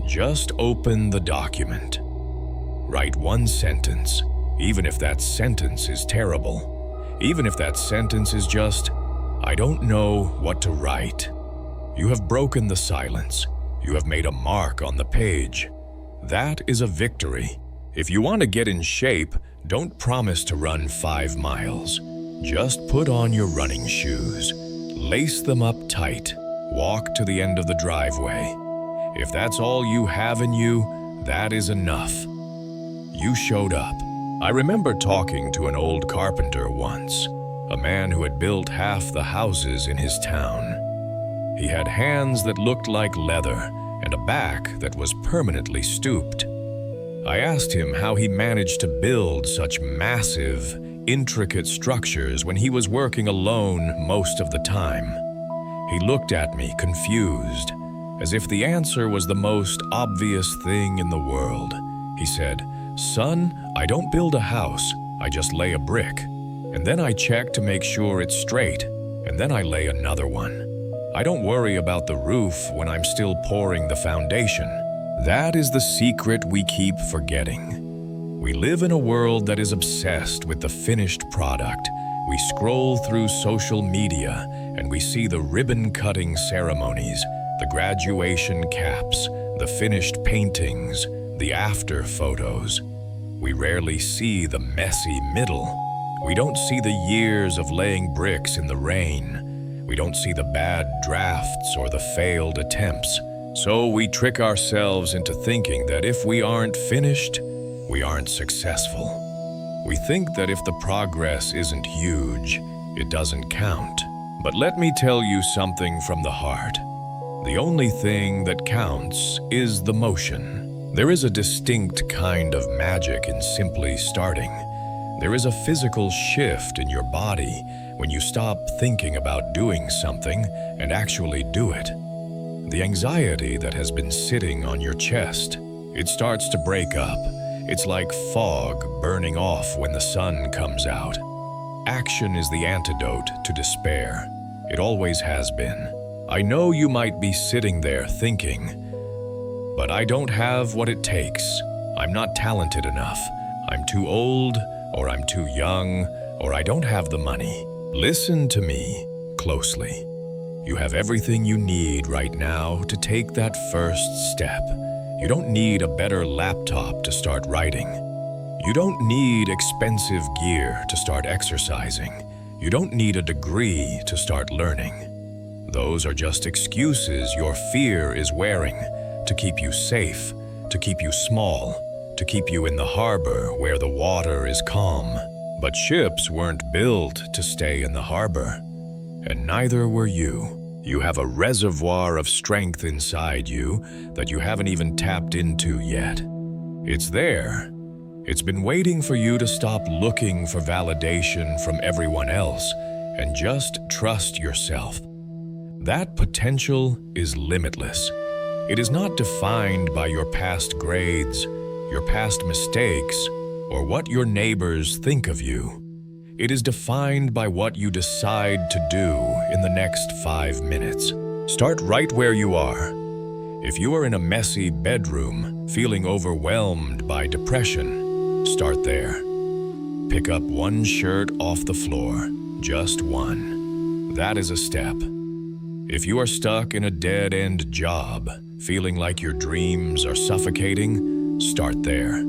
Just open the document. Write one sentence, even if that sentence is terrible. Even if that sentence is just, I don't know what to write. You have broken the silence. You have made a mark on the page. That is a victory. If you want to get in shape, don't promise to run 5 miles. Just put on your running shoes. Lace them up tight. Walk to the end of the driveway. If that's all you have in you, that is enough. You showed up. I remember talking to an old carpenter once, a man who had built half the houses in his town. He had hands that looked like leather and a back that was permanently stooped. I asked him how he managed to build such massive, intricate structures when he was working alone most of the time. He looked at me confused, as if the answer was the most obvious thing in the world. He said, "Son, I don't build a house, I just lay a brick. And then I check to make sure it's straight, and then I lay another one. I don't worry about the roof when I'm still pouring the foundation." That is the secret we keep forgetting. We live in a world that is obsessed with the finished product. We scroll through social media and we see the ribbon-cutting ceremonies, the graduation caps, the finished paintings, the after photos. We rarely see the messy middle. We don't see the years of laying bricks in the rain. We don't see the bad drafts or the failed attempts. So we trick ourselves into thinking that if we aren't finished, we aren't successful. We think that if the progress isn't huge, it doesn't count. But let me tell you something from the heart. The only thing that counts is the motion. There is a distinct kind of magic in simply starting. There is a physical shift in your body when you stop thinking about doing something and actually do it. The anxiety that has been sitting on your chest, it starts to break up. It's like fog burning off when the sun comes out. Action is the antidote to despair. It always has been. I know you might be sitting there thinking, but I don't have what it takes. I'm not talented enough. I'm too old, or I'm too young, or I don't have the money. Listen to me closely. You have everything you need right now to take that first step. You don't need a better laptop to start writing. You don't need expensive gear to start exercising. You don't need a degree to start learning. Those are just excuses your fear is wearing to keep you safe, to keep you small, to keep you in the harbor where the water is calm. But ships weren't built to stay in the harbor, and neither were you. You have a reservoir of strength inside you that you haven't even tapped into yet. It's there. It's been waiting for you to stop looking for validation from everyone else and just trust yourself. That potential is limitless. It is not defined by your past grades, your past mistakes, or what your neighbors think of you. It is defined by what you decide to do in the next 5 minutes. Start right where you are. If you are in a messy bedroom, feeling overwhelmed by depression, start there. Pick up one shirt off the floor, just one. That is a step. If you are stuck in a dead-end job, feeling like your dreams are suffocating, start there.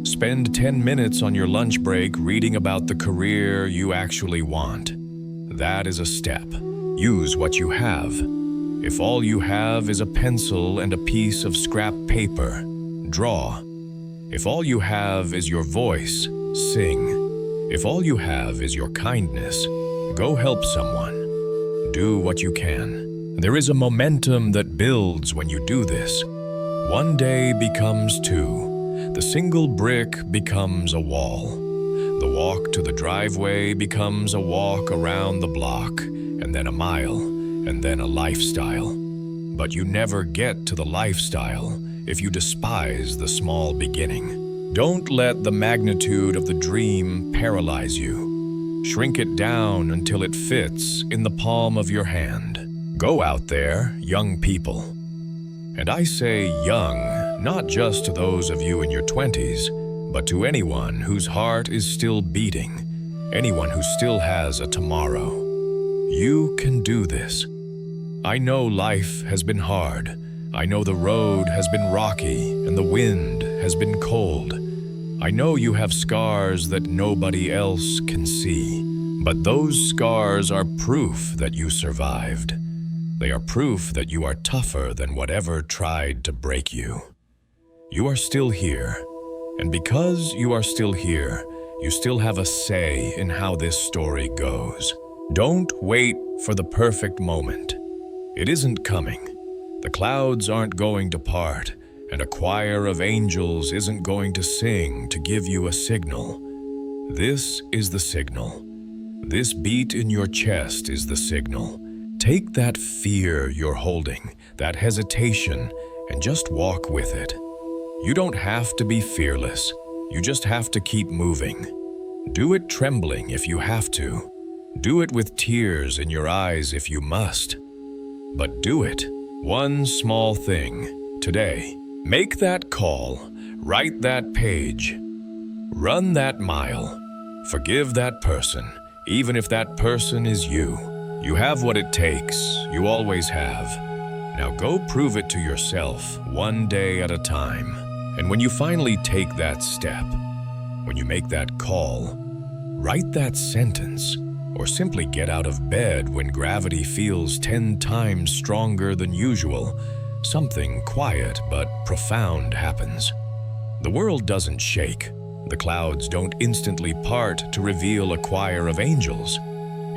Spend 10 minutes on your lunch break reading about the career you actually want. That is a step. Use what you have. If all you have is a pencil and a piece of scrap paper, draw. If all you have is your voice, sing. If all you have is your kindness, go help someone. Do what you can. There is a momentum that builds when you do this. One day becomes two. The single brick becomes a wall. The walk to the driveway becomes a walk around the block, and then a mile, and then a lifestyle. But you never get to the lifestyle if you despise the small beginning. Don't let the magnitude of the dream paralyze you. Shrink it down until it fits in the palm of your hand. Go out there, young people. And I say young, not just to those of you in your 20s, but to anyone whose heart is still beating, anyone who still has a tomorrow. You can do this. I know life has been hard. I know the road has been rocky and the wind has been cold. I know you have scars that nobody else can see, but those scars are proof that you survived. They are proof that you are tougher than whatever tried to break you. You are still here, and because you are still here, you still have a say in how this story goes. Don't wait for the perfect moment. It isn't coming. The clouds aren't going to part, and a choir of angels isn't going to sing to give you a signal. This is the signal. This beat in your chest is the signal. Take that fear you're holding, that hesitation, and just walk with it. You don't have to be fearless. You just have to keep moving. Do it trembling if you have to. Do it with tears in your eyes if you must. But do it. One small thing today. Make that call. Write that page. Run that mile. Forgive that person, even if that person is you. You have what it takes. You always have. Now go prove it to yourself, one day at a time. And when you finally take that step, when you make that call, write that sentence, or simply get out of bed when gravity feels 10 times stronger than usual. Something quiet but profound happens. The world doesn't shake. The clouds don't instantly part to reveal a choir of angels.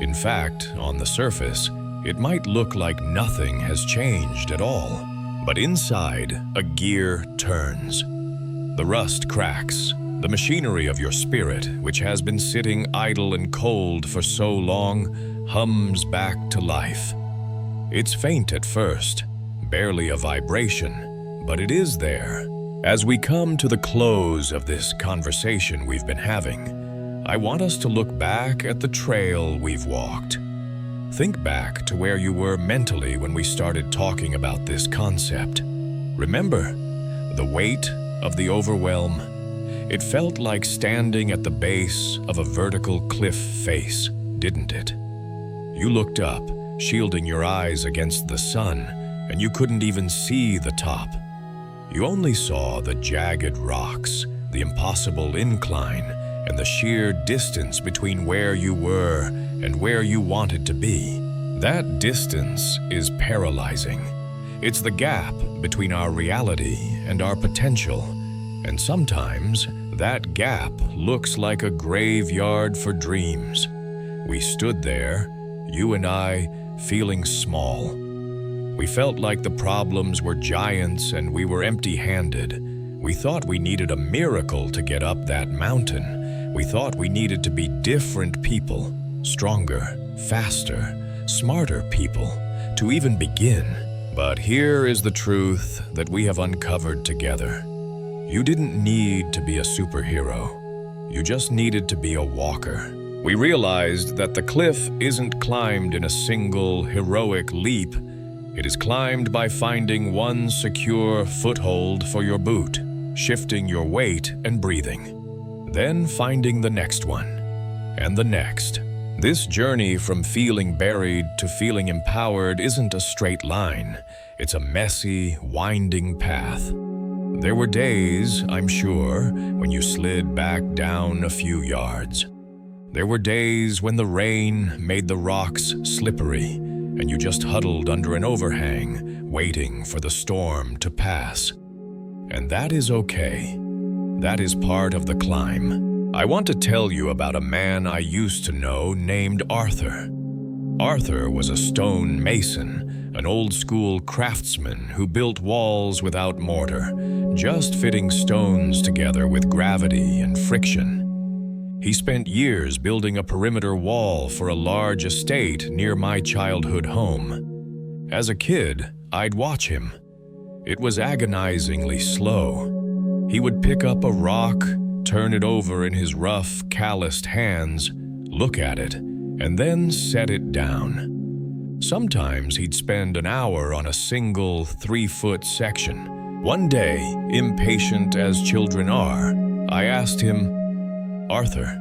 In fact, on the surface, it might look like nothing has changed at all. But inside, a gear turns. The rust cracks. The machinery of your spirit, which has been sitting idle and cold for so long, hums back to life. It's faint at first, barely a vibration, but it is there. As we come to the close of this conversation we've been having, I want us to look back at the trail we've walked. Think back to where you were mentally when we started talking about this concept. Remember the weight of the overwhelm? It felt like standing at the base of a vertical cliff face, didn't it? You looked up, shielding your eyes against the sun, and you couldn't even see the top. You only saw the jagged rocks, the impossible incline, and the sheer distance between where you were and where you wanted to be. That distance is paralyzing. It's the gap between our reality and our potential, and sometimes that gap looks like a graveyard for dreams. We stood there, you and I, feeling small. We felt like the problems were giants and we were empty-handed. We thought we needed a miracle to get up that mountain. We thought we needed to be different people, stronger, faster, smarter people, to even begin. But here is the truth that we have uncovered together. You didn't need to be a superhero. You just needed to be a walker. We realized that the cliff isn't climbed in a single heroic leap. It is climbed by finding one secure foothold for your boot, shifting your weight and breathing. Then finding the next one, and the next. This journey from feeling buried to feeling empowered isn't a straight line. It's a messy, winding path. There were days, I'm sure, when you slid back down a few yards. There were days when the rain made the rocks slippery, and you just huddled under an overhang, waiting for the storm to pass. And that is okay. That is part of the climb. I want to tell you about a man I used to know named Arthur. Arthur was a stone mason, an old-school craftsman who built walls without mortar, just fitting stones together with gravity and friction. He spent years building a perimeter wall for a large estate near my childhood home. As a kid, I'd watch him. It was agonizingly slow. He would pick up a rock, turn it over in his rough, calloused hands, look at it, and then set it down. Sometimes he'd spend an hour on a single 3-foot section. One day, impatient as children are, I asked him, "Arthur,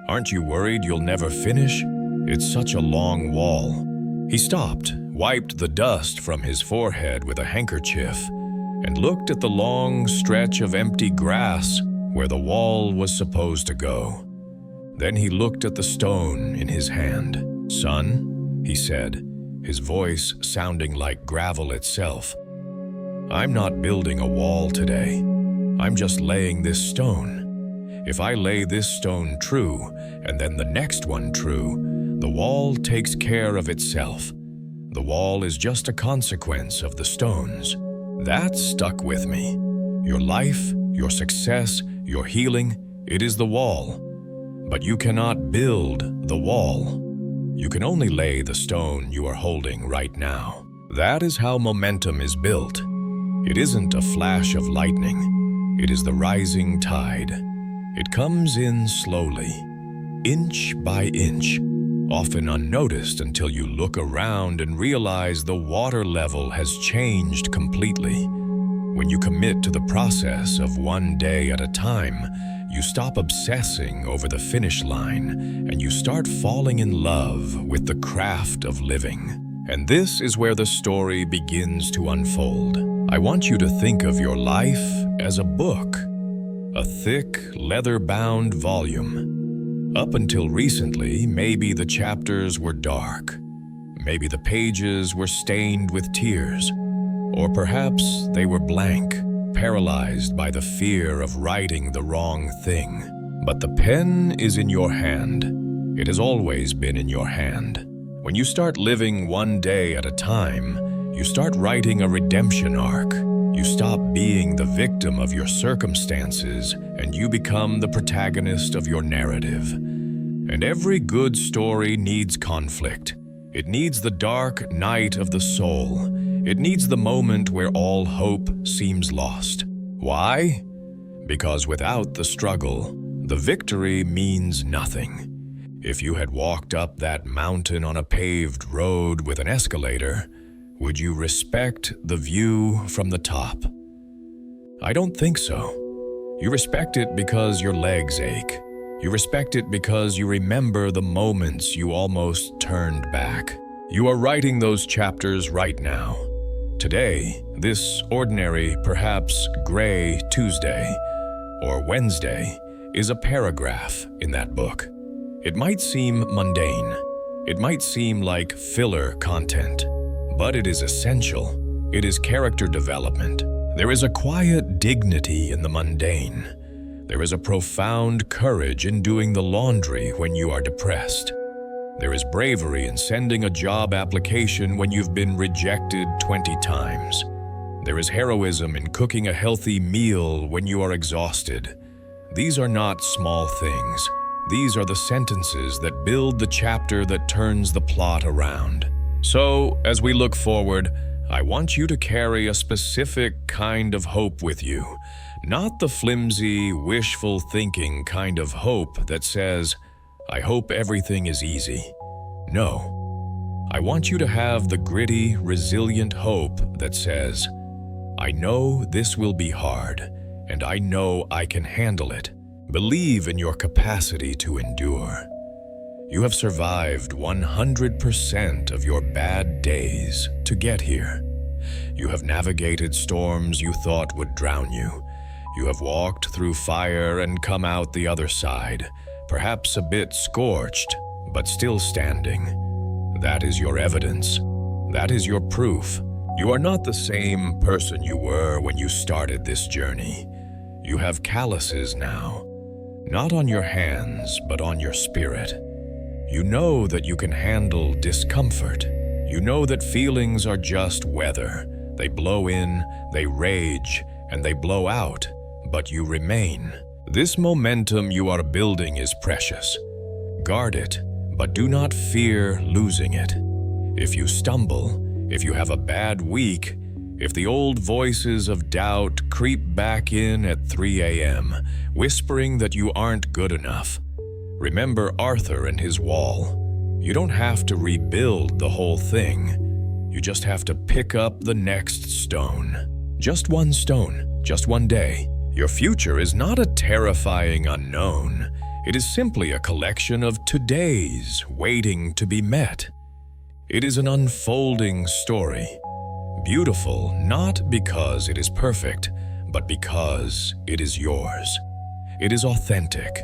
aren't you worried you'll never finish? It's such a long wall." He stopped, wiped the dust from his forehead with a handkerchief, and looked at the long stretch of empty grass where the wall was supposed to go. Then he looked at the stone in his hand. "Son," he said, his voice sounding like gravel itself, "I'm not building a wall today. I'm just laying this stone. If I lay this stone true, and then the next one true, the wall takes care of itself. The wall is just a consequence of the stones." That stuck with me. Your life, your success, your healing, it is the wall. But you cannot build the wall. You can only lay the stone you are holding right now. That is how momentum is built. It isn't a flash of lightning. It is the rising tide. It comes in slowly, inch by inch, often unnoticed until you look around and realize the water level has changed completely. When you commit to the process of one day at a time, you stop obsessing over the finish line and you start falling in love with the craft of living. And this is where the story begins to unfold. I want you to think of your life as a book, a thick, leather-bound volume. Up until recently, maybe the chapters were dark. Maybe the pages were stained with tears. Or perhaps they were blank, paralyzed by the fear of writing the wrong thing. But the pen is in your hand. It has always been in your hand. When you start living one day at a time, you start writing a redemption arc. You stop being the victim of your circumstances and you become the protagonist of your narrative. And every good story needs conflict. It needs the dark night of the soul. It needs the moment where all hope seems lost. Why? Because without the struggle, the victory means nothing. If you had walked up that mountain on a paved road with an escalator, would you respect the view from the top? I don't think so. You respect it because your legs ache. You respect it because you remember the moments you almost turned back. You are writing those chapters right now. Today, this ordinary, perhaps gray Tuesday or Wednesday is a paragraph in that book. It might seem mundane. It might seem like filler content, but it is essential. It is character development. There is a quiet dignity in the mundane. There is a profound courage in doing the laundry when you are depressed. There is bravery in sending a job application when you've been rejected 20 times. There is heroism in cooking a healthy meal when you are exhausted. These are not small things. These are the sentences that build the chapter that turns the plot around. So, as we look forward, I want you to carry a specific kind of hope with you. Not the flimsy, wishful thinking kind of hope that says, I hope everything is easy. No. I want you to have the gritty, resilient hope that says, I know this will be hard, and I know I can handle it. Believe in your capacity to endure. You have survived 100% of your bad days to get here. You have navigated storms you thought would drown you. You have walked through fire and come out the other side, perhaps a bit scorched, but still standing. That is your evidence. That is your proof. You are not the same person you were when you started this journey. You have calluses now, not on your hands, but on your spirit. You know that you can handle discomfort. You know that feelings are just weather. They blow in, they rage, and they blow out, but you remain. This momentum you are building is precious. Guard it, but do not fear losing it. If you stumble, if you have a bad week, if the old voices of doubt creep back in at 3 a.m., whispering that you aren't good enough, remember Arthur and his wall. You don't have to rebuild the whole thing. You just have to pick up the next stone. Just one stone, just one day. Your future is not a terrifying unknown. It is simply a collection of todays waiting to be met. It is an unfolding story. Beautiful not because it is perfect, but because it is yours. It is authentic.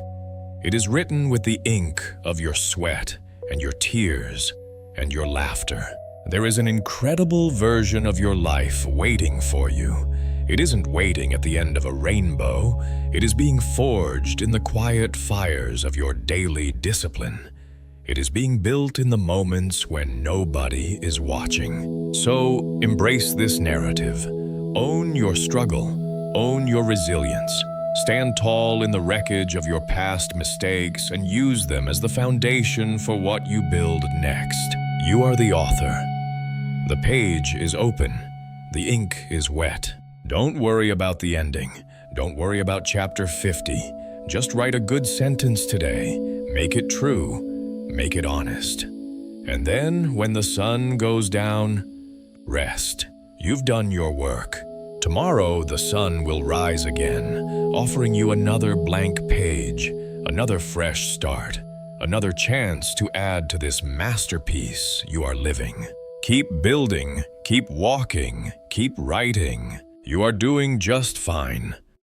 It is written with the ink of your sweat and your tears and your laughter. There is an incredible version of your life waiting for you. It isn't waiting at the end of a rainbow. It is being forged in the quiet fires of your daily discipline. It is being built in the moments when nobody is watching. So embrace this narrative. Own your struggle. Own your resilience. Stand tall in the wreckage of your past mistakes and use them as the foundation for what you build next. You are the author. The page is open. The ink is wet. Don't worry about the ending. Don't worry about chapter 50. Just write a good sentence today. Make it true. Make it honest. And then, when the sun goes down, rest. You've done your work. Tomorrow, the sun will rise again, offering you another blank page, another fresh start, another chance to add to this masterpiece you are living. Keep building, keep walking, keep writing. You are doing just fine.